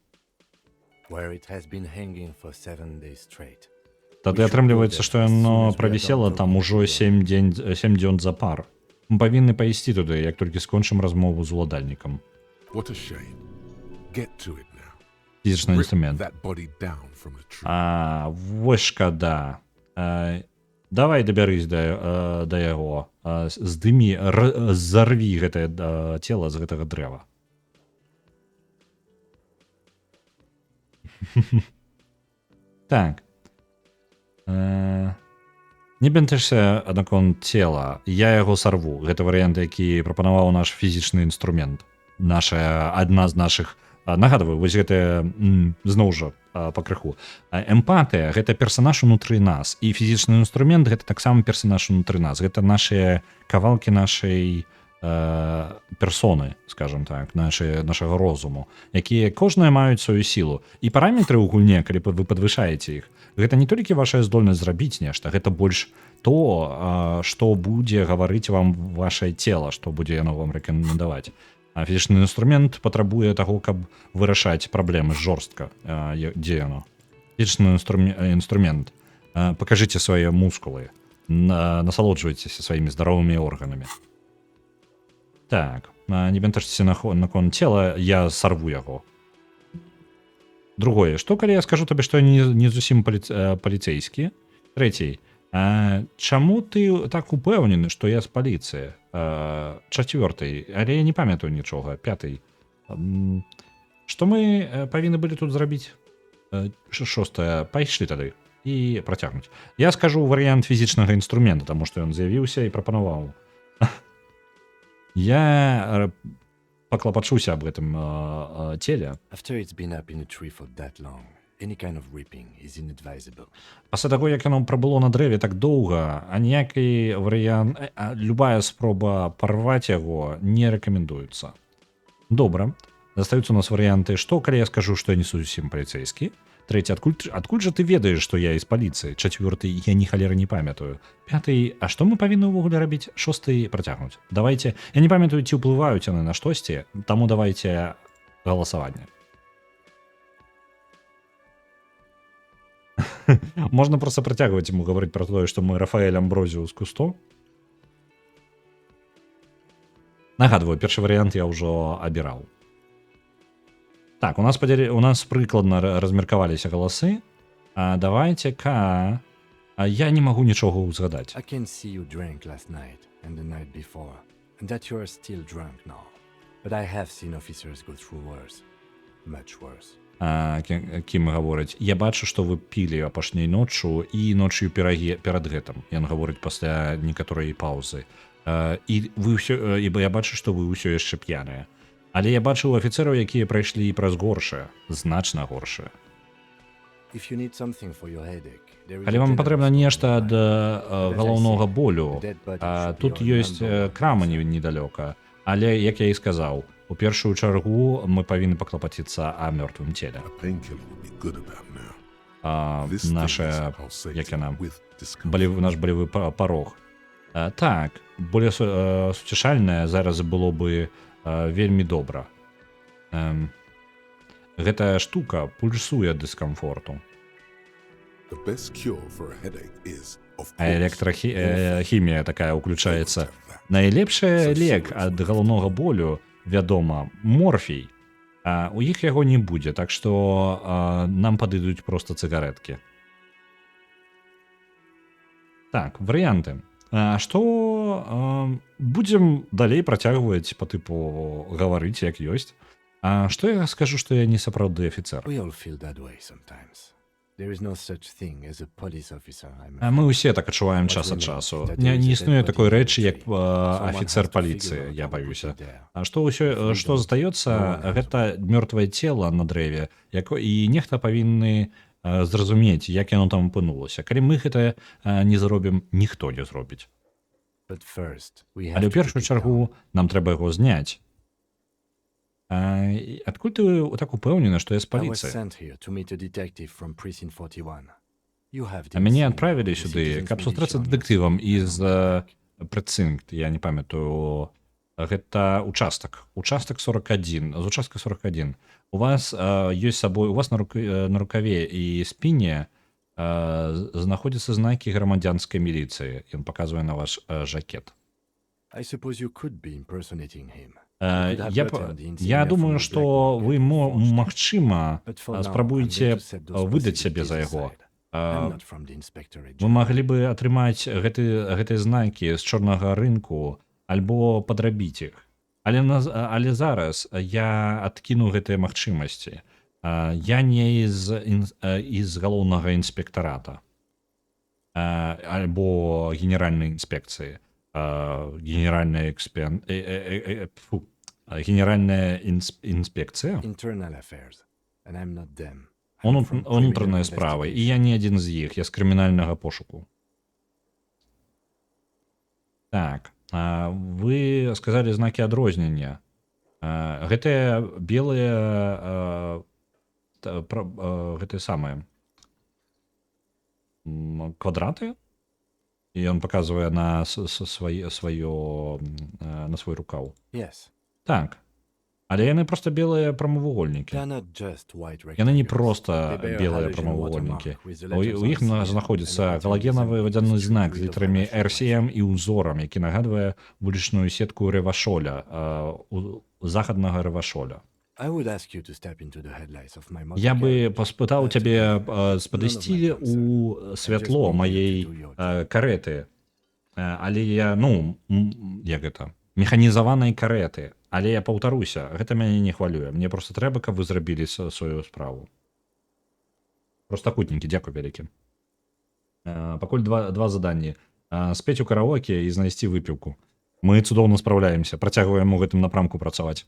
Тады атрымліваецца, што яно правісела там ужо 7 дзён запар. Мы павінны пайсці туды, як толькі скончым размову з уладальнікам. Фізічны інструмент. Вось шкада. Давай дабярысь да яго. Здымі, зарві гэтае цела з гэтага дрэва. Так. Не бянтэшся наконт цела. Я яго сарву. Гэта варыянт, які прапанаваў наш фізічны інструмент. Адна з нашых... Нагадваю, вось гэта зноў жа пакрыху. Эмпатыя — гэта персанаж унутры нас. І фізічны інструмент — гэта таксама персанаж унутры нас. Гэта нашыя кавалкі нашай персоны, скажем так, нашага розуму, якія кожныя маюць сваю сілу. І параметры ў гульне, калі вы падвышаеце іх, гэта не толькі ваша здольнасць зрабіць нешта, гэта больш то, што будзе гаварыць вам вашае цела, што будзе яно вам рэкамендаваць. А фізічны інструмент патрабуе таго, каб вырашаць праблемы жорстка. Дзе яно? Фізічны інструмент. Пакажыце свае мускулы. Насалоджвайцеся сваімі здаровымі органамі. Так, не бянтэжцеся наконт цела, я сарву яго. Другое, што калі я скажу табе, што я не зусім паліцейскі? Трэцій, чаму ты так упэўнены, што я з паліцыі? Чацвёртый, але я не памятаю нічога. Пятый, што мы павінны былі тут зрабіць? Шостае, пайшлі тады і працягнуць. Я скажу варыянт фізічнага інструмента, таму што ён з'явіўся і прапанаваў. Я паклапачуся аб гэтым целе. After it's been up in a tree for that long, any kind of ripping is inadvisable. Пасля таго, як яно прабыло на дрэве так доўга, а ніякі варыянт, любая спроба парваць яго не рэкамендуецца. Добра. Застаюцца у нас варыянты, што калі я скажу, што я не зусім паліцейскі? Трэці, адкуль жа ты ведаеш, што я з паліцыі? Чацвёрты, я ні халеры не памятаю. Пяты, а што мы павінны ўвогуле рабіць? Шосты, працягнуць. Давайте, я не памятаю, ці ўплываюць яны на штосьці, таму давайте галасаванне. Можна проста працягваць яму гаварыць пра тое, што мы Рафаэль Амброзіус Кусто. Нагадваю, першы варыянт я ўжо абіраў. Так, у нас прыкладна размеркаваліся галасы. Давайте-ка... Я не магу нічога ўзгадаць. I can see you drank last night and the night before, and that you are still drunk now. But I have seen officers go through worse. Much worse. Кім гаворыць, я бачу, што вы пілі апошняй ноччу і ноччу перад гэтым. Ён гаворыць пасля некаторай паўзы. І я бачу, што вы ўсё яшчэ п'яныя. Але я бачыў афіцэраў, якія прайшлі праз горшае, значна горшае. Калі вам патрэбна нешта ад галаўнога болю, тут ёсць крама недалёка. Але, як я і сказаў, у першую чаргу мы павінны паклапаціцца о мёртвым целе. Наша, як яна, наш балевы парог. Так, более суцішальнае зараз было бы вельмі добра. Гэтая штука пульсуе ад дыскамфорту. Электрахімія такая ўключаецца. Найлепшы лек ад галаўнога болю, вядома, морфій. У іх яго не будзе, так што нам падыдуць проста цыгареткі. Так, варыянты. Што будзем далей працягваць па тыпу гаварыць, як ёсць. Што я скажу, што я не сапраўдны афіцэр? Мы ўсе так адчуваем час ад часу. Не існуе такой рэчы, як афіцэр паліцыі, я баюся. Што застаецца, гэта мёртвае цела на дрэве, і нехта павінны зразумець, як яно там апынулася. Калі мы гэта не зробім, ніхто не зробіць. Але ў першую чаргу нам трэба яго зняць. Адкуль ты так упэўнены, што я з паліцыі? Мяне адправілі сюды, каб сустрэцца дэтэктывам з прэцынкт, я не памятаю, гэта участак 41, з участка 41. У вас ёсць сабой, у вас на рукаве і спіне знаходзяцца знакі грамадзянскай міліцыі. Ён паказвае на ваш жакет. Я думаю, што вы, магчыма, спрабуеце выдаць сябе за яго. Вы маглі бы атрымаць гэтыя знакі з чорнага рынку альбо падрабіць іх. Але зараз я адкіну гэтыя магчымасці. Я не з галоўнага інспектарата альбо генеральнай інспекцыі. Генеральная інспекцыя? Унутраныя справы. І я не адзін з іх, я з крымінальнага пошуку. Так. Вы сказалі знакі адрознення. Гэтыя белыя гэтыя самыя квадраты? І ён паказвае на свой рукаў. Так. Але яны проста белыя прамавугольнікі. Яны не проста белыя прамавугольнікі. У іх знаходзіцца галагенавы вадзяны знак з літарамі RCM і узорам, які нагадвае вулічную сетку Рэвашоля, захаднага Рэвашоля. I would ask you to step into the headlights of my Я би motorcar. поспитав тебе сподести у світло моєї карети. Але я, ну, як гэта, механізаванай кареты. Але я паўтаруся, гэта мяне не хвалюе. Мне просто трэба, каб вы зрабілі сваю справу. Простакутнікі, дзякуй вялікі. Пакуль два заданні. Спець у караоке і знайсці выпіўку. Мы цудоўна спраўляемся, працягваем у гэтым напрамку працаваць.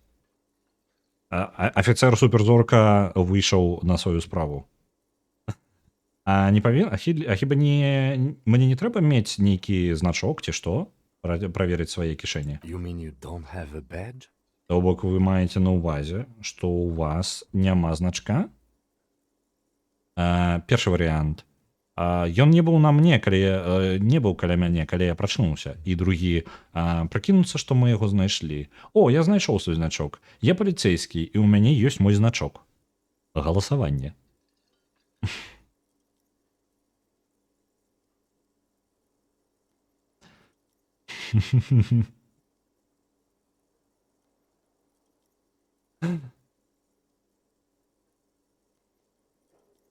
Афіцер суперзорка выйшаў на сваю справу. А не павін... А хіба мне не трэба мець нейкі значок ці што? Праверыць свае кішэні. You mean you don't have a badge? То бок вы маеце на ўвазе, што ў вас няма значка? Першы варыянт. Ён не быў на мне, не быў каля мяне, калі я прачнуўся. І другі, прыкінуцца, што мы яго знайшлі. О, я знайшоў свой значок. Я паліцейскі, і ў мяне ёсць мой значок. Галасаванне.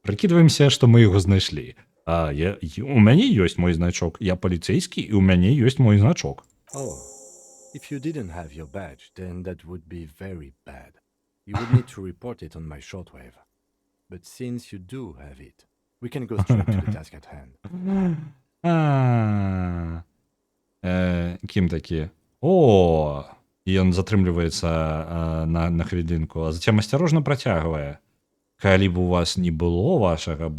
Прыкідваемся, што мы яго знайшлі. У мяне ёсць мой значок. Я паліцейскі, і ў мяне ёсць мой значок. Oh, if you didn't have your badge, then that would be very bad. You would need to report it on my shortwave. But since you do have it, we can go straight to the task at hand. Кім такі? О, і ён затрымліваецца на хвілінку, а затем асцярожна працягвае. Калі б у вас не было вашага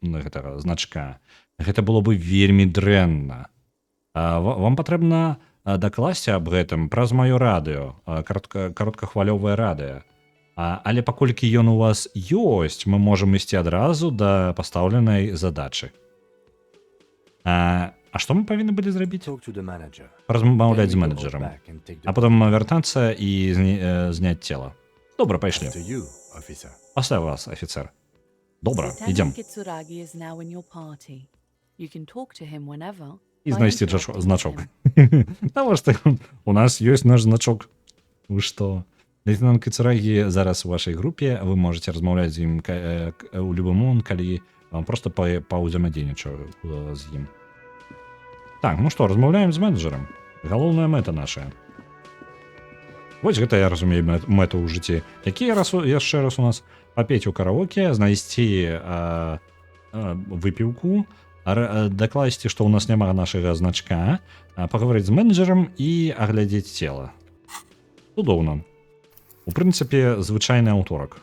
гэтага значка, гэта было бы вельмі дрэнна. Вам патрэбна дакласці аб гэтым праз маё радыё, кароткахвалёвае радыё. Але паколькі ён у вас ёсць, мы можам ісці адразу да пастаўленай задачы. А што мы павінны былі зрабіць? Talk to the manager. Размаўляць з менеджерам, а потым вяртацца і зняць цела. Добра, пайшлі. To you, officer. Пасля вас, афіцер. Добра, ідзем. Kitsuragi is now in your party. You can talk to him whenever. І by знайсці interacting with значок. him. Навошта? У нас ёсць наш значок. Вы што? Лейтенант Кіцурагі зараз у вашай групе, вы можете размаўляць з ім у любы момант, калі вам просто паўзаемадзейнічаю з ім. Так, ну што, размаўляем з менеджерам. Галоўная мэта наша. Вось гэта я разумею мэту ў жыцці. Якія яшчэ раз у нас папець у караоке, знайсці выпіўку, дакласці, што ў нас няма нашага значка, пагаварыць з менеджерам і аглядзець цела. Цудоўна. У прынцыпе, звычайны аўторак.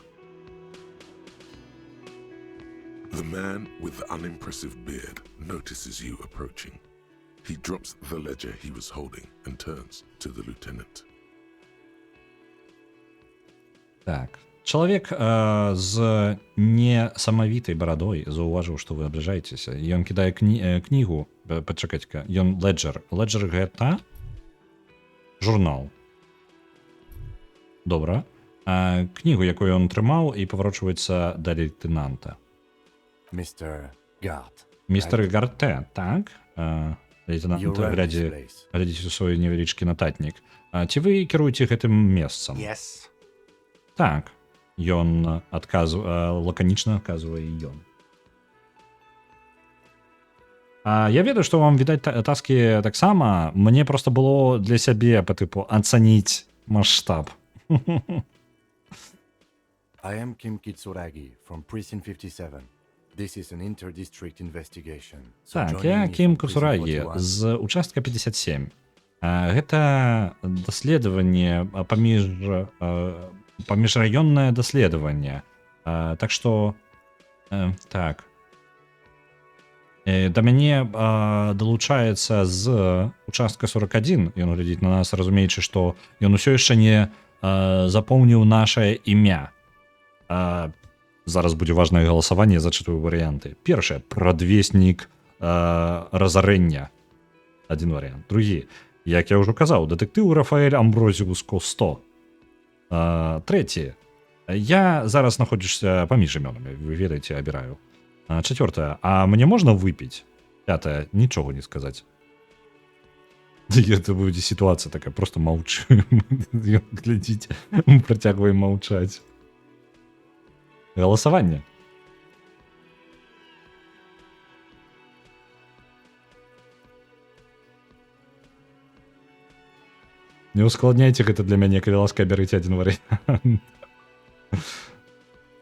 The man with the unimpressive beard notices you approaching. He drops the ledger he was holding and turns to the lieutenant. Так. Чалавек з несамавітай барадой заўважыў, што вы набліжаецеся. Ён кідае кнігу, пачакайце-ка, ён леджер. Леджер гэта журнал. Добра. Кнігу, якую ён трымаў, і паварочваецца да лейтенанта. Mr. Gart. Містер Гарте, так? Лейтенант You ran this глядзіць place. у свой невялічкі нататнік. Ці вы кіруеце гэтым месцам? Yes. Так. Ён лаканічна адказвае ён. Я ведаю, што вам відаць таскі таксама. Мне проста было для сябе па тыпу ацаніць маштаб. I am Kim Kitsuragi from Precinct 57. This is an inter-district investigation. So Так, join я me Кім from Кусурагі Precinct 41. з участка 57. Гэта даследаванне паміжраённае даследаванне. Так што так. Да мяне далучаецца з участка 41. Ён глядзіць на нас, разумеючы, што ён усё яшчэ не запомніў нашае імя. Зараз будзе важнае галасаванне, зачытаю варыянты. Першае, прадвеснік разарэння. Адзін варыянт. Другі, як я ўжо казаў, дэтэктыў Рафаэль Амброзіус Косто. Трэці, я зараз знаходжуся паміж імёнамі, вы ведаеце, абіраю. Чацвёртае, а мне можна выпіць? Пятае, нічога не сказаць. Это будет ситуация такая, просто молчим. Глядите, працягваем маўчаць. Галасаванне. Не ускладняйте гэта для мяне, калі ласка, бярыце адзін варыянт.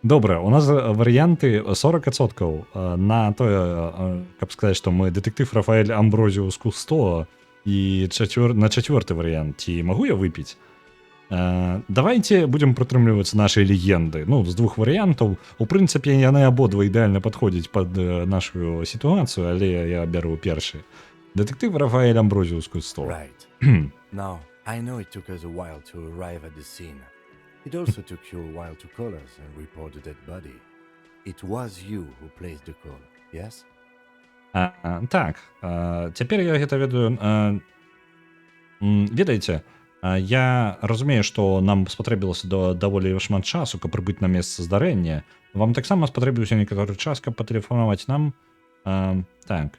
Добра, у нас варыянты 40% на тое, каб сказаць, што мы дэтэктыў Рафаэль Амброзіус Кусто і на чацвёрты варыянт, ці магу я выпіць? Давайте будзем прытрымлівацца нашай легенды. Ну, з двух варыянтаў. У прынцыпе, яны абодва ідэальна падходзяць пад нашу сітуацыю, але я бяру першы. Дэтэктыў Рафаэль Амброзіус Кусто. Right. Now, I know it took us a while to arrive at the scene. It also took you a while to call us and report the dead body. It was you who placed the call, yes? Так, цяпер я гэта ведаю. Ведаеце, я разумею, што нам спатрэбілася даволі шмат часу, каб прыбыць на месца здарэння. Вам таксама спатрэбіўся некаторы час, каб патэлефанаваць нам. Так.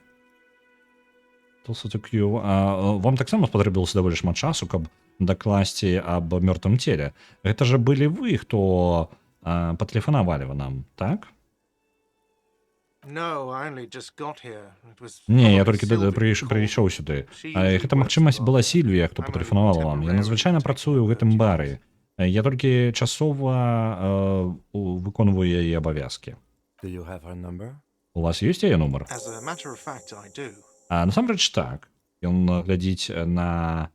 Вам таксама спатрэбілася даволі шмат часу, каб дакласці аб мёртвым целе. Гэта же былі вы, хто патэлефанавалі нам, так? No, I only just got here. It was Не, я probably толькі Sylvie who прыйшоў called. сюды. She usually Гэта works магчымасць well. была Сільвія, хто I'm only патэлефанавала вам. Я temporarily надзвычайна працую ў гэтым responsible for бары. Я толькі часова выконваю яе абавязкі. Do you have her number? У вас ёсць яе нумар? As a matter of fact, I do. Насамрэч так. Ён глядзіць на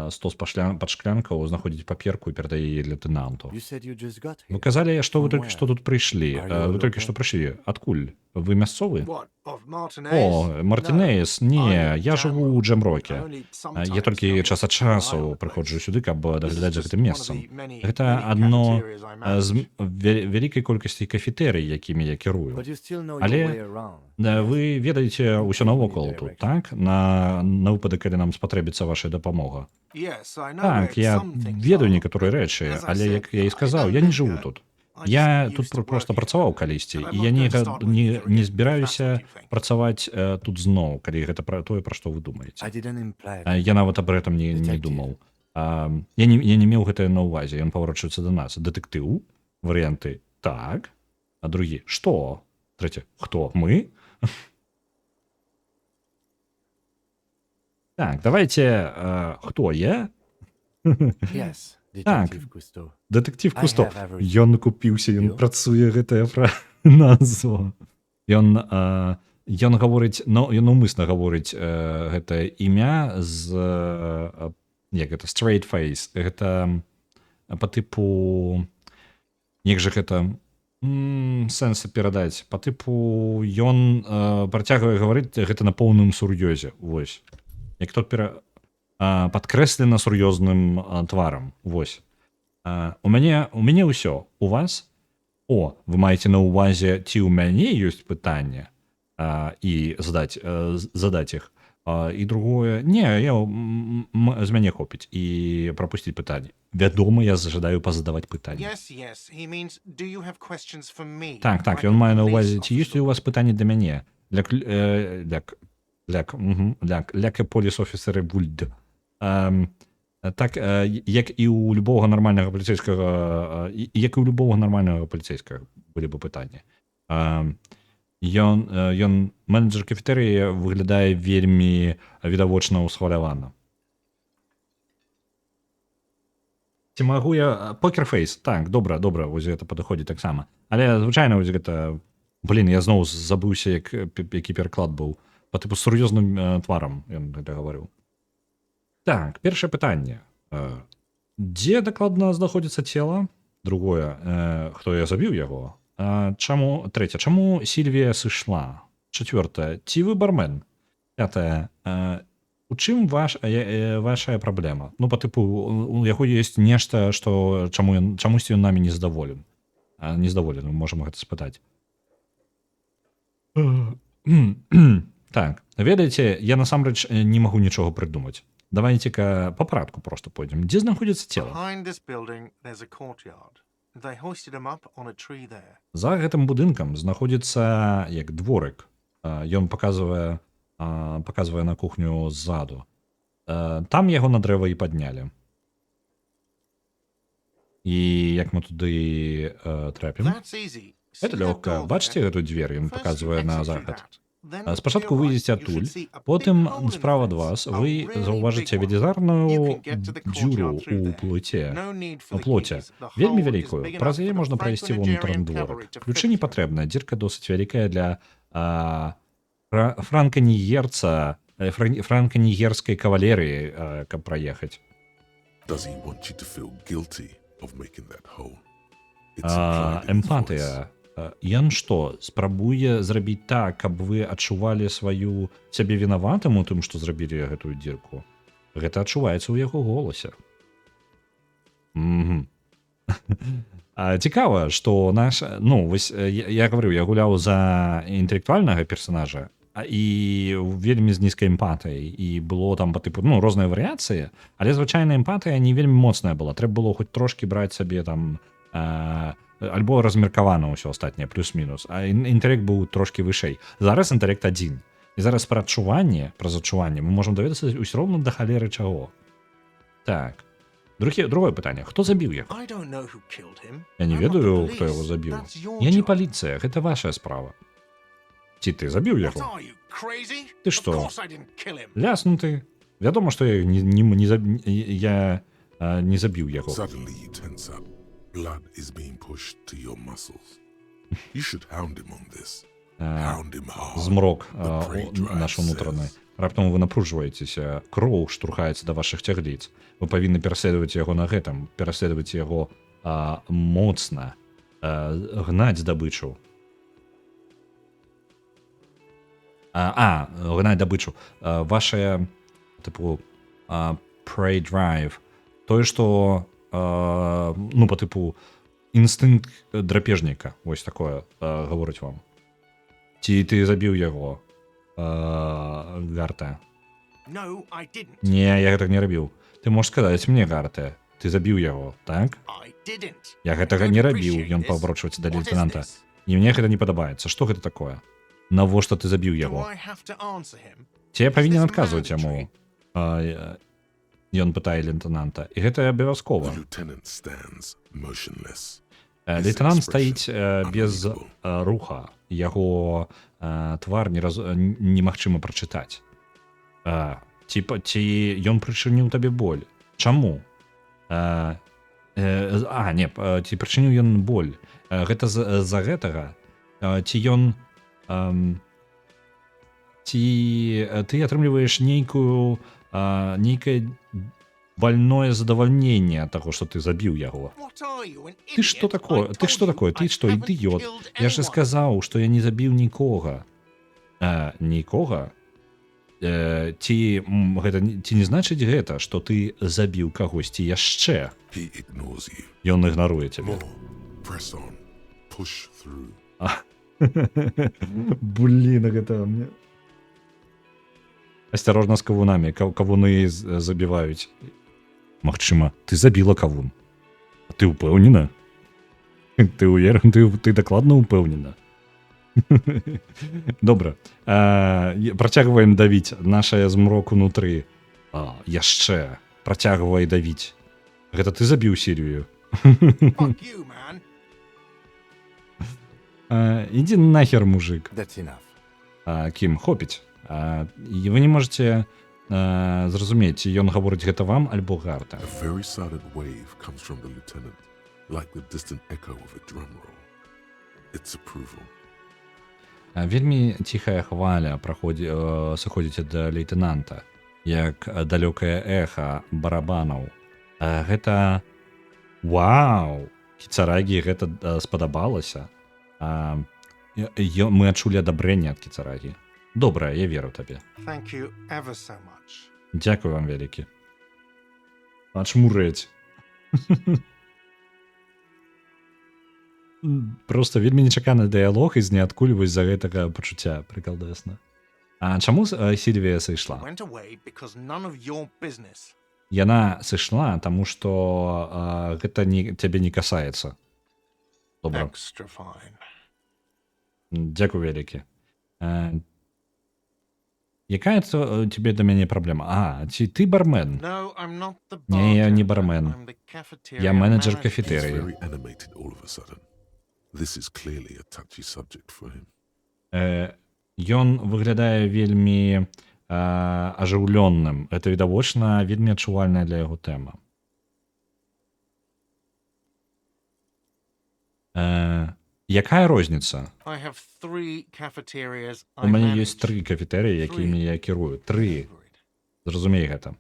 стол пад шклянкаў, знаходзіць паперку і перадае яе лейтэнанту. You said you just got Вы here. казалі, што вы From толькі where? што тут прыйшлі. Are you Вы толькі local? што прыйшлі. Адкуль? Вы мясцовы? What, of Martinez? О, Мартинеес. No, Не, I'm я жыву ў Jamrock. I Джемроке. only sometimes Я толькі come час ад to часу Isle прыходжу Place. сюды, каб This is даглядаць за just гэтым one of месцам. the many- Гэта many адно cafeterias I з manage. вялікай колькасці кафетэрый, якімі я кірую. But you still know Але, your way around. Вы ведаеце ўсё навокал тут, так? На выпадак, калі нам спатрэбіцца ваша дапамога. Yes, I know Так, where я some things ведаю are, некаторыя but рэчы, as I але, said, як я і I сказаў, don't я не live жыву here. тут. I Я just тут used to проста work here. працаваў калісьці, And I'm і not я going to start with you не again, if збіраюся that's what you think. працаваць тут зноў, калі гэта пра тое, пра што вы думаеце. I didn't imply Я нават аб гэтым не Детектив. думаў. Я не меў гэтае на ўвазе. Ён паварочваецца да нас. Дэтэктыў, варыянты так, а другі што? Трэці, хто? Мы? Так, давайте, хто я? Yes, Detective Cousteau. Дэтэктыў I Кусто. have everything. Ён купіўся, ён You? працуе гэтая назва. Ён гаворыць, ён умысна гаворыць гэтае імя з як гэта straight face. Гэта па тыпу як жа гэта сэнсы перадаць. Па тыпу ён працягвае гаварыць гэта на поўным сур'ёзе. Вось. Як тут падкрэслена сур'ёзным тварам. Вось. У мяне ўсё. У вас? Вы маеце на ўвазе, ці ў мяне ёсць пытанне і задаць іх. І другое, не, з мяне хопіць і прапусціць пытанне. Вядома, я зажадаю пазадаваць пытанне. Yes, yes. He means, do you have questions for me? Так, Like ён a мае на police ўвазе, ці ёсць ли у вас пытанні да мяне? Ля поліс-офіцеры Вульд. Так, як і ў любога нармальнага паліцейскага, як і ў любога нармальнага паліцейскага былі бы пытанні. Ён менеджер кафетэрыі выглядае вельмі відавочна ўсхвалявана. Ці магу я... Покерфейс. Так, добра, вось гэта падыходзіць таксама. Але, звычайна, вось гэта... я зноў забыўся, які пераклад быў. Па тыпу сур'ёзным тварам ён гэта гаварыў. Так, першае пытанне. Дзе дакладна знаходзіцца цела? Другое, хто я забіў яго? Трэцяе, чаму Сільвія сышла? Чацвёртае, ці вы бармен? Пятае, у чым ваша праблема? Ну, па тыпу, у яго ёсць нешта, што чамусьці ён намі нездаволен. Нездаволен, мы можам гэта спытаць. Так, ведаеце, я насамрэч не магу нічога прыдумаць. Давайце-ка па парадку просто пойдзем. Дзе знаходзіцца цела? Behind this building, there's a courtyard. They hoisted him up on a tree there. За гэтым будынкам знаходзіцца як дворык. Ён паказвае на кухню ззаду. Там яго на дрэва і паднялі. І як мы туды трапім? That's easy. Это See that лёгка. door Бачыце there? гэту дзвер? Ён First you паказвае на exit through захад. that. Then Спачатку to your вы right, ідзеце you should адтуль, see a big потым hole in the справа ад fence, вас a вы really заўважыце big one. велізарную You can get to the дзюру courtyard through ў there. плыце. No need for У the плоце. keys. The Вельмі hole is вялікую. big Праз enough яе for the можна прайсці ва ўнутраны Franco-Nigerian дворык. cavalry to Ключы fit не through. патрэбна. Дзірка досыць вялікая для франка-нігерца, франка-нігерскай кавалерыі, каб праехаць. Does he want you to feel guilty of making that hole? It's implied in his voice. Эмпатыя. Ён што, спрабуе зрабіць так, каб вы адчувалі сваю сябе вінаватым у тым, што зрабілі гэтую дзірку? Гэта адчуваецца ў яго голасе. Цікава, што наш... Ну, вось, я гаварыў, я гуляў за інтэлектуальнага персонажа, і вельмі з нізкай эмпатыяй, і было там па тыпу, ну, розныя варыяцыі, але звычайная эмпатыя не вельмі моцная была. Трэба было хоць трошкі браць сабе там альбо размеркавана ўсё астатняе, плюс-мінус, а інтэлект быў трошкі вышэй. Зараз інтэлект адзін. І зараз праз адчуванне мы можам даведацца ўсё роўна да халеры чаго. Так. Другое пытанне. Хто забіў яго? I don't know who killed him. Я не I'm not the ведаю, хто police. яго забіў. That's your Я не job. паліцыя, гэта ваша справа. Ці ты забіў What яго? are you, crazy? Ты Of што? course I didn't kill him. Ляснуты. Вядома, што я не забіў яго. Suddenly you tense up. Blood is being pushed to your muscles. You should hound him on this. Hound him hard. Змрок The prey drive наш унутраны. says. Раптам вы напружваецеся, кроў штурхаецца да вашых цягліц. Вы павінны пераследаваць яго на гэтым, пераследаваць яго моцна, гнаць здабычу. Гнаць здабычу. Ваша, тыпу, prey drive. Тое, што, ну, па тыпу, інстынкт драпежніка. Вось такое гаворыць вам. Ці ты забіў яго? Гарта. No, I didn't. Не, я гэтага не рабіў. Ты можаш сказаць мне, Гарта, ты забіў яго, так? I didn't. Я гэтага не рабіў, ён паварочваецца да What is лейтенанта. this? І мне гэта не падабаецца. Што гэта такое? Навошта ты забіў Do яго? I have to answer him? Ці я павінен Is this адказваць яму? Ён пытае лейтенанта. І гэта абавязкова. The lieutenant stands motionless. Лейтенант стаіць без руха. Яго твар немагчыма прачытаць. Ці ён прычыніў табе боль? Чаму? Ці прычыніў ён боль? Гэта з-за гэтага? Ці ён... Ці ты атрымліваеш нейкае больное задавальненне ад таго, што ты забіў яго? What are you, an Ты што idiot? такое? I Ты told што you такое? Ты I што, haven't ідыёт? killed Я ж anyone. сказаў, што я не забіў нікога. Нікога? Ці не значыць гэта, што ты забіў кагосьці яшчэ? He ignores you. Ён ігнаруе цябе. More. Press on. Push through. Блін, гэта мне... Асцярожна з кавунамі. Кавуны забіваюць. Магчыма, ты забіла кавун. А ты ўпэўнена? Ты дакладна ўпэўнена? Добра. Працягваем давіць нашае змрок унутры. Яшчэ. Працягвай давіць. Гэта ты забіў Сірію? Fuck you, man. Ідзі нахер, мужик. That's enough. Кім, хопіць. І вы не можете зразумець, ён гаворыць гэта вам альбо Гарта. A very silent wave comes from the lieutenant, like the distant echo of a drum roll. It's approval. Вельмі ціхая хваля сыходзіць ад лейтенанта, як далёкае эха барабанаў. Гэта... Вау! Кіцарагі гэта спадабалася. Мы адчулі адабрэнне ад кіцарагі. Добра, я веру табе. Thank you ever so much. Дзякую вам вялікі. Ачмурэць. Просто вельмі нечаканы дыялог і з ніадкуль вось за гэтага пачуцця прыкалдэсна. А чаму Сільвія сышла? Went away because none of your business. Яна сышла, таму што гэта цябе не касаецца. Добра. Extra fine. Дзякую вялікі. Яка це тебе до мене проблема? А, чи ти бармен? No, I'm not the Ні, я не bartender. бармен. I'm the cafeteria Я менеджер manager. He's кафетерії. very animated all of a sudden. This is clearly a touchy subject for him. Ён выглядае вельмі ажыўлённым. Гэта відавочна вельмі адчувальная для яго тэма. Якая розніца? I have 3 cafeterias У I мяне ёсць manage. 3 кафетэрыі, якімі я кірую. 3. Зразумей гэта.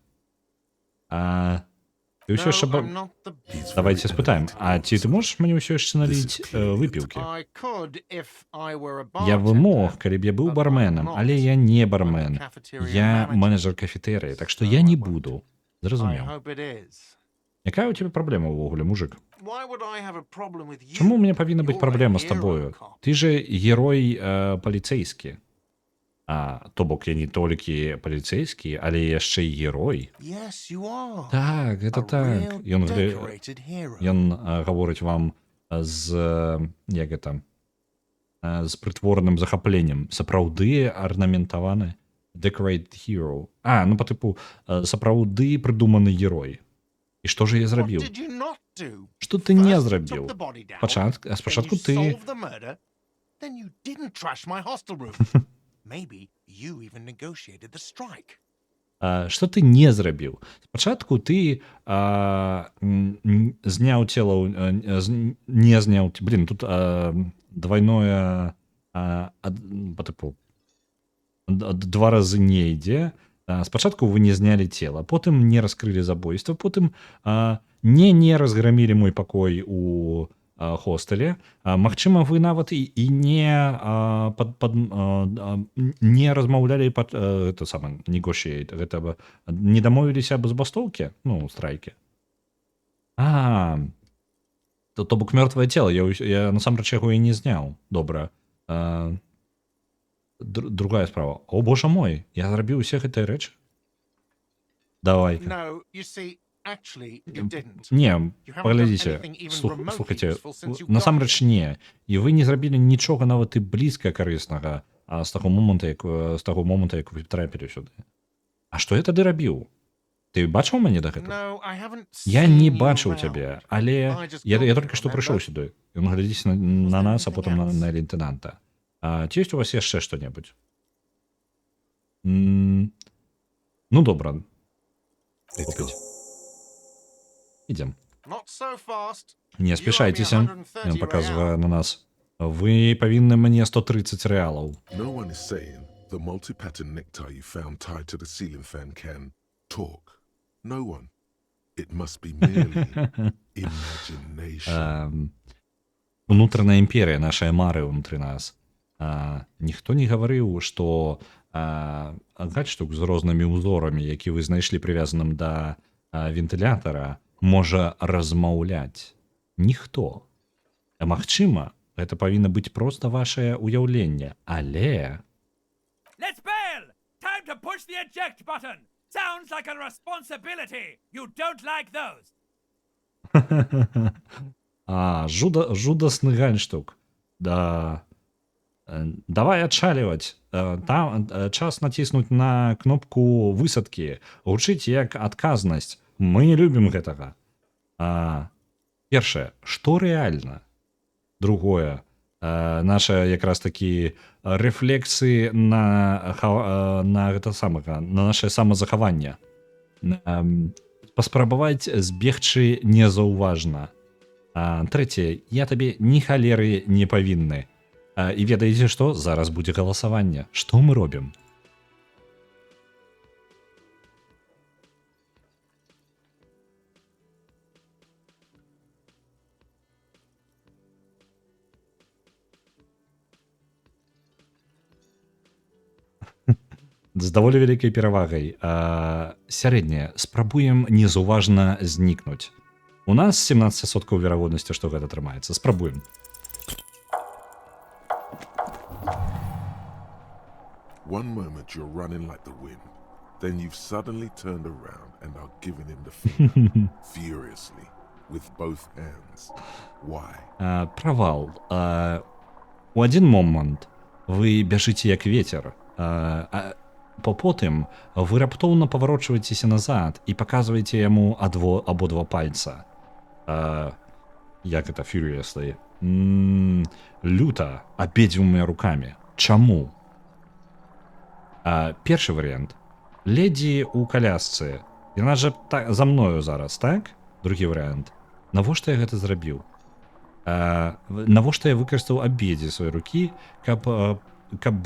Ты ўсё яшчэ... No, I'm not the He's Давайте very спытаем. animated А all of ці a ты sudden. можаш мне ўсё яшчэ наліць выпіўкі? I could if I were a Я бы мог, bartender. калі б я быў but барменам, I'm але not. я не I'm the бармен. cafeteria Я manager. менеджер кафетэрыі, так што So я I не won't. буду. I Зразумеў. hope it is. Якая ў тебе праблема ўвогуле, мужик? Why would I have a problem with you? Чаму ў мяне павінна быць You're a праблема з hero табою? cop. Ты же герой паліцейскі. То бок я не толькі паліцейскі, але яшчэ і герой. Yes, you are. Так, гэта A так. real decorated hero. Ён гаворыць вам з як гэта з прытворным захапленнем. Сапраўды арнаментаваны decorated hero. Ну па тыпу сапраўды прыдуманы герой. І што ж я What зрабіў? did you not do? Што ты не First you зрабіў? took the body down, Спачатку then you ты solved the murder, then you didn't trash my hostel room. Maybe you even negotiated the strike. Што ты не зрабіў? Спачатку ты зняў цела, не зняў... Блін, тут двойное... Па тыпу... 2 разы не ідзе. Спачатку вы не знялі цела, потым не раскрылі забойства, потым не разграмілі мой пакой у хостэле. Магчыма, вы нават і не размаўлялі гэта сама negotiate, гэта не дамовіліся аб забастоўкі, страйкі. То бок мёртвае цела, я насамрэч яго і не зняў. Добра. Другая справа. О, боже мой, я зрабіў усе гэтыя рэчы? Давай-ка. No, you see, actually, you didn't. Не, You haven't паглядзіце, done anything even remotely слухайце, useful since you got насамрэч не. І вы не зрабілі нічога нават і блізка карыснага з таго моманту, як вы трапілі сюды. А што я тады рабіў? Ты бачыў мяне да гэтага? No, I haven't Я seen не you бачыў around. цябе, але I just я got толькі you, што прыйшоў remember? сюды. Ён глядзіць на нас, а anything потым else? на лейтенанта. Ці ёсць у вас яшчэ што-небудзь? Ну, добра. Let's go. Ідзем. Not so fast. Не You owe me спешайцеся. 130 Ён паказвае real. на нас. Вы павінны мне 130 рэалаў. No one is saying the multi-pattern necktie you found tied to the ceiling fan can talk. No one. It must be merely imagination. Унутраная імперія, нашыя мары ўнутры нас. Ніхто не гаварыў, што гальштук з рознымі ўзорамі, які вы знайшлі прывязаным да вентылятара, можа размаўляць. Ніхто. Магчыма, гэта павінна быць проста вашае ўяўленне, але... Let's bail! Time to push the eject button! Sounds like a responsibility! You don't like those! Жудасны гальштук. Да. Давай адчаліваць. Там час націснуць на кнопку высадкі. Гучыць як адказнасць. Мы не любім гэтага. Першае, што рэальна? Другое, наша якраз такі рэфлексы на гэта самага, на нашае самазахаванне. Паспрабаваць збегчы незаўважна. Трэцяе, я табе ні халеры не павінны. І ведаеце што? Зараз будзе галасаванне. Што мы робім? З даволі вялікай перавагай. Сярэдняе. Спрабуем незаўважна знікнуць. У нас 17% верагоднасці, што гэта атрымаецца. Спрабуем. One moment you're running like the wind, then you've suddenly turned around and are giving him the finger furiously with both hands. Why? Правал. У адзін момант вы бяжыце як ветер. потым вы раптоўна паварочваецеся назад і паказваеце яму абодва пальца. Як это furiously? Люта, абедзвюма рукамі. Чаму? Першы варыянт. Ледзі ў калясцы. Яна жа за мною зараз, так? Другі варыянт. Навошта я гэта зрабіў? Навошта я выкарыстаў абедзве свае рукі, каб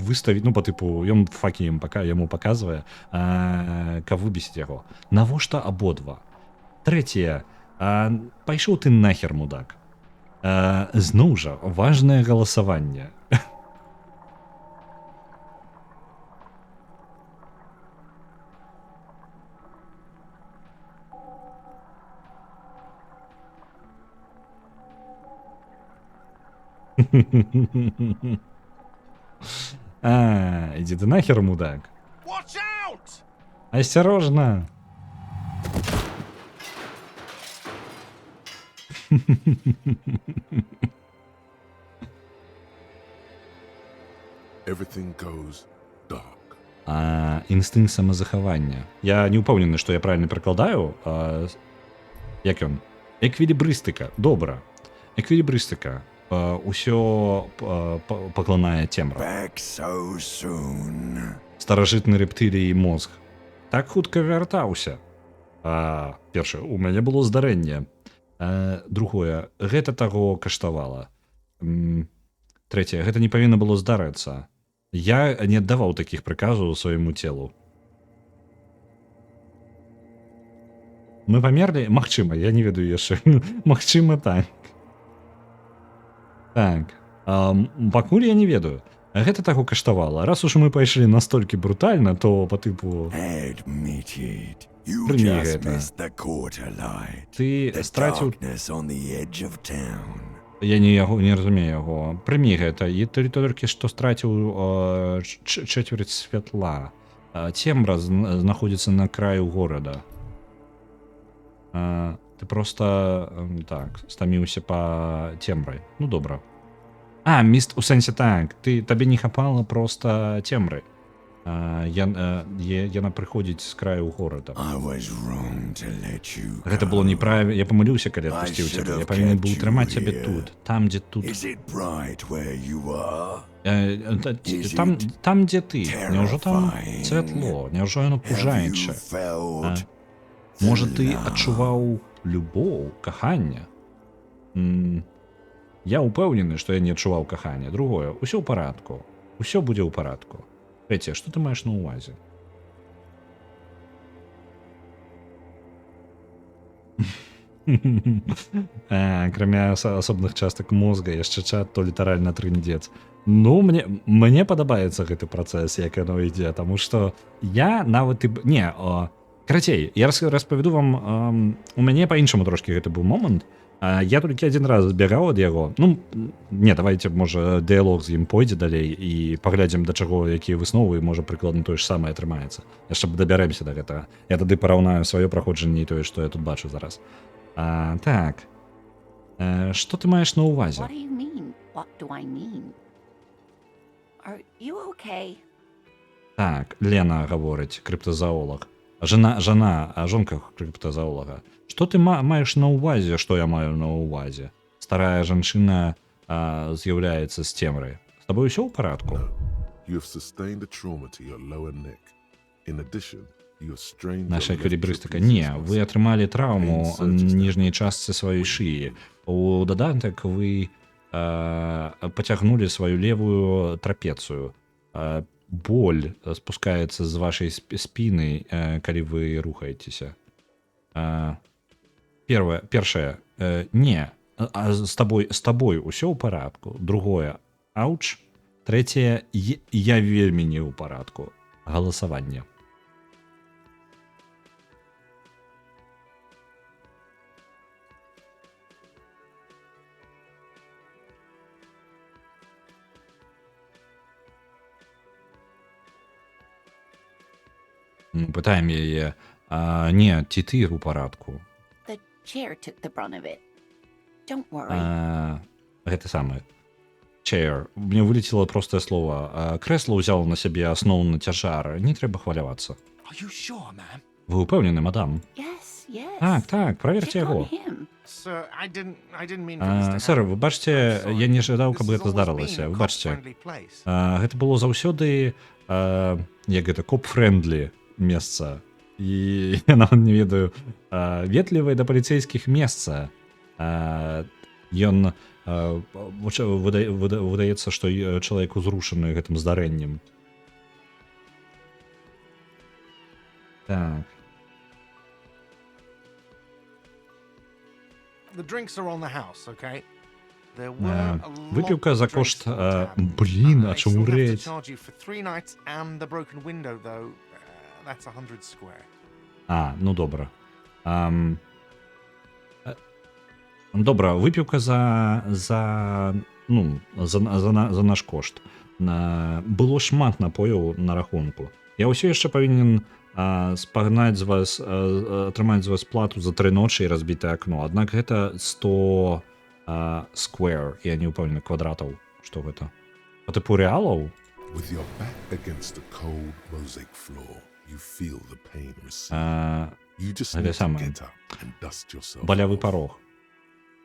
выставіць, ну, па тыпу, ён факі яму паказвае, каб выбесіць яго. Навошта абодва? Трэцяе. Пайшоў ты нахер, мудак. Зноў жа, важнае галасаванне. Иди ты нахер, мудак. Watch out! Осторожно. Everything goes dark. Інстынкт самазахавання. Я не ўпэўнены, што я правильно перакладаю. Як ён? Эквілібрыстыка. Добра. Эквілібрыстыка. Усё пакланае цемра. Back so soon. Старажытны рэптылій мозг. Так хутка вяртаўся. Першае, у мяне было здарэнне. Другое, гэта таго каштавала. Трэцяе, гэта не павінна было здарыцца. Я не аддаваў такіх прыказаў свайму целу. Мы памерлі? Магчыма, я не ведаю яшчэ. Магчыма, так. Так. Пакуль я не ведаю. Гэта таго каштавала. Раз уж мы пайшлі настолькі брутальна, то па тыпу... Admit it. You Прыні just гэта. missed the quarter light. Ты The страціў... darkness on the edge of town. Я не разумею яго. Прымі гэта. І ты толькі што страціў чвэрць святла. Цемра знаходзіцца на краю горада. Ты просто так стаміўся па цемрай. Ну добра. Міст у сэнсе так. Табе не хапала просто цемры. Яна прыходзіць з краю горада. I was wrong to let you go. Гэта было неправільна. Я памыліўся, калі адпусціў цябе. Я павінен быў трымаць цябе тут. Там, дзе тут. Is it bright where you are? Там, дзе ты. Няўжо там святло? Няўжо яно Have you пужаючае? felt Можа, ты love? адчуваў любоў, каханне? Я ўпэўнены, што я не адчуваў кахання. Другое, усё ў парадку. Усё будзе ў парадку. Трэцяе, што ты маеш на ўвазе? Акрамя асобных частак мозга, яшчэ чат, то літаральна трындзец. Ну, мне падабаецца гэты працэс, як яно ідзе, таму што я нават і... Не, карацей, я распавяду вам, у мяне па-іншаму трошкі гэты быў момант. Я толькі адзін раз збегаў ад яго. Ну, не, давайте, можа, дыялог з ім пойдзе далей і паглядзім, да чаго, якія высновы, можа, прыкладна тое ж самае атрымаецца. Яшчэ дабярэмся да гэтага. Я тады параўнаю сваё праходжанне і тое, што я тут бачу зараз. Так. Што ты маеш на ўвазе? What do you mean? What do I mean? Are you okay? Так, Лена гаворыць, крыптазаолог. Жонка крыптазаолага. Што ты маеш на ўвазе, што я маю на ўвазе? Старая жанчына з'яўляецца з цемрай. З табой усё ў парадку? You have sustained a trauma to your lower neck. In addition, you have strained Наша your left эквілібрыстыка. trapezius Не, вы muscle. атрымалі траўму ніжняй частцы сваёй шыі. У дадатак вы пацягнулі сваю левую трапецыю. Боль спускаецца з вашай спіны, калі вы рухаецеся. Першае, не, з табой усё ў парадку. Другое, ауч. Трэцяе, я вельмі не ў парадку. Галасаванне. Пытаем яе, не, ці ты ў парадку. The chair took the brunt of it. Don't worry. Гэта самае. chair. Мне вылетело простое слово. Кресло взяло на себе основный тяжар. Не треба хваляваться. Are you sure, ma'am? Ви упевнені, мадам? Yes, yes. Так, проверьте Check on його. him. Sir, I didn't mean for this to Сэр, happen. вы бачите, I'm sorry. я не ожидаў, This каб has гэта always здарылася. been a Вы бачите, cop-friendly place. гэта было заўсёды, як гэта, коп-фрэндли месца. І я нават не ведаю, ветлівае да паліцейскіх месца. Ён выдаецца, што чалавек узрушаны гэтым здарэннем. Так. The drinks are on the house, okay? There were a lot Выпивка за of drinks кошт... on tap. Блін, а I чому still have to реть? charge you for 3 nights and the broken window, though. That's 100 square. Ну добра. Добра, выпівка за наш кошт. Было шмат напояў на рахунку. Я ўсё яшчэ павінен спагнаць з вас, атрымаць з вас плату за 3 ночы і разбітае акно. Аднак гэта 100 square, я не ўпэўнены, квадратаў. Што гэта? Па тыпу рэалаў? With your back against a cold mosaic floor, you feel the pain recede. You just Гэта need to самае. get up and dust yourself Балявы off. парог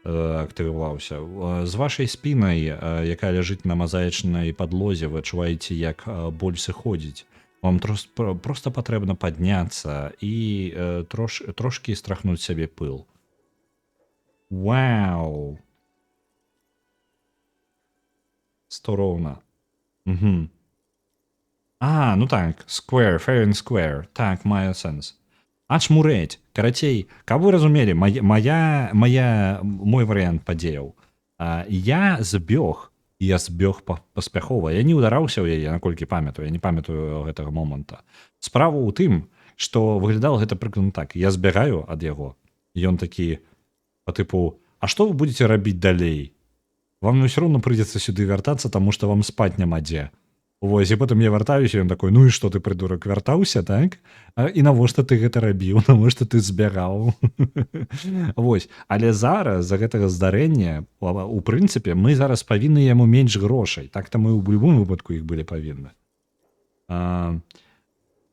актываваўся. З вашай спінай, якая ляжыць на мазаічнай падлозе, вы адчуваеце, як боль сыходзіць. Вам проста патрэбна падняцца і трошкі страхнуць сябе пыл. Вау! 100 роўна. Ну так, square, fair and square. Так, мае сэнс. Ачмурэць. Карацей, каб вы разумелі, мой варыянт падзеяў. Я збег паспяхова. Я не ўдараўся ў яе, наколькі памятаю. Я не памятаю гэтага моманта. Справа ў тым, што выглядала гэта прыкладна так. Я збягаю ад яго. Ён такі, па тыпу, а што вы будзеце рабіць далей? Вам ўсё роўна прыйдзецца сюды вяртацца, таму што вам спаць няма дзе. Вось, і потым я вяртаюся, ён такой, ну і што ты, прыдурак, вяртаўся, так? І навошта ты гэта рабіў? Навошта ты збягаў? Вось, але зараз за гэтага здарэння, у прынцыпе, мы зараз павінны яму менш грошай. Так-то мы ў любым выпадку іх былі павінны.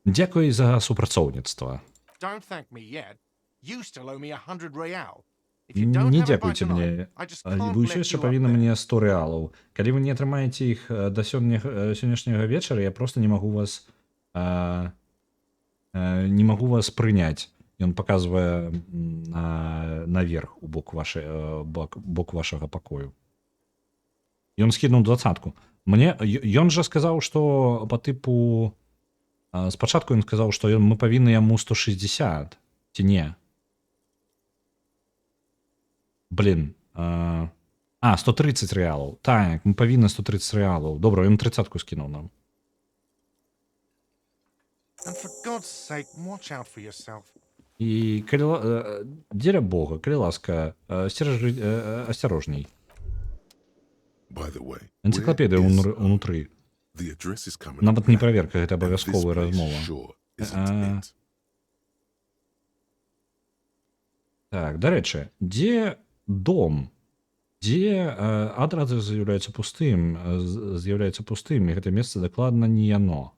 Дзякуй за супрацоўніцтва. Don't thank me yet. You still owe me 100 real. Не дзякуйце мне. Вы ўсё яшчэ павінны мне 100 рэалаў. Калі вы не атрымаеце іх да сённяшняга вечара, я просто не магу вас прыняць. Ён паказвае наверх у бок вашага пакою. Ён скінуў 20-ку. Ён жа сказаў, што па тыпу... Спачатку ён сказаў, што мы павінны яму 160, ці не? Блин. 130 рэалаў. Так, мы павінны 130 рэалаў. Добра, ён 30-ку скінуў нам. And for God's sake, watch out for yourself. І дзеля Бога, калі ласка, асцярожней. By the way, Энцыклапедыя where is, ўнутры. the address is coming Нават не back, праверка, гэта and this абавязковая place размова. sure isn't it. Так, дарэчы, дзе дом? Дзе адрас з'яўляецца пустым, і гэта месца дакладна не яно.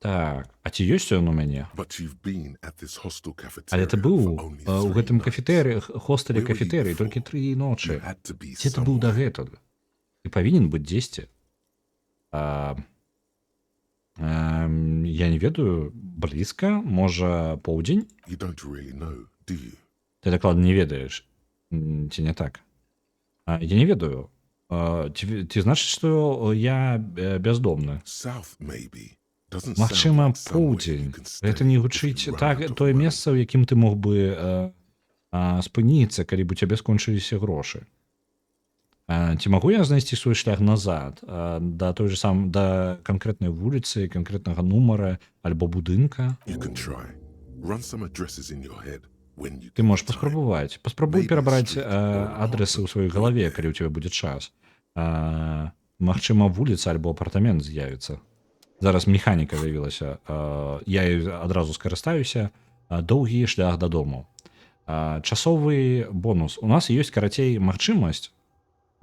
Так, а ці ёсць ён у мяне? But you've been at this hostel Але ты cafeteria быў for only у 3 гэтым nights. хостэле Where were you кафетэрыі before? толькі 3 ночы. You had to be Дзе ты быў somewhere. дагэтуль? Ты павінен быць дзесьці. Я не ведаю, блізка, можа, поўдзень? You don't really know, do you? Ты дакладна не ведаеш, ці не так? Я не ведаю. Ці значыць, што я бяздомны? South, maybe. Doesn't Магчыма, sound like somewhere поўдзень. you can Гэта stay не if гучыць you run так, out of тое money. месца, у якім ты мог бы спыніцца, калі б у цябе скончыліся грошы. Ці магу я знайсці свой шлях назад да той же сам да канкрэтнай вуліцы, канкрэтнага нумара альбо будынка? You can try. Run some addresses in your head when you Ты get можаш the time. паспрабаваць. Паспрабуй Maybe перабраць street or адрэсы ў сваёй apartment. галаве, Go калі ў there. цябе будзе час. Магчыма, вуліца альбо апартамент з'явіцца. Зараз механіка з'явілася. Я адразу скарыстаюся. Доўгі шлях дадому. Часовы бонус. У нас ёсць, карацей, магчымасць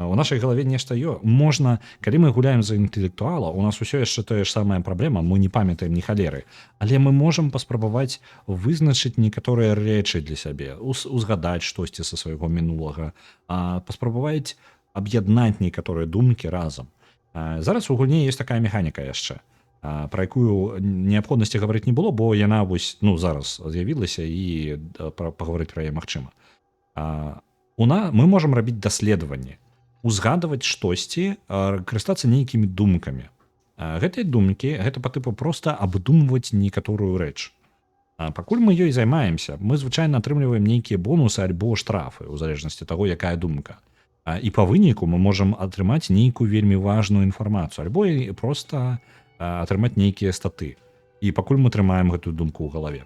У нашай галаве нешта можна, калі мы гуляем за інтэлектуала, у нас усё яшчэ тая ж самая праблема, мы не памятаем ні халеры, але мы можам паспрабаваць вызначыць некаторыя рэчы для сябе, узгадаць штосьці са свайго мінулага, паспрабаваць аб'яднаць некаторыя думкі разам. Зараз у гульні ёсць такая механіка яшчэ, пра якую неабходнасці гаварыць не было, бо яна вось зараз з'явілася і пагаварыць пра яе магчыма. Мы можам рабіць даследаванні, узгадваць штосьці, карыстацца нейкімі думкамі. Гэтыя думкі, гэта па тыпу проста абдумваць некаторую рэч. Пакуль мы ёй займаемся, мы звычайна атрымліваем нейкія бонусы альбо штрафы, у залежнасці таго, якая думка. І па выніку мы можам атрымаць нейкую вельмі важную інфармацыю, альбо проста атрымаць нейкія статы. І пакуль мы трымаем гэтую думку ў галаве.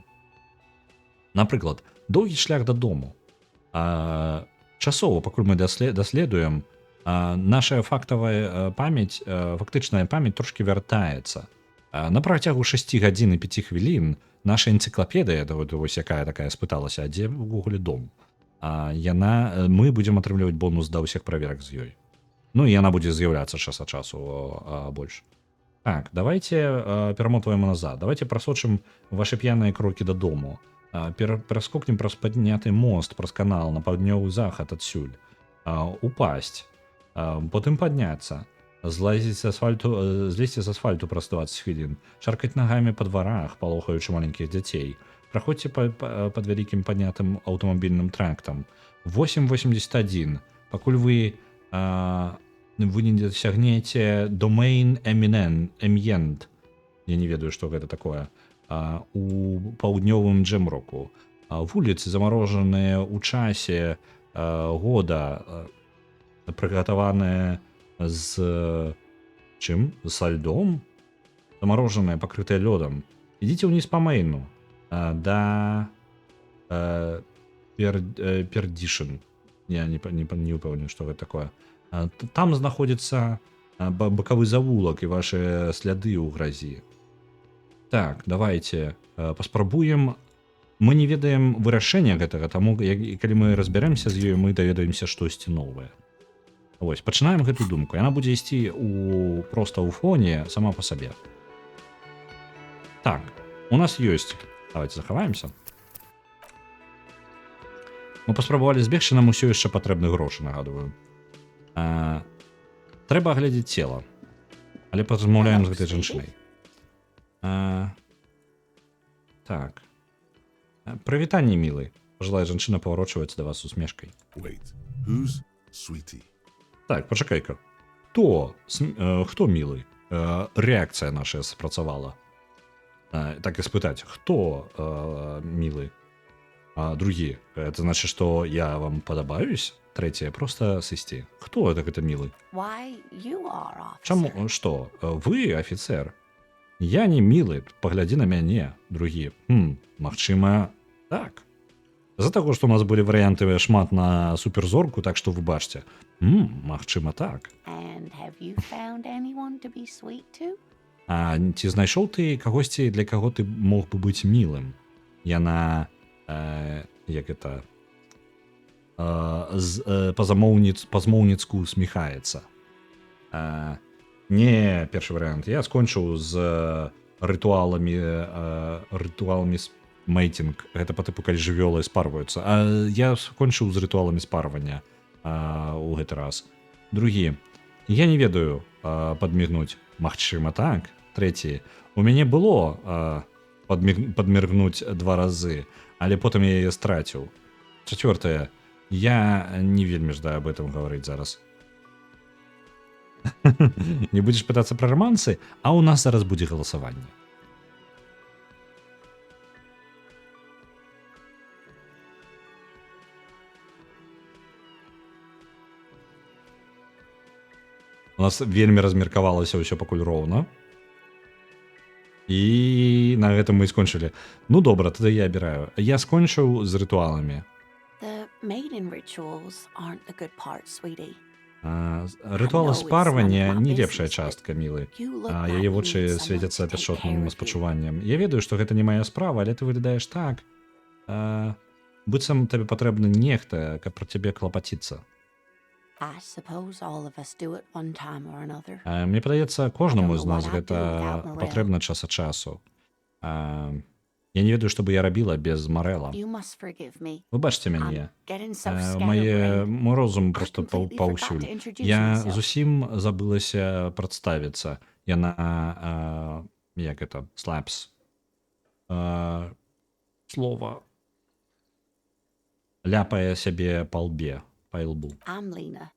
Напрыклад, доўгі шлях дадому. Часова, пакуль мы даследуем, наша фактавая памяць, фактычная памяць трошки вяртаецца. На працягу 6 гадзін і 5 хвілін наша энцыклапедыя, вось якая такая спыталася, а дзе ўвогуле дом? Мы будзем атрымліваць бонус да ўсіх праверак з ёй. Ну і яна будзе з'яўляцца час ад часу больш. Так, давайте перамотваем назад. Давайте прасочым ваши п'яныя крокі дадому. Пераскокнем праз падняты мост, праз канал на паўднёвы захад адсюль. Упасть. Потым падняцца, злезці з асфальту праз 20 хвілін, шаркаць нагамі па дварах, палохаючы маленькіх дзяцей. Праходзьце пад вялікім паднятым аўтамабільным трактам. 881. Пакуль вы не дасягнеце Domain Eminent, я не ведаю, што гэта такое, у паўднёвым Джемроку. Вуліцы замарожаныя ў часе года, прыгатаваныя з чым? Са льдом? Замарожаныя, пакрытыя лёдам. Ідзіце ўніз па мэйну да Perdition. Я не ўпэўнены, што гэта такое. Там знаходзіцца бакавы завулак і вашы сляды ў гразі. Так, давайте паспрабуем. Мы не ведаем вырашэння гэтага, таму калі мы разбярэмся з ёй, мы даведаемся штосьці новае. Вось, пачынаем гэту думку. Яна будзе ісці проста ў фоне сама па сабе. Так, у нас ёсць. Давайте захаваемся. Мы паспрабавалі збегчы, нам усё яшчэ патрэбны грошы, нагадваю. Трэба агледзець цела. Але паразмаўляем з гэтай жанчынай. Так. Прывітанне, мілы. Пажылая жанчына паварочваецца да вас усмешкай. Wait, who's Sweetie? Так, пачакай-ка. Хто мілы? Рэакцыя наша спрацавала. Так і спытаць, хто мілы? Другі, это значит, што я вам падабаюсь? Трэцяе, проста сысці. Хто гэта мілы? Why, you are, officer. Чаму? Што? Вы афіцэр? Я не мілы, паглядзі на мяне. Другі. Магчыма, так. З-за таго, што у нас былі варыянты шмат на суперзорку, так што вы бачце. Магчыма, так. And have you found anyone to be sweet to? А ці знайшоў ты кагосьці, для каго ты мог бы быць мілым? Яна, як это, па-змоўніцку усміхаецца. Не, першы варыянт. Я скончыў з рытуаламі мейтинг. Гэта па тыпу, калі жывёлы спарваюцца. Я скончыў з рытуаламі спарвання у гэты раз. Другі. Я не ведаю падмігнуць. Магчыма, так. Трэці. У мяне было падміргнуць 2 разы, але потым я яе страціў. Чацвёртае. Я не вельмі жадаю об этом гаварыць зараз. Не будзеш пытацца пра рамансы, а ў нас зараз будзе галасаванне. У нас вельмі размеркавалася ўсё пакуль роўна. І на гэтым мы скончылі. Ну добра, тады я абіраю. Я скончыў з рытуаламі. The mating rituals aren't the good part, sweetie. Рытуалы спарвання не лепшая частка, мілы. Яе вочы свецяцца пяшчотным спачуваннем. Я ведаю, што гэта не мая справа, але ты выглядаеш так. Быццам табе патрэбны нехта, каб пра цябе клапаціцца. I suppose all of us do it one time or another. Мне падаецца, кожнаму I don't з know нас what I'd do гэта without Morel. патрэбна час ад часу. Я не ведаю, што бы я рабіла без Марэла. You must forgive me. Выбачце I'm мяне. getting so Мой розум I просто completely паўсюль. forgot to introduce Я myself. зусім забылася прадставіцца. Яна, як это, slaps. Слова. Ляпае сябе па лбе, па лбу. I'm Lena.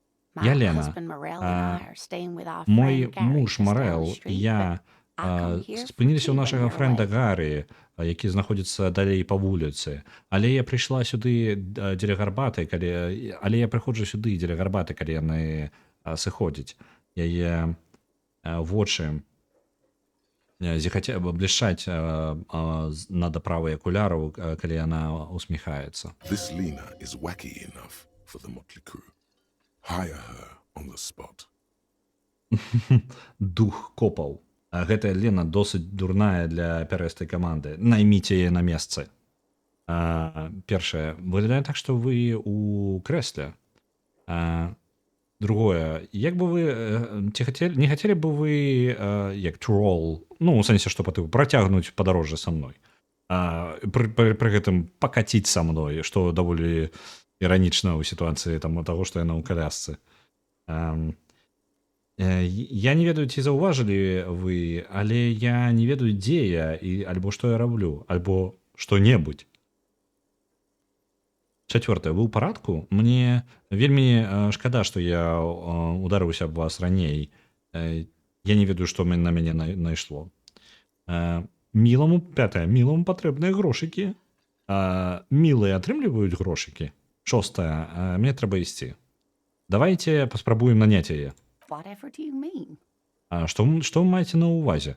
Я My Лена. husband Morel and I are staying with our Мой friend Gary муж just down the Марэл і street, я but I come here for спыніліся ў tea when нашага you're френда away. Гары, які знаходзіцца далей па вуліцы. Але я прыйшла сюды дзеля гарбаты, але я прыходжу сюды дзеля гарбаты, калі яны сыходзяць. Яе вочы блішчаць над аправай акуляраў, калі яна усміхаецца. This Lena is wacky enough for the motley crew. Hire her on the spot. Дух копаў. Гэтая Лена досыць дурная для пярэстай каманды. Найміце яе на месцы. Першае, выглядае так, што вы у крэсле. Другое, як бы вы не хацелі бы вы як трол, ну, у сэнсе, што працягнуць падарожжа са мной. Пры гэтым пакаціць са мной, што даволі іранічна ў сітуацыі таго, што яна ў калясцы. Я не ведаю, ці заўважылі вы, але я не ведаю, дзе я, альбо што я раблю, альбо што-небудзь. Чацвёртае, вы ў парадку? Мне вельмі шкада, што я ударыўся аб вас раней. Я не ведаю, што на мяне найшло. Міламу, пятае, міламу патрэбныя грошыкі. Мілыя атрымліваюць грошыкі. Шостае, мне трэба ісці. Давайте паспрабуем наняць яе. Whatever do you mean? Што вы маеце на ўвазе?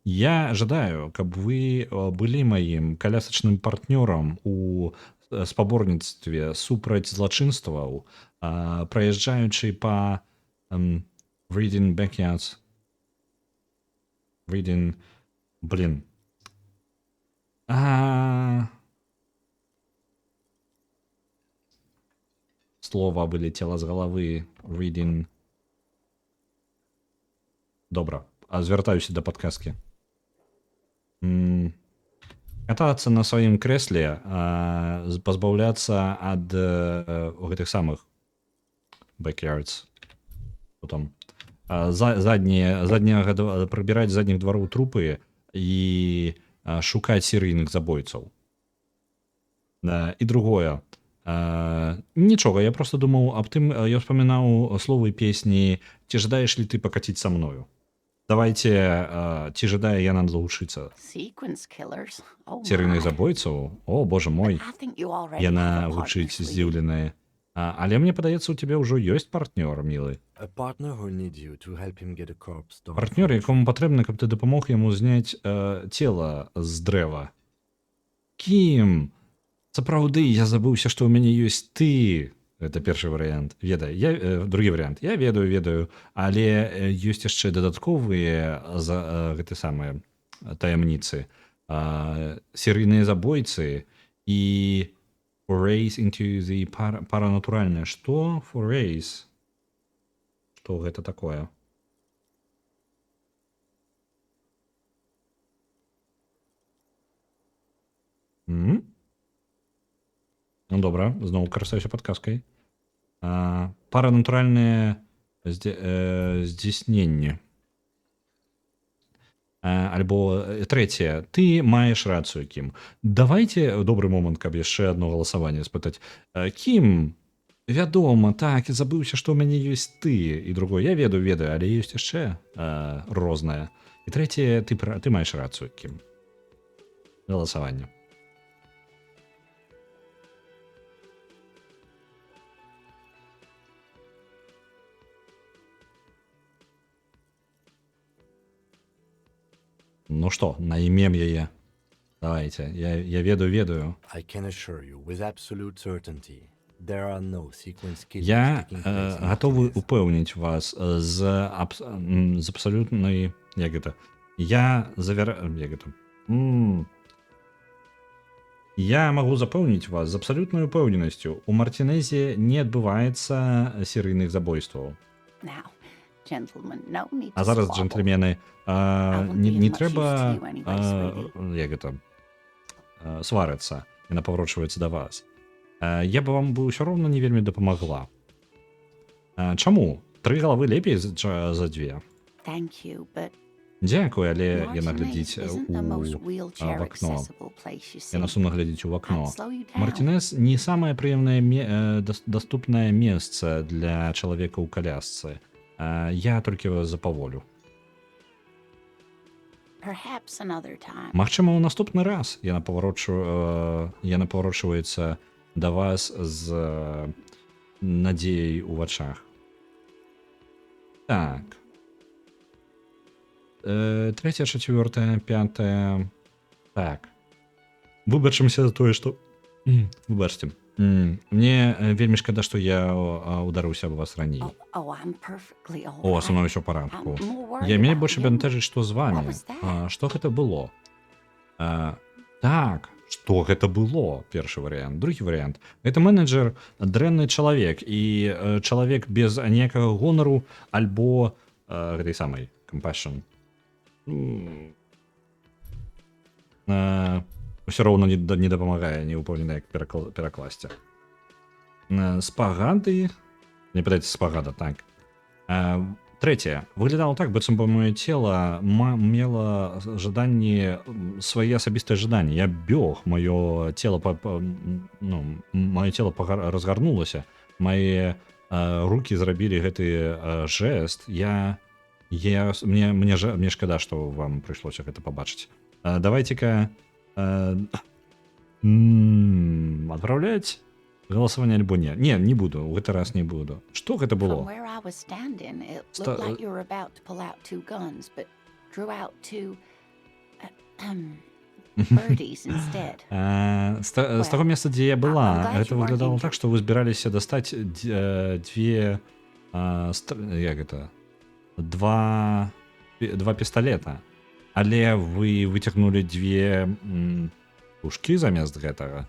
Я жадаю, каб вы былі маім калясачным партнёрам у спаборніцтве супраць злачынстваў, праязджаючы па Reading Backyards. Reading... Блин. Слово вылетело з галавы. Reading. Добра. Звяртаюся да падказкі. Катацца на сваім крэсле, пазбаўляцца ад гэтых самых backyards. Потом прыбіраць задніх двароў трупы і шукаць серыйных забойцаў. І другое. Нічога, я просто думаў аб тым, я ўспамінаў словы песні «Ці жадаеш ли ты пакаціць са мною?» Давайте, ці жадае яна залучыцца? Серыйных забойцаў? О, боже мой. Яна гучыць здзіўленая. Але мне падаецца, у цябе ўжо ёсць партнёр, мілы. Партнёр, якому патрэбна, каб ты дапамог яму зняць цела з дрэва. Кім? Сапраўды, я забыўся, што ў мяне ёсць ты. Это першы варыянт. Другі варыянт. Я ведаю, але ёсць яшчэ дадатковыя гэты самыя таямніцы. Серыйныя забойцы і forays into the паранатуральнае. Што? Forays? Што гэта такое? Ну, добра, зноў карыстаюся падказкай. Паранатуральнае здзейсненне. Альбо трэцяе. Ты маеш рацыю, Кім. Давайте добры момант, каб яшчэ адно галасаванне спытаць. Кім? Вядома, так, я забыўся, што ў мяне ёсць ты. І другое, я ведаю, але ёсць яшчэ рознае. І трэцяе, ты маеш рацыю, Кім. Галасаванне. Ну што, наймем яе. Давайте, я ведаю. Я гатовы упэўніць вас з абсалютнай... Як гэта? Я магу запэўніць вас з абсалютнай упэўненасцю, у Мартинезе не адбываецца серыйных забойстваў. Now, gentlemen, no need А to зараз, squabble. джентльмены, won't не, be не as much трэба use to you anyway, sweetie. як гэта сварыцца. Яна паварочваецца да вас. Я бы вам бы ўсё роўна не вельмі дапамагла. Чаму? 3 галавы лепей за 2. Thank you, but Дзякуй, але яна Martinez глядзіць isn't the most у wheelchair вакно. accessible place you see. Яна сумна глядзіць у вакно. I'd slow you down. Мартинез не самае прыемнае даступнае месца для чалавека ў калясцы. Я толькі вас запаволю. Perhaps another time. Магчыма, ў наступны раз яна паварочваецца да вас з надзеяй у вачах. Так. 3, 4, 5. Так. Выбачымся за тое, што... Выбачце. Мне вельмі шкада, што я ударыўся аб вас раней. I'm perfectly all О, са мной right. ўсё ў парадку. I'm more worried Я мяне about больш you. бянтэжыць, што з вамі. was that? Што гэта было? Так, што гэта было? Першы варыянт. Другі варыянт. Гэта менеджер, дрэнны чалавек і чалавек без ніякага гонару альбо гэтай самай compassion. Усё роўна не дапамагае, не ўпэўнена, як перакласці. Спагады. Не пытайце, спагада, так. Трэцяе. Выглядало так, быццам бы маё цела мела жаданні, свае асабістыя жаданні. Я бег, маё цела разгарнулася, мае рукі зрабілі гэты жэст. Мне шкада, што вам прыйшлося гэта пабачыць. Давайце-ка адпраўляць галасаванне альбо не. Не буду, у гэты раз не буду. Што гэта From было? where I was standing, it Sta- looked like you were about to pull out 2 guns, but drew out 2 birdies instead. З таго месца, дзе я I'm была, glad гэта you weren't выглядала injured. так, што вы збіраліся дастаць два пісталета, але вы выцягнулі 2 пушкі замест гэтага.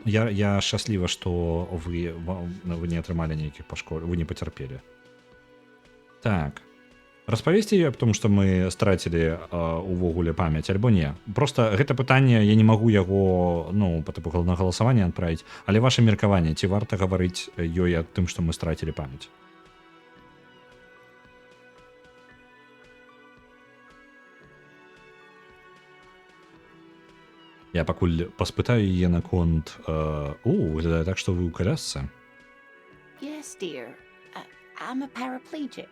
Я шчасліва, што вы не атрымалі нейкіх пашкод, вы не пацярпелі. Так. Распавесці ёй аб том, што мы страцілі увогуле памяць альбо не. Просто гэта пытанне, я не магу яго па тыпу на галасаванне адправіць, але ваше меркаванне, ці варта гаварыць ёй аб тым, што мы страцілі памяць? Я пакуль паспытаю яе наконт... выглядае так, што вы ў калясцы? Yes, dear. I'm a paraplegic.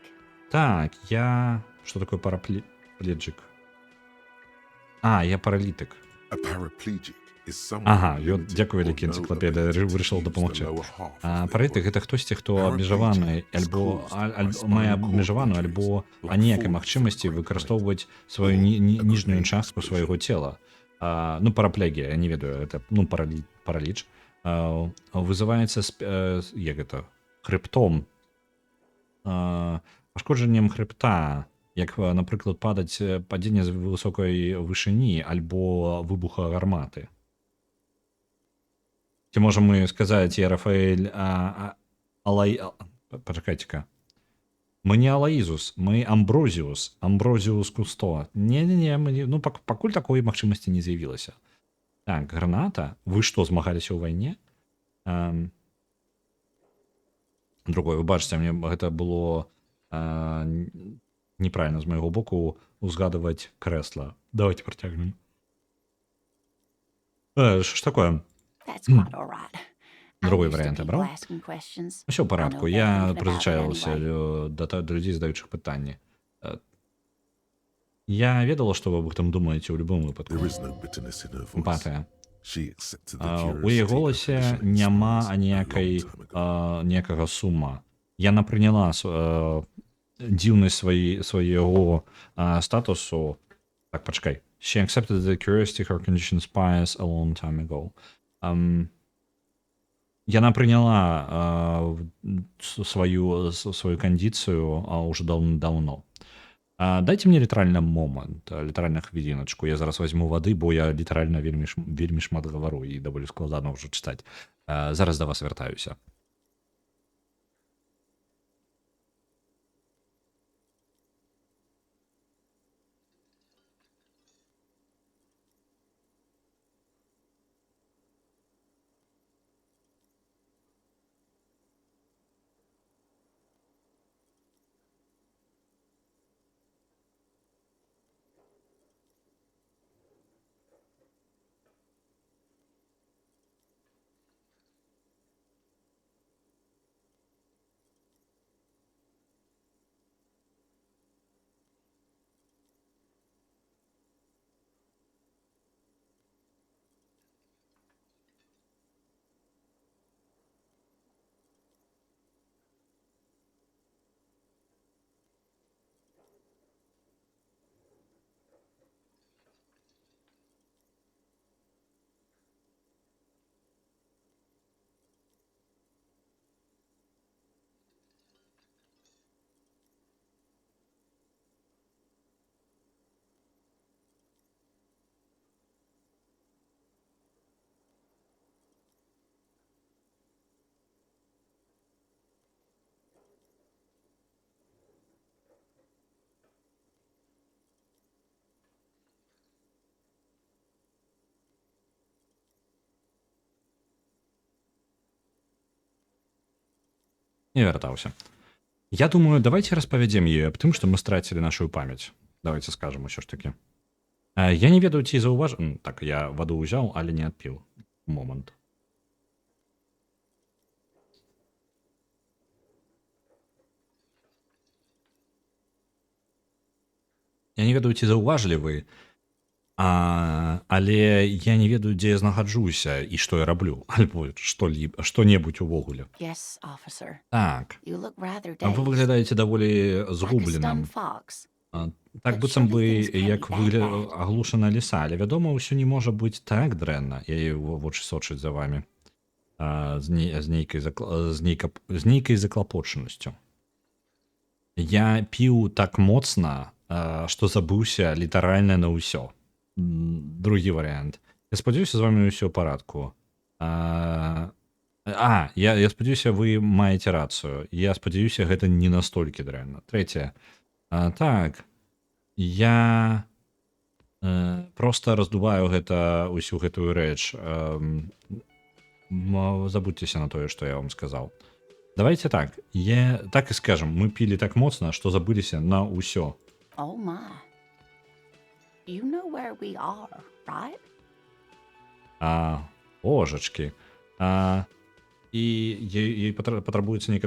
Так, я... Што такое парапледжик? Я паралітык. A paraplegic is someone Ага, limited дзякую or вялікі, no энцыклапедыя ability to вырашыла use дапамагчы. the lower half of their Паралітык гэта хтосьці, хто абмежаваны альбо мае абмежаваную альбо аніякай магчымасці выкарыстоўваць сваю ніжнюю частку свайго цела. Параплегія, я не ведаю, это параліч. Вызываецца як гэта хребтом, пашкоджаннем хребта, як, напрыклад, падзенне з высокай вышыні альбо выбуха гарматы. Ці можам мы сказаць, я Рафаэль пачакайце-ка. Мы не Алаізус, мы Амброзіус, Амброзіус Кусто. Не, пакуль такой магчымасці не з'явілася. Так, граната. Вы што, змагаліся ў вайне? Другое, вы бачыце, мне гэта было неправільна з майго боку узгадываць крэсла. Давайте працягнем. Што такое? That's quite all right. Другой варыянт я браў. Усё ў парадку, я прызвычаілася да людзей, задаючых пытанні. Я ведала, што вы аб гэтым думаеце ў любым выпадку. There is no bitterness in her voice. Эмпатыя. She accepted the У яе curiosity of голасе conditioning няма science a long time ago. ніякага сума. Яна прыняла дзіўнасць свайго статусу. Так, пачакай. She accepted the curiosity of her conditioned spies a long time ago. Яна прыняла сваю кандыцыю ўжо даўно. Дайте мне літаральна момант, літаральна хвіліначку. Я зараз возьму вады, бо я літаральна вельмі шмат гавару і даволі складана ўжо чытаць. Зараз да вас вяртаюся. Не вяртаўся. Я думаю, давайте распавядзем ёй аб тым, што мы страцілі нашу памяць. Давайте скажам усё ж такі. Я не ведаю, ці так, я ваду ўзяў, але не адпіў. Момант. Я не ведаю, ці заўважылі вы, але я не ведаю, дзе я знаходжуся і што я раблю, альбо што-небудзь увогуле. Yes, officer. Так. You look rather Вы dazed. выглядаеце даволі Like a stunned згубленым. fox. Так быццам бы як аглушана ліса, але вядома, ўсё не можа быць так дрэнна. Яе вочы сочаць за вамі з нейкай заклапочанасцю. Я піў так моцна, што забыўся літаральна на ўсё. Другі варыянт. Я спадзяюся, з вамі ўсё ў парадку. Я спадзяюся, вы маеце рацыю. Я спадзяюся, гэта не настолькі дрэнна. Трэцяе. Так, я просто раздуваю усю гэтую рэч. Забудьцеся на тое, што я вам сказаў. Давайте так, так і скажам, мы пілі так моцна, што забыліся на ўсё. Oh my. You know where we are, right? Божачкі. І ёй патрабуецца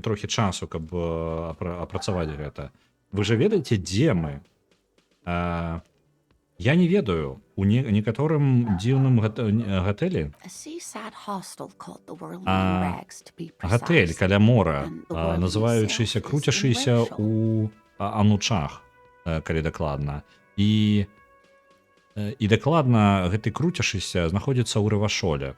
трохі часу, каб апрацаваць гэта. Вы жа ведаеце, дзе мы? Я не ведаю. У некаторым дзіўным гатэлі. Гатэль каля мора, называючыся круцячыся ў анучах, калі дакладна. І дакладна гэты круцячыся знаходзіцца ў Рывашоле.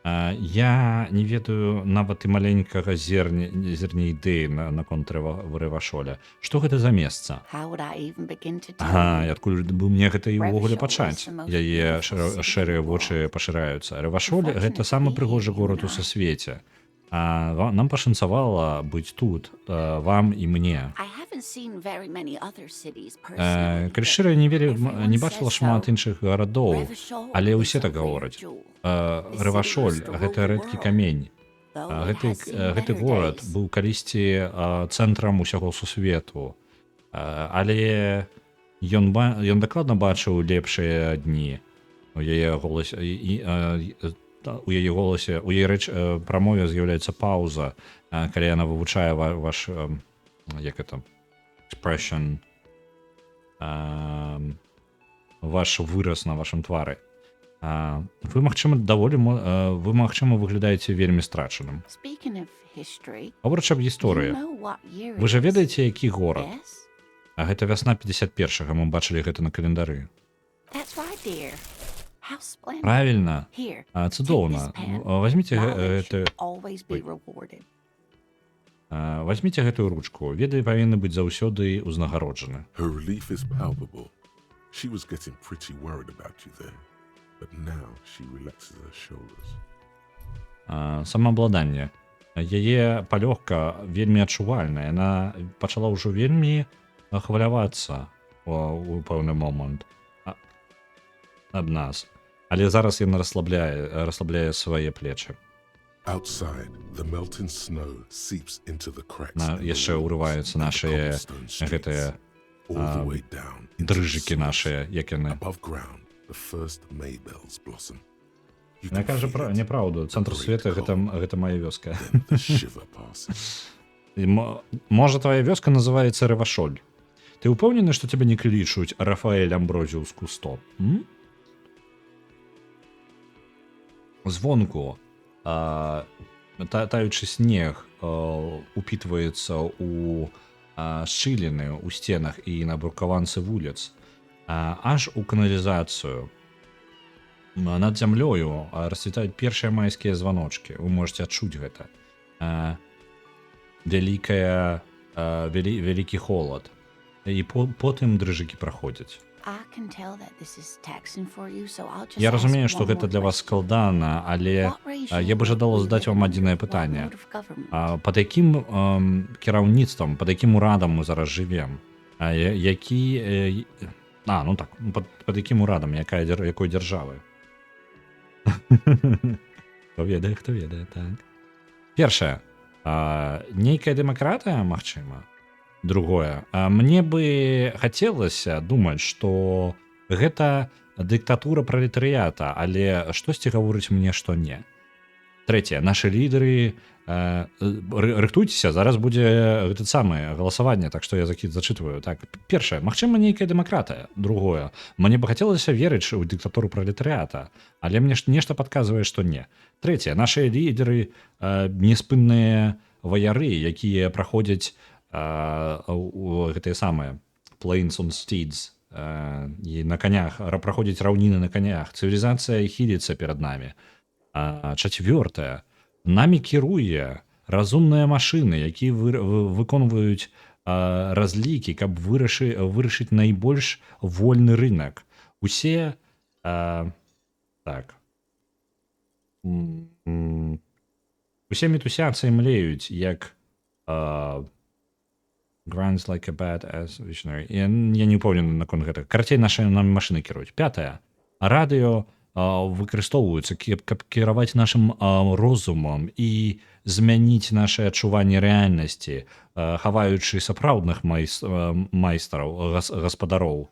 Я не ведаю нават і маленькага зерня ідэі наконт Рывашоля. Што гэта за месца? Адкуль бы мне гэта і ўвогуле пачаць? Яе шэрыя вочы пашыраюцца. Рывашоль — гэта самы прыгожы горад у сусвеце. Нам пашанцавала быць тут, вам і мне. Калі шчыра, не бачыла шмат іншых гарадоў, але ўсе так гавораць. Рывашоль — гэта рэдкі камень. Гэты горад быў калісьці цэнтрам усяго сусвету. Але ён дакладна бачыў лепшыя дні. У яе голасе, у яе прамове з'яўляецца паўза, калі яна вывучае ваш, як это, expression, ваш выраз на вашым твары. Вы, магчыма, выглядаеце вельмі страчаным. Гаворачы аб гісторыі. Вы жа ведаеце, які горад? Гэта вясна 51-га, мы бачылі гэта на календары. Правильно. Цудоўна. Возьмите гэта... Возьміце гэтую ручку. Веды павінны быць заўсёды ўзнагароджаны. Her relief is palpable. She was getting pretty worried about you then, but now she relaxes her shoulders. Самаабладанне. Яе палёгка вельмі адчувальная. Яна пачала ўжо вельмі хвалявацца у пэўны момант аб нас. Але зараз яна расслабляе свае плечы. Outside, the melting snow seeps into the cracks. in the Яшчэ walls ўрываюцца and the нашыя cobblestone streets. гэтыя All the way down into the дрыжыкі snow. нашыя, як яны. Above ground, the first Maybells blossom. You Яна can кажа feel it няправду. in the Цэнтр great света cold. гэта мая вёска. Then the shiver passes. Можа, твоя вёска называецца Рэвашоль. Ты ўпэўнены, што цябе не клічуць Рафаэль Амброзіус Кусто? Звонку таючы снег упітваецца ў шчыліны ў сценах і на брукаванцы вуліц, аж у каналізацыю. Над зямлёю расцвітаюць першыя майскія званочкі. Вы можете адчуць гэта. Вялікі холад. І потым дрыжыкі праходзяць. Я разумею, што гэта для вас складана, але я бы жадала задаць вам адзінае пытанне. Пад якім кіраўніцтвам, пад якім урадам мы зараз жывем? Які... ну так, пад якім урадам, якой дзяржавы? Хто ведае, так. Першае, нейкая дэмакратыя, магчыма. Другое, мне бы хацелася думаць, што гэта дыктатура пралетарыята, але штосьці гаворыць мне, што не. Трэцяе, нашы лідары, рыхтуйцеся, зараз будзе гэта самае галасаванне, так што я зачытваю. Так, першае, магчыма, нейкая дэмакратыя. Другое, мне бы хацелася верыць у дыктатуру пралетарыята, але мне нешта падказвае, што не. Трэцяе, нашы лідары неспынныя ваяры, якія праходзяць гэтыя самыя plains on steeds, і на канях праходзяць раўніны на канях. Цывілізацыя хіліцца перад намі. Чацвёртае, намі кіруе разумныя машыны, якія выконваюць разлікі, каб вырашыць найбольш вольны рынок. Усе усе мітусяцы млеюць, як Grants like a bad ass visionary. Я не ўпэўнены наконт гэтага. Карацей, нашы намі машыны кіруюць. Пятае, радыё выкарыстоўваюцца, каб кіраваць нашым розумам і змяніць нашы адчуванні рэальнасці, хаваючы сапраўдных майстараў, гаспадароў,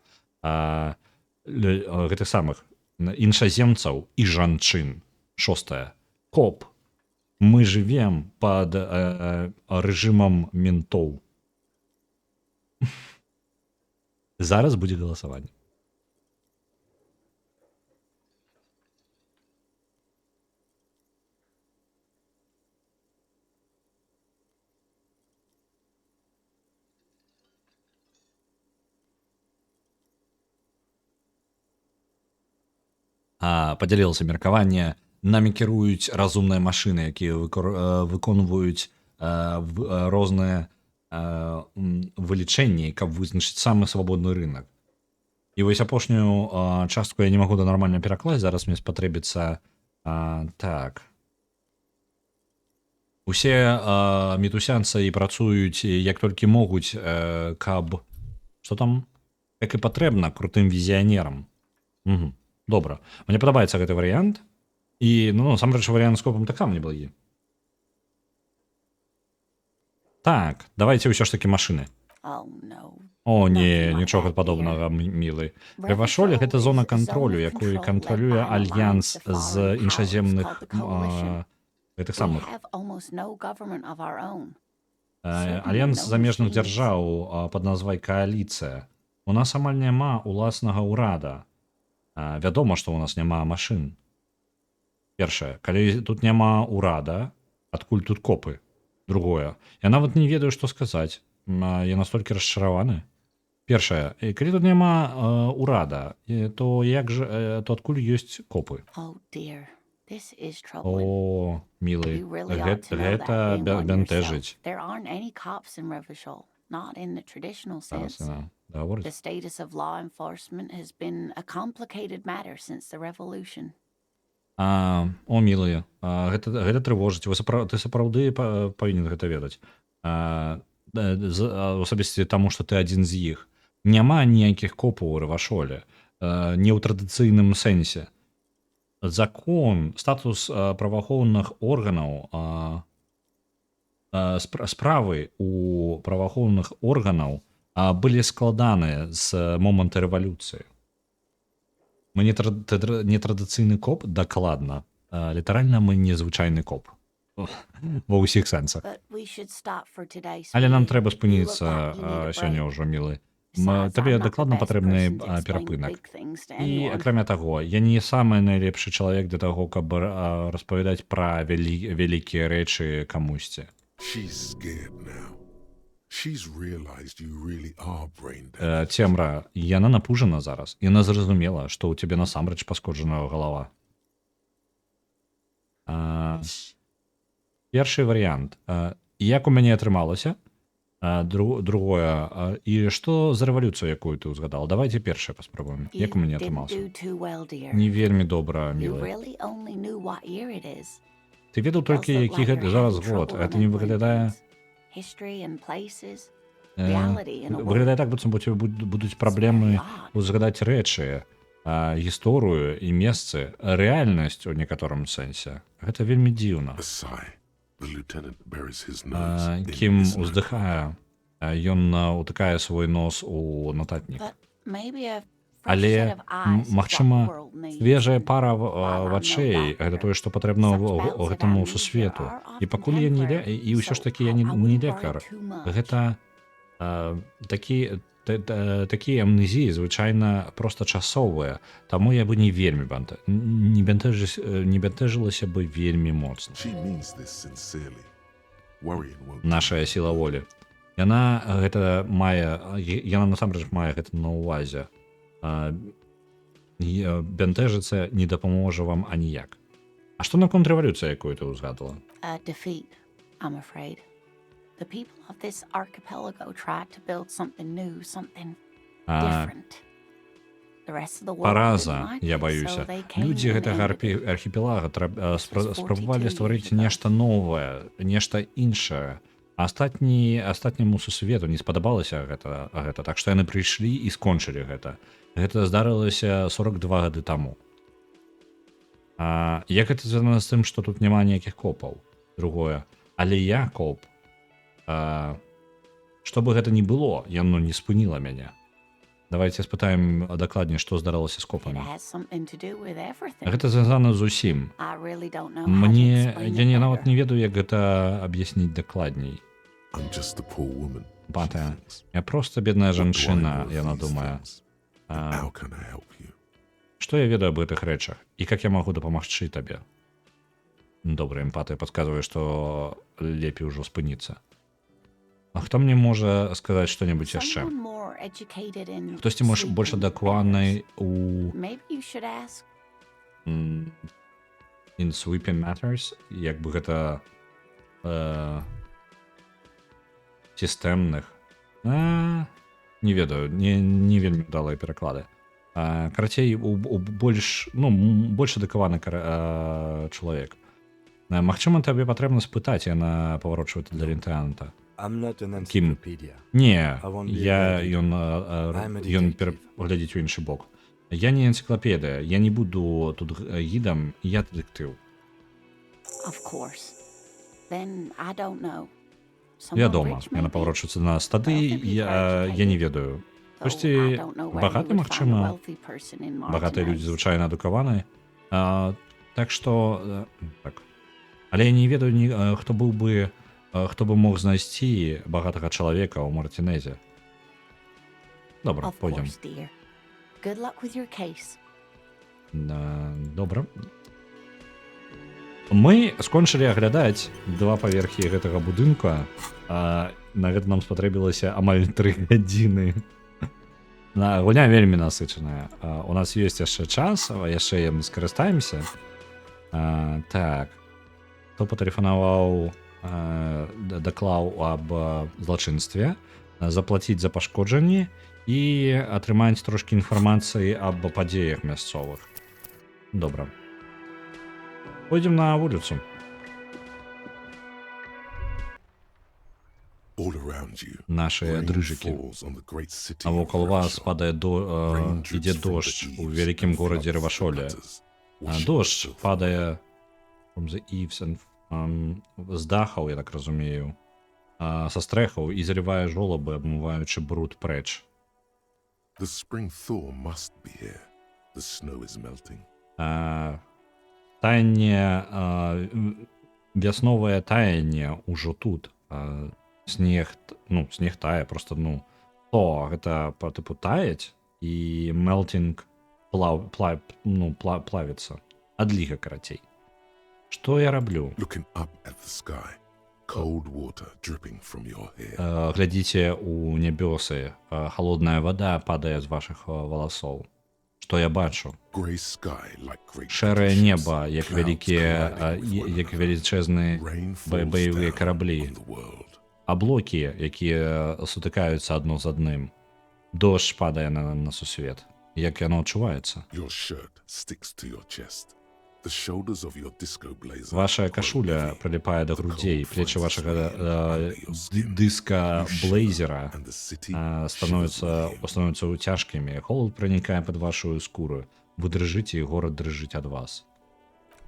гэтых самых іншаземцаў і жанчын. Шостае, коп. Мы жывем пад рэжымам ментоў. Зараз будзе галасаванне. Падзялілася меркаванне. Намі кіруюць разумныя машыны, якія выконваюць розныя вылічэнні, каб вызначыць самы свабодны рынок. І вось апошнюю частку я не магу нормально перакласць, зараз мне спатрэбіцца так. Усе мітусянцы і працуюць як толькі могуць, каб што там, як і патрэбна крутым візіянерам. Добра, мне падабаецца гэты варыянт. І, насамрэч, варыянт з копам таксама неблагі. Так, давайте ўсё ж такі машыны. О, не, нічога падобнага, мілы. Рэвашоль — гэта зона кантролю, якую кантралюе альянс з іншаземных гэтых самых. Альянс замежных дзяржаў пад назвай кааліцыя. У нас амаль няма уласнага ўрада. Вядома, што ў нас няма машын. Першае, калі тут няма ўрада, адкуль тут копы? Другое, я нават не ведаю, што сказаць. Я настолькі расчараваны. Першае, калі тут няма ўрада, то адкуль ёсць копы? This is troubling. О, мілый, You really ought to know that гэта being one yourself. бянтэжыць. There aren't any cops in Revachol, not in the traditional Зараз sense. яна гаворыць. The status of law enforcement has been a complicated matter since the revolution. О, мілыя, гэта трывожыць. Ты сапраўды павінен гэта ведаць. Асабісці таму, што ты адзін з іх. Няма ніякіх копаў у Рэвашоле. Не ў традыцыйным сэнсе. Закон, статус праваахоўных органаў, справы у праваахоўных органаў былі складаныя з моманту рэвалюцыі. Мы не традыцыйны коп, дакладна. Літаральна мы незвычайны коп. Ва ўсіх сэнсах. But we should stop for today, Але нам sweetie. трэба You look спыніцца like you need a сёння break. ўжо, мілы. Besides, Табе I'm not the дакладна best патрэбны person to explain перапынак. big things to І anyone. акрамя таго, я не самы найлепшы чалавек для таго, каб распавядаць пра вялікія рэчы камусьці. She's scared now. She's realized you really are brain dead. Цемра, яна напужана зараз. Яна зразумела, што ў цябе насамрэч паскоджаная галава. Першы варыянт. Як у мяне атрымалася? Другое. І што за рэвалюцыю, якую ты ўзгадал? Давайте першае паспрабуем. You Як у мяне didn't атрымалася? do too well, dear. Не вельмі добра, You мілая. really only knew what year it is. Ты ведаў Does толькі, look які like гэта you're зараз having год. trouble Гэта не remembering выглядае... things. History and places. Reality in a word. Выглядае так, быццам у цябе будуць праблемы узгадаць рэчы, гісторыю і месцы, рэальнасць у некаторым сэнсе. Гэта вельмі дзіўна. A sigh. The lieutenant buries his nose in Кім his notebook. уздыхае, ён утыкае свой нос у нататнік. But maybe a fresh Але, set of eyes is what магчыма, the world needs. свежая пара While I'm no вачэй, гэта doctor, тое, што патрібна such bouts of гэтаму amnesia сусвету. are І often пакуль я не temporary, і ўсё ж so такі я I не wouldn't лекар. worry too much. Гэта такія амнезіі звычайна проста часовыя, таму я бы не вельмі не бянтэжылася бы вельмі моцна. She means this sincerely. Worrying won't. Нашая сіла волі. Яна гэта мае, яна насамрэч мае гэта на ўвазе. Бянтэжыцца не дапаможа вам аніяк. А што наконт рэвалюцыі, якую ты ўзгадала? A defeat, I'm afraid. The people of this archipelago tried to build something new, something different. The rest of the world didn't Параза, like я it, баюся. so they came Людзі and гэтага ended it. архіпелага спрабавалі 42 стварыць years ago. нешта новае, нешта іншае. Астатняму сусвету не спадабалася гэта, так што яны прыйшлі і скончылі гэта. Гэта здарылася 42 гады таму. Як гэта звязана з тым, што тут няма ніякіх копаў? Другое. Але я коп. Што бы гэта ні было, яно не спыніла мяне. Давайте спытаем дакладней, што здарылася з It копамі. has something to do with everything. Гэта звязана з усім. I really don't know how to Мне explain я it нават better. не ведаю, як гэта аб'ясніць дакладней. I'm just a poor woman. she Патая, thinks. я проста бедная What do I жанчына, know of яна these думае. things? How can I help you? Што я ведаю аб гэтых рэчах і як я магу дапамагчы табе? Добра, эмпатыя падказвае, што лепей ужо спыніцца. А хто мне можа сказаць што-небудзь яшчэ? Someone more educated in Хтосьці больш sleeping адакватны matters. у Maybe you should ask. in sweeping matters, як бы гэта сістэмных. Не ведаю, не вельмі удалыя пераклады. Карацей, больш адукаваны чалавек. Магчыма, табе патрэбна спытаць, яна паварочвае для лейтенанта. I'm not an Кім? encyclopedia. Не, I won't be a I'm a ён detective. глядзіць у іншы бок. Я не энцыклапедыя, я не буду тут гідам, я дэтэктыў. Of course. Then I don't know. Вядома, яна паварочваецца на стады, я не ведаю. Хтосьці багаты, магчыма, багатыя людзі звычайна адукаваныя. Так што, так. Але я не ведаю, хто бы мог знайсці багатага чалавека ў Мартинезе. Добра, Of пойдзем. course, dear. Good luck with your case. Добра. Мы скончылі аглядаць 2 паверхі гэтага будынка. На гэта нам спатрэбілася амаль 3 гадзіны. Гульня вельмі насычаная. У нас ёсць яшчэ час, яшчэ мы скарыстаемся. Так. Хто патэлефанаваў, даклаў аб злачынстве, заплаціць за пашкоджанні і атрымаць трошкі інфармацыі аб падзеях мясцовых. Добра. Пойдзем на вуліцу. All around you, Наши rain дрыжыкі. falls on the great city А of вокал вас Rivashol. падае Rain ідзе drips from the дождж у eaves вялікім and горадзе floods the Рывашоле. gutters, washing Дождж the filth падае from the eaves and, з дахаў, я так разумею, са стрэхаў і залівае жолабы, абмываючы бруд прэч. The spring thaw must be here. The snow is melting. Таянне, вясновае таянне ўжо тут. Снег тае, просто, гэта па тыпу таяць, і melting плавіцца. Адліга, карацей. Што я раблю? Looking up at the sky, cold water dripping from your hair. Глядзіце ў нябёсы, халодная вада падае з вашых валасоў. Што я бачу? Grey sky like great Шэрае battleships, неба, як clouds colliding with one як another. велічэзныя Rain falls баявыя down караблі. on the world. Аблокі, якія сутыкаюцца адно з адным. Дождж падае на сусвет. Як яно адчуваецца? Your shirt sticks to your chest. The shoulders of your disco blazer Ваша grow кашуля heavy. приліпае да The грудзей, cold плечы finds вашага its way under your skin. дыска You shiver, блейзера and the city становятся shivers with you. цяжкімі. Холод пранікае пад вашу скуру. Вы дрыжыце, і горад дрыжыць ад вас.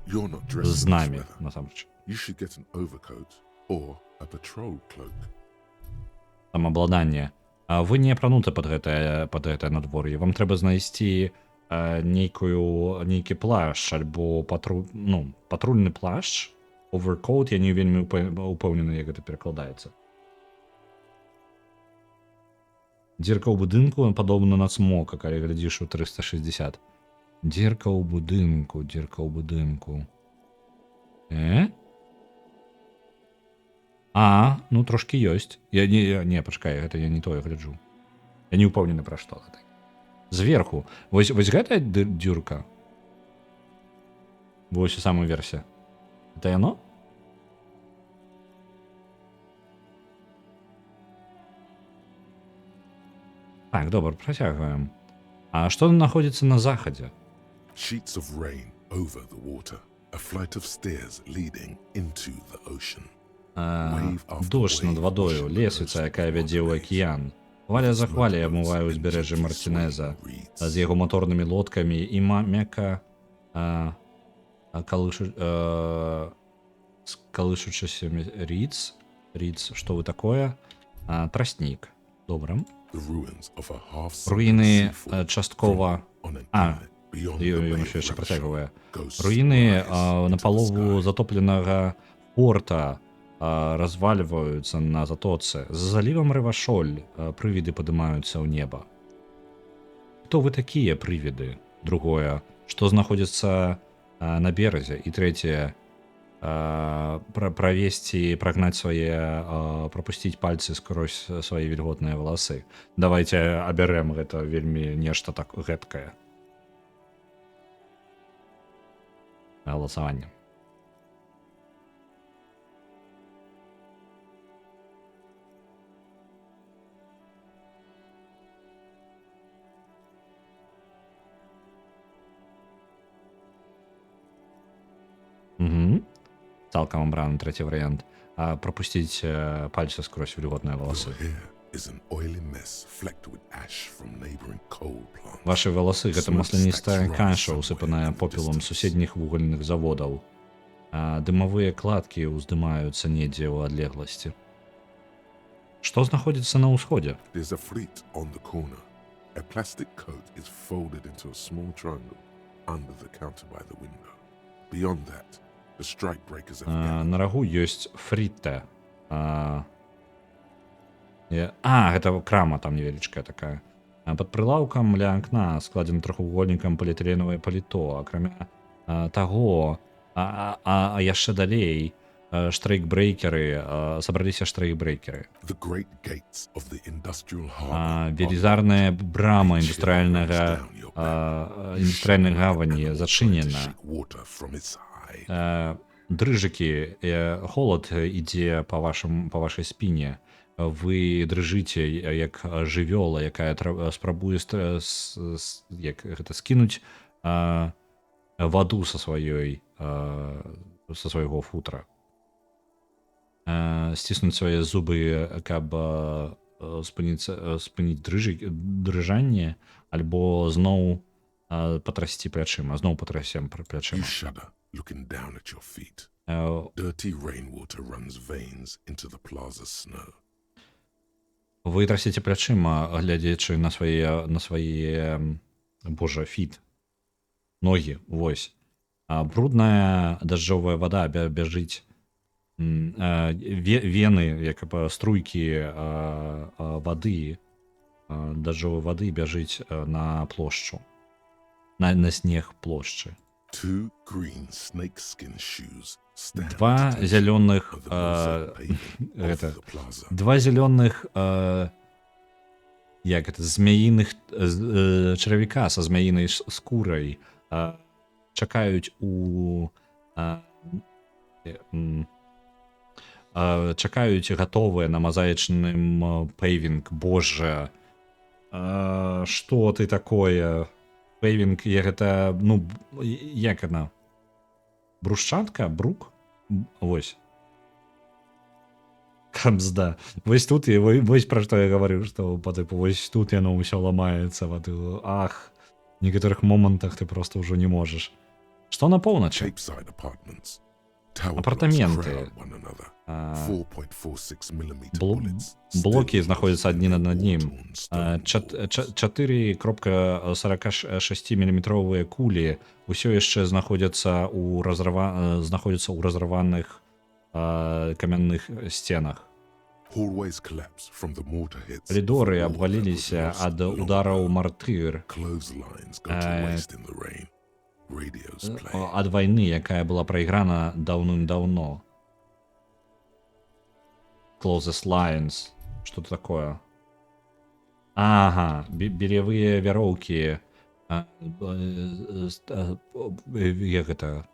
You're not dressed З in this намі, weather. насамрэч. You should get an overcoat or a patrol cloak. Самаабладанне. Вы не апрануты пад гэтае надвор'е. Вам трэба знайсці нейкі плашч альбо патрульны плашч. Overcoat, я не вельмі упэўнены, як гэта перакладаецца. Дзірка ў будынку падобна на цмока, калі глядзіш у 360. Дзірка ў будынку. Трошкі ёсць. Не, пачакай, гэта я не тое гляджу. Я не ўпэўнены, пра што гэта. Зверху. Вось гэтая дзюрка. Вось самая версія. Это яно? Так, добра, працягваем. А што знаходзіцца на захадзе? Sheets of rain over the water. A flight of stairs leading into the ocean. Дождж над вадою, лесвіца, якая вядзе ў акіян. Хваля за хваляй абмывае ўзбярэжжа Мартінеза з яго моторнымі лодкамі і мякка калышучыся ріц, што вы такое? Тростнік. Добра. The ruins of a half-sunken Руіны seafort часткова... on an inlet beyond the Ён Bay яшчэ of працягвае. Rivashol goes Руіны rise into the напалову sky. затопленага порта развальваюцца на затоцы. За залівам Рывашоль прывіды падымаюцца ў неба. Хто вы такія прывіды? Другое, што знаходзіцца на беразе? І трэцяе, прагнаць свае, прапусціць пальцы скрозь свае вільготныя валасы. Давайте абярэм гэта вельмі нешта так гэткае. Галасаванне. Цалкам абраны трэці варыянт. Прапусціць пальцы скрозь вільготныя валасы. Your hair is an oily mess flecked with ash from neighboring coal plants. Вашы валасы гэта масляністая каша, усыпаная попелам суседніх вугальных заводаў. Дымавыя кладкі ўздымаюцца недзе ў адлегласці. Што знаходзіцца на ўсходзе? There's a fleet on the corner. A plastic coat is folded into a small triangle under the counter by the window. Beyond that, the strike breakers have gathered. На рагу ёсць фрітэ. Гэта крама там невялічкая такая. Пад прылаўкам ля акна складзена трохвугольнікам поліэтыленавае паліто. Акрамя таго, яшчэ далей штрейкбрэйкеры, сабраліся штрейкбрэйкеры. The great gates of the industrial harbor. Велізарная брама індустрыяльнай гавані зачынена. Water from its дрыжыкі, холад ідзе па вашай спіне, вы дрыжыце як жывёла, якая спрабуе як гэта скінуць ваду са свайго футра, сціснуць свае зубы, каб спыніць дрыжанне, альбо зноў патрасці плячыма, зноў патрасем You плячыма. shudder, looking down at your feet. Э, Dirty rainwater runs veins into the plaza's snow. Вы трасіце плячыма, глядзячы на свае, божа, фіт, ногі, вось. Брудная дажджовая вада бяжыць, вены, як бы струйкі вады, дажджовай вады бяжыць на плошчу, на снег плошчы. Two green snakeskin shoes stand Два at the зялёных, of the mosaic pavement of гэта, the plaza. два зялёных, як это, змяіных чаравіка са змяінай скурай чакаюць чакаюць гатовыя на мазаічным пейвінг. Боже, што ты такое? Пейвінг, гэта, ну, як яна? Брусчатка? Брук? Вось. Камзда. Вось тут, вось пра што я гаварыў, што па тыпу, вось тут яно ўсё ламаецца, ах, в некаторых момантах ты проста ўжо не можаш. Што на поўначы? Capeside apartments. Tower Апартаменты. blocks crowd one another. 4.46 millimeter Бл- bullets блокі steadily знаходзяцца адзін над адным. war-torn stone. 4,46 міліметровыя кулі ўсё яшчэ знаходзяцца ў разраваных камянных сценах. Hallways collapse from the mortar hits. Коридоры of the war that абваліліся was lost ад long удараў ago. мартыр, Clotheslines go to waste in the rain. Radios play. ад вайны, якая была прайграна даўным-даўно. Closest Lines. Что-то такое. Ага, белевыя вяроўкі. Як гэта?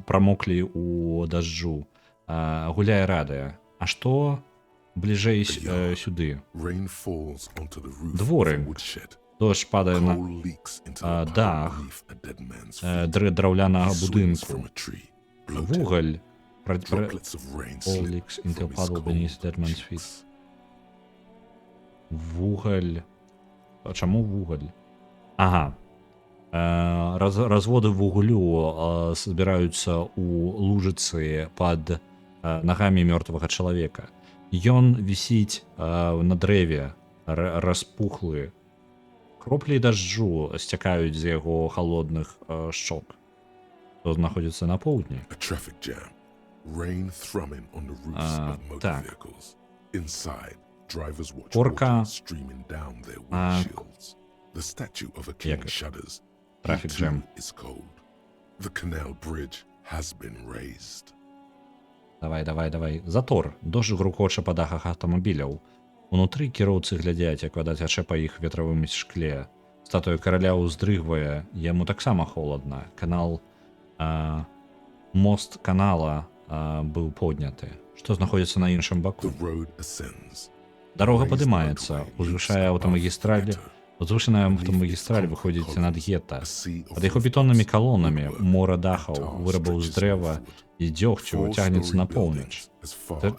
Прамоклі ў дажджу. Гуляе радыё. А што бліжэй сюды? Rain falls onto the roof Дворы. of the woodshed. Дождж падае на Coal leaks into the pile дах beneath a dead man's feet. драўлянага He swings будынку. from a tree, bloated. Вугаль. Droplets of rain slip Leaks into from his puddle beneath cold dead man's feet. cheeks. Вугаль. А чаму вугаль? Ага. Разводы вуглю збіраюцца ў лужыцы пад нагамі мёртвага чалавека. Ён вісіць на дрэве, распухлы. Кроплі дажджу сцякаюць з яго халодных шчок. Што знаходзіцца на поўдні. A traffic jam. Rain thrumming on the roofs of motor так. vehicles. Inside, drivers watch Порка, water streaming down their windshields. The statue of a king як shudders. Traffic He too jam. is cold. The canal bridge has been raised. Давай. Затор. Дождж грукоча па дахах аўтамабіляў. Унутры кіроўцы глядзяць, як вада цячэ па іх ветравым шкле. Статуя караля ўздрыгвае, яму таксама холадна. Мост канала быў подняты. Што знаходзіцца на іншым баку? The road ascends. Дарога падымаецца, узвышае аўтамагістраль. Узвышаная аўтамагістраль выходзіць над гета. Пад яго бетоннымі калонамі мора дахаў, вырабаў з дрэва і дзёгцю цягнецца на поўнач.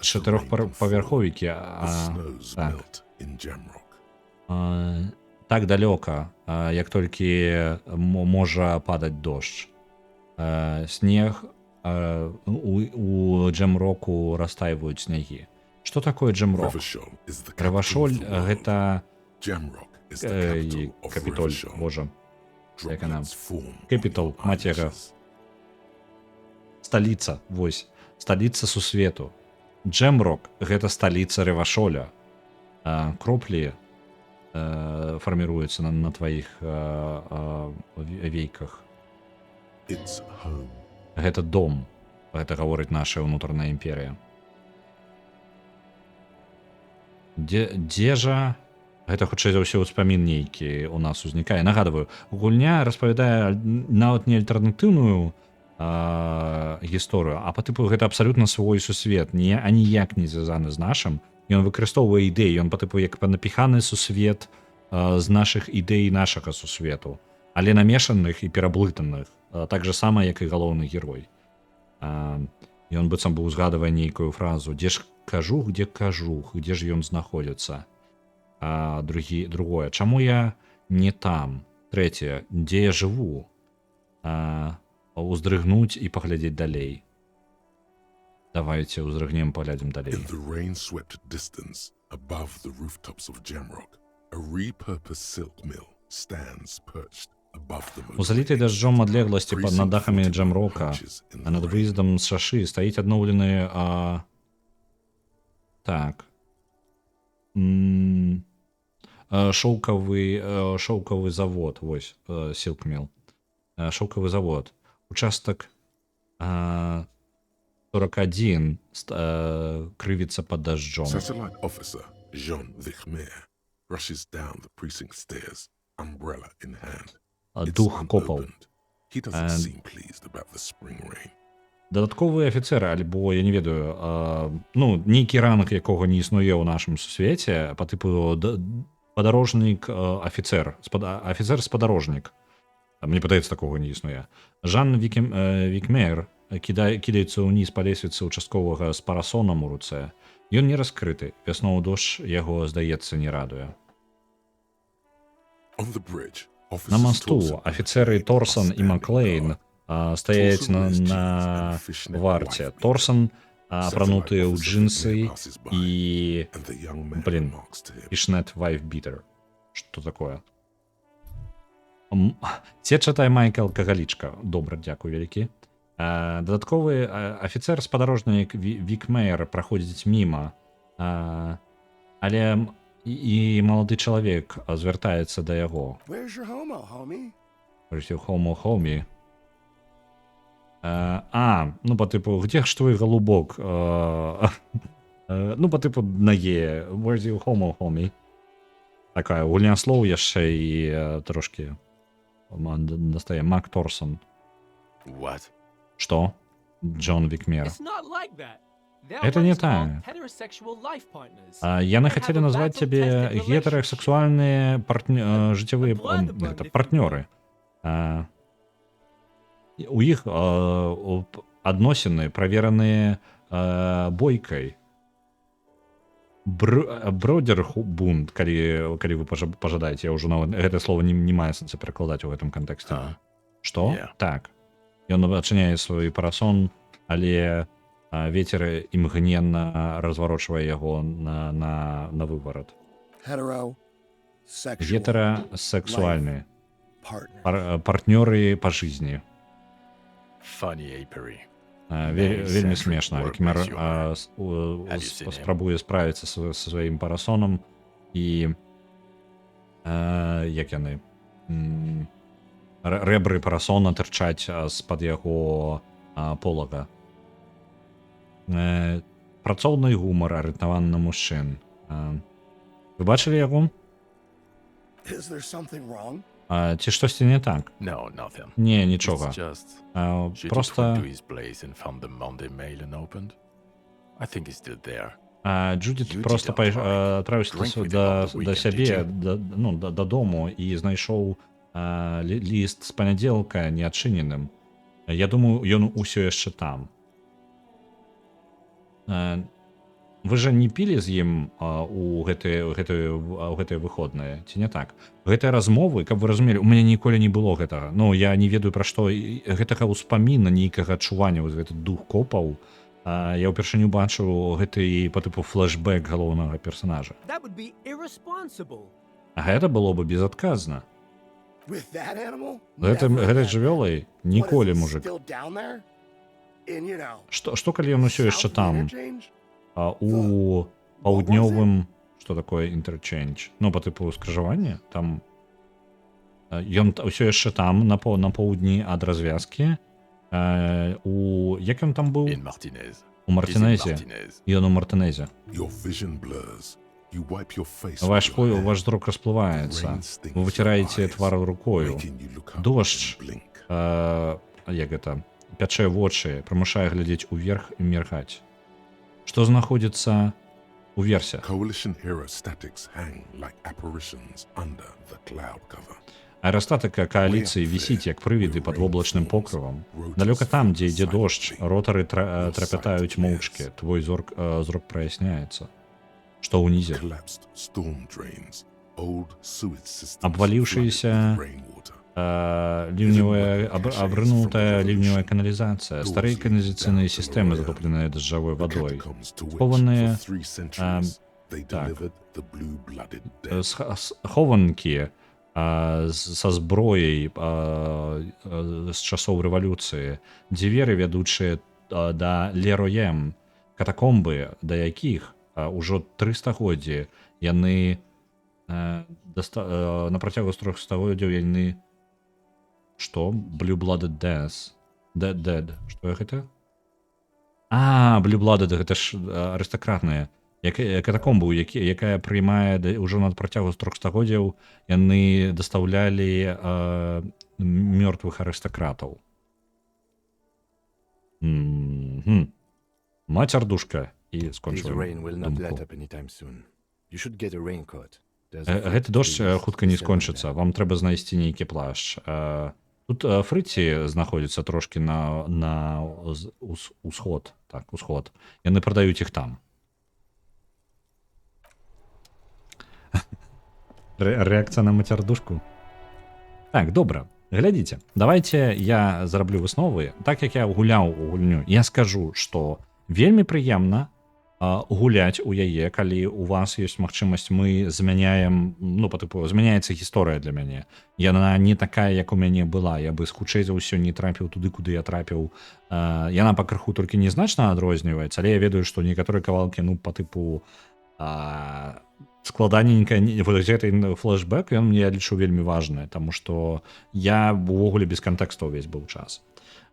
Чатырохпавярховікі, так далёка, як толькі можа падаць дождж. Снег у джемроку растайваюць снегі. Што такое джемрок? Рэвашоль гэта капітоль, божа. Як яна? Капітал, маць яга. Сталіца, вось. Сталіца сусвету. Джемрок гэта сталіца Рэвашоля. Кроплі фарміруюцца на тваіх вейках. Гэта дом. Гэта гаворыць наша ўнутраная імперія. Дзе жа Гэта хутчэй за ўсё ўспамін нейкі у нас узнікае. Нагадваю, гульня распавядае нават не альтэрнатыўную гісторыю, а па тыпу гэта абсалютна свой сусвет, аніяк не звязаны з нашым. Ён выкарыстоўвае ідэі, ён па тыпу як напіханы сусвет з нашых ідэй нашага сусвету, але намешаных і пераблытаных, так же сама, як і галоўны герой. Ён быццам бы узгадвае нейкую фразу: «Дзе ж кажух, дзе ж ён знаходзіцца?» Другое: «Чаму я не там?» Трэцяе: «Дзе я жыву?» Уздрыгнуць і паглядзець далей. Давайте уздрыгнем, паглядзім далей. In the rain-swept distance, above the rooftops of Jamrock, a repurposed silk mill stands perched above the У залітай дажджом адлегласці над дахамі Джамрока, а над выездам з шашы стаіць адноўлены шоўкавы завод, вось, Silk Mill. Шоўкавы завод. Участак 41 крывіцца пад дажджом. Satellite officer Jean Vichmer rushes down the precinct stairs, umbrella in hand. Дух копаў. He doesn't seem pleased about the spring rain. Дадатковы афіцэр, альбо, я не ведаю, нейкі ранг, якога не існуе ў нашым сусвеце, па тыпу падарожнік афіцэр, спадарожнік. Мне падаецца, такога не існуе. Жан Вікмер кідаецца ўніз па лесвіцы участковага з парасонам у руцэ. Ён не раскрыты. Вясноў дождж яго, здаецца, не радуе. На мосту афіцэры Торсон і Маклейн стаяць на варце. Торсон апранутыя ў джинсы і Пішнет Вайфбітер. Што такое? Це чатай Майка алкагалічка. Добра, дзякую вялікі. Дадатковы афіцэр-спадарожнік Вікмейер праходзіць міма, але і малады чалавек звяртаецца да яго. Where's your homo, homie? Where's your homo, homie? Па тыпу, где ж твой голубок? Па тыпу, нае. Where's your homo, homie? Такая гульня слоў яшчэ і трошки настае Мак Торсон. What? Што? Джон Вікмер. Это не так. Яны хацелі назваць цябе гетерасексуальныя жыццявыя партнёры. У іх адносіны правераныя бойкай. Бродербунд, калі вы пажадаеце, я ўжо гэта слова не мае сэнса перакладаць у гэтым кантэксце. Што? Так. Ён адчыняе свой парасон, але вецер імгненна разварочвае яго на выварат. Гетерасексуальныя партнёры па жизни. Вельмі смешна. Вікмер спрабуе справіцца са сваім парасонам і як яны рэбры парасона тырчаць з-пад яго полага. Працоўны гумар арыентаваны на мужчын. Вы бачылі яго? Ці штосьці не так? Не, нічога. Проста Джудит проста адправіўся да сябе, дадому і знайшоў ліст з панядзелка неадчыненым. Я думаю, ён усё яшчэ там. Вы же не пілі з ім у гэтыя выходныя, ці не так? Гэтыя размовы, каб вы разумелі, у мяне ніколі не было гэтага. Я не ведаю, пра што гэтага ўспаміна, нейкага адчування, гэты дух копаў. Я ўпершыню бачыў гэты па тыпу флэшбэк галоўнага персонажа. А гэта было бы безадказна. Гэтай жывёлай ніколі, мужик. Што калі ён усё яшчэ там? У паўднёвым, што такое interchange, па тыпу скрыжавання, там ён ўсё яшчэ там на паўдні ад развязкі. Як ён там быў? У Мартинезе. Ён у Мартинезе. You wipe your face Ваш, with your hand. ваш зрок расплывается. Вы вытираете твар рукою. Making you look up Дождь, and blink. як гэта, пячэ вочы, прымушае глядзець уверх і меркаць. Што знаходзіцца уверсе? Coalition aerostatics hang like apparitions under the cloud cover. Аэрастатыка кааліцыі вісіць як прывіды пад воблачным покрывам. Далёка там, дзе ідзе дождж, ротары трапятаюць моўчкі, твой зрок праясняецца. Што ўнізе? Collapsed storm drains, old sewage systems Обвалившиеся, flooded with rainwater. ливневая, обрынутая ливневая канализация, старые канализационные системы, затопленные дождевой водой, Catacombs to which схованные for 3 centuries they так. delivered the blue-blooded dead. схованки со зброяй з часоў рэвалюцыі, дзверы, вядучыя да Лероем, катакомбы, да якіх ўжо 3 стагоддзі яны на працягу 3 стагоддзяў яны што? Blue-blooded death. Dead. Што гэта? Blue-blooded, гэта ж арыстакратныя. Катакомбу, якая прымае ўжо на працягу 3 стагоддзяў яны дастаўлялі мёртвых арыстакратаў. Мацярдушка. І This скончыла rain will not let думку. up anytime soon. You should get a raincoat. There's Гэты дождж хутка не скончыцца. Вам трэба знайсці нейкі плашч. Тут фрыці знаходзяцца трошкі на усход. Так, усход. Яны прадаюць іх там. Рэакцыя на мацярдушку. Так, добра. Глядзіце. Давайте я зараблю высновы. Так як я гуляў у гульню, я скажу, што вельмі прыемна гуляць у яе, калі у вас ёсць магчымасць, мы змяняем, ну, па тыпу, змяняецца гісторыя для мяне. Яна не такая, як у мяне была. Я бы хутчэй за ўсё не трапіў туды, куды я трапіў. Яна пакрыху толькі незначна адрозніваецца, але я ведаю, што некаторыя кавалкі, ну, па тыпу складаненька, вот гэты флешбэк, ён мне, я лічу, вельмі важны, таму што я увогуле без кантэксту ўвесь быў час.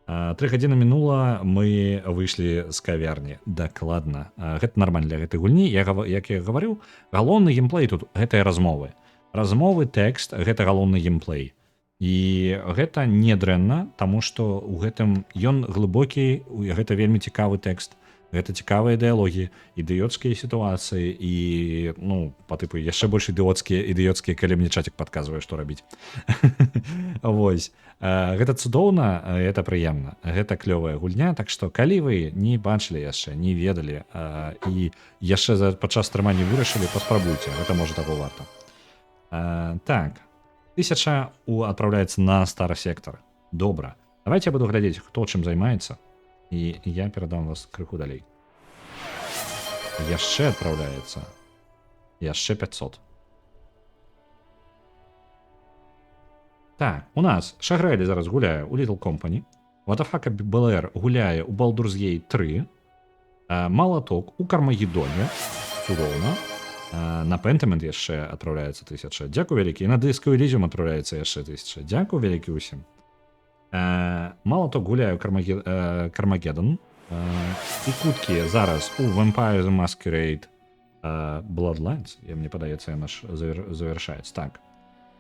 3 гадзіны мінула, мы выйшлі з кавярні. Дакладна. Гэта нармальна для гэтай гульні. Як я гаварыў, галоўны геймплей тут гэтыя размовы. Размовы, тэкст, гэта галоўны геймплей. І гэта не дрэнна, таму што ў гэтым ён глыбокі, гэта вельмі цікавы тэкст. Гэта цікавыя дыялогі, ідыёцкія сітуацыі і, ну, па тыпу, яшчэ больш ідыёцкія, калі мне чатик падказвае, што рабіць. Вось. Гэта цудоўна, гэта прыемна. Гэта клёвая гульня, так што калі вы не бачылі яшчэ, не ведалі і яшчэ падчас трымання вырашылі, паспрабуйце, гэта можа таго варта. Так, 1000 адпраўляецца на стар-сектар. Добра. Давайте я буду глядзець, хто чым займаецца. І я перадам вас крыху далей. Яшчэ адпраўляецца. Яшчэ 500. Так, у нас Шагрэлі зараз гуляе у Little Company. Ватафака БЛР гуляе у Baldur's Gate 3. Малаток у Кармагеддоне. Цудоўна. На Pentiment яшчэ адпраўляецца 1000. Дзякуй вялікі. І на Disco Elysium адпраўляецца яшчэ 1000. Дзякуй вялікі ўсім. Малаток гуляю Кармагеддон. І куткі зараз у Vampire the Masquerade Bloodlines. Мне падаецца, яна ж завяршаецца. Так,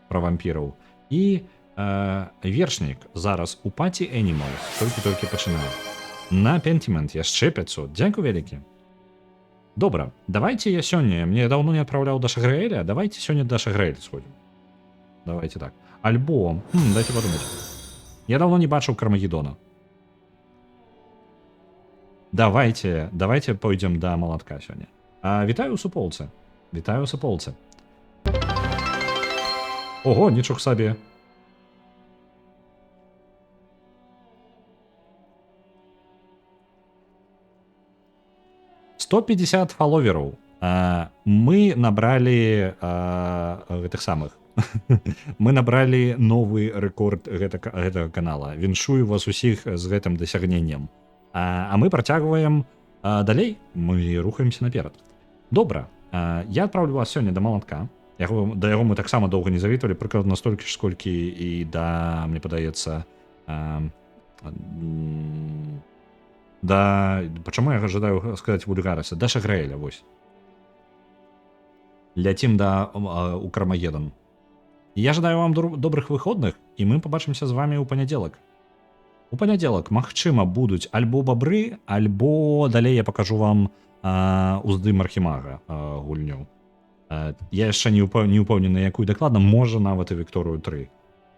пра вампіраў. І вершнік зараз у Party Animals. Толькі пачынаю. На Pentiment яшчэ 500. Дзякуй вялікі. Добра, давайте я сёння, мне даўно не адпраўляў да Шагрэля, давайте сёння да Шагрэля сходзім. Давайте так. Альбо, дайте подумать. Я давно не бачыў Кармагеддона. Давайте пойдзем да малатка сёння. Вітаю у суполцы. Вітаю у суполцы. Ого, нічога сабе. «150 фаловераў. Мы набралі гэтых самых. Мы набралі новы рэкорд гэтага канала. Віншую вас усіх з гэтым дасягненнем. А мы працягваем далей. Мы рухаемся наперад. Добра. Я адпраўлю вас сёння да малатка. Да яго мы таксама доўга не завітвалі, прыкладна столькі ж, сколькі і да, мне падаецца, да... Пачаму я жадаю сказаць вульгараса? Да Шагрэля, вось. ляцім да Укрмагеддон. Я жадаю вам добрых выходных, і мы побачымся з вами ў панядзелак. У панядзелак, магчыма, будуць альбо бабры, альбо далей я пакажу вам уздым архімага гульню. Я яшчэ не ўпэўнены, якую дакладна, можа нават і Вікторыю 3.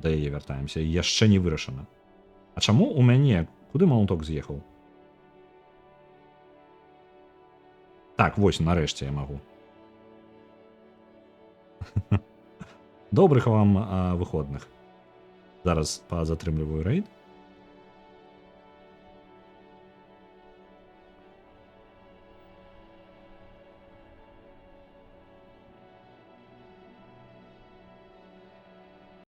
Да яе вяртаемся, яшчэ не вырашана. А чаму у мяне? Куды Маланток з'ехаў? Так, вось, нарэшце я магу. Добрых вам выходных. Зараз пазатрымліваю рэйд.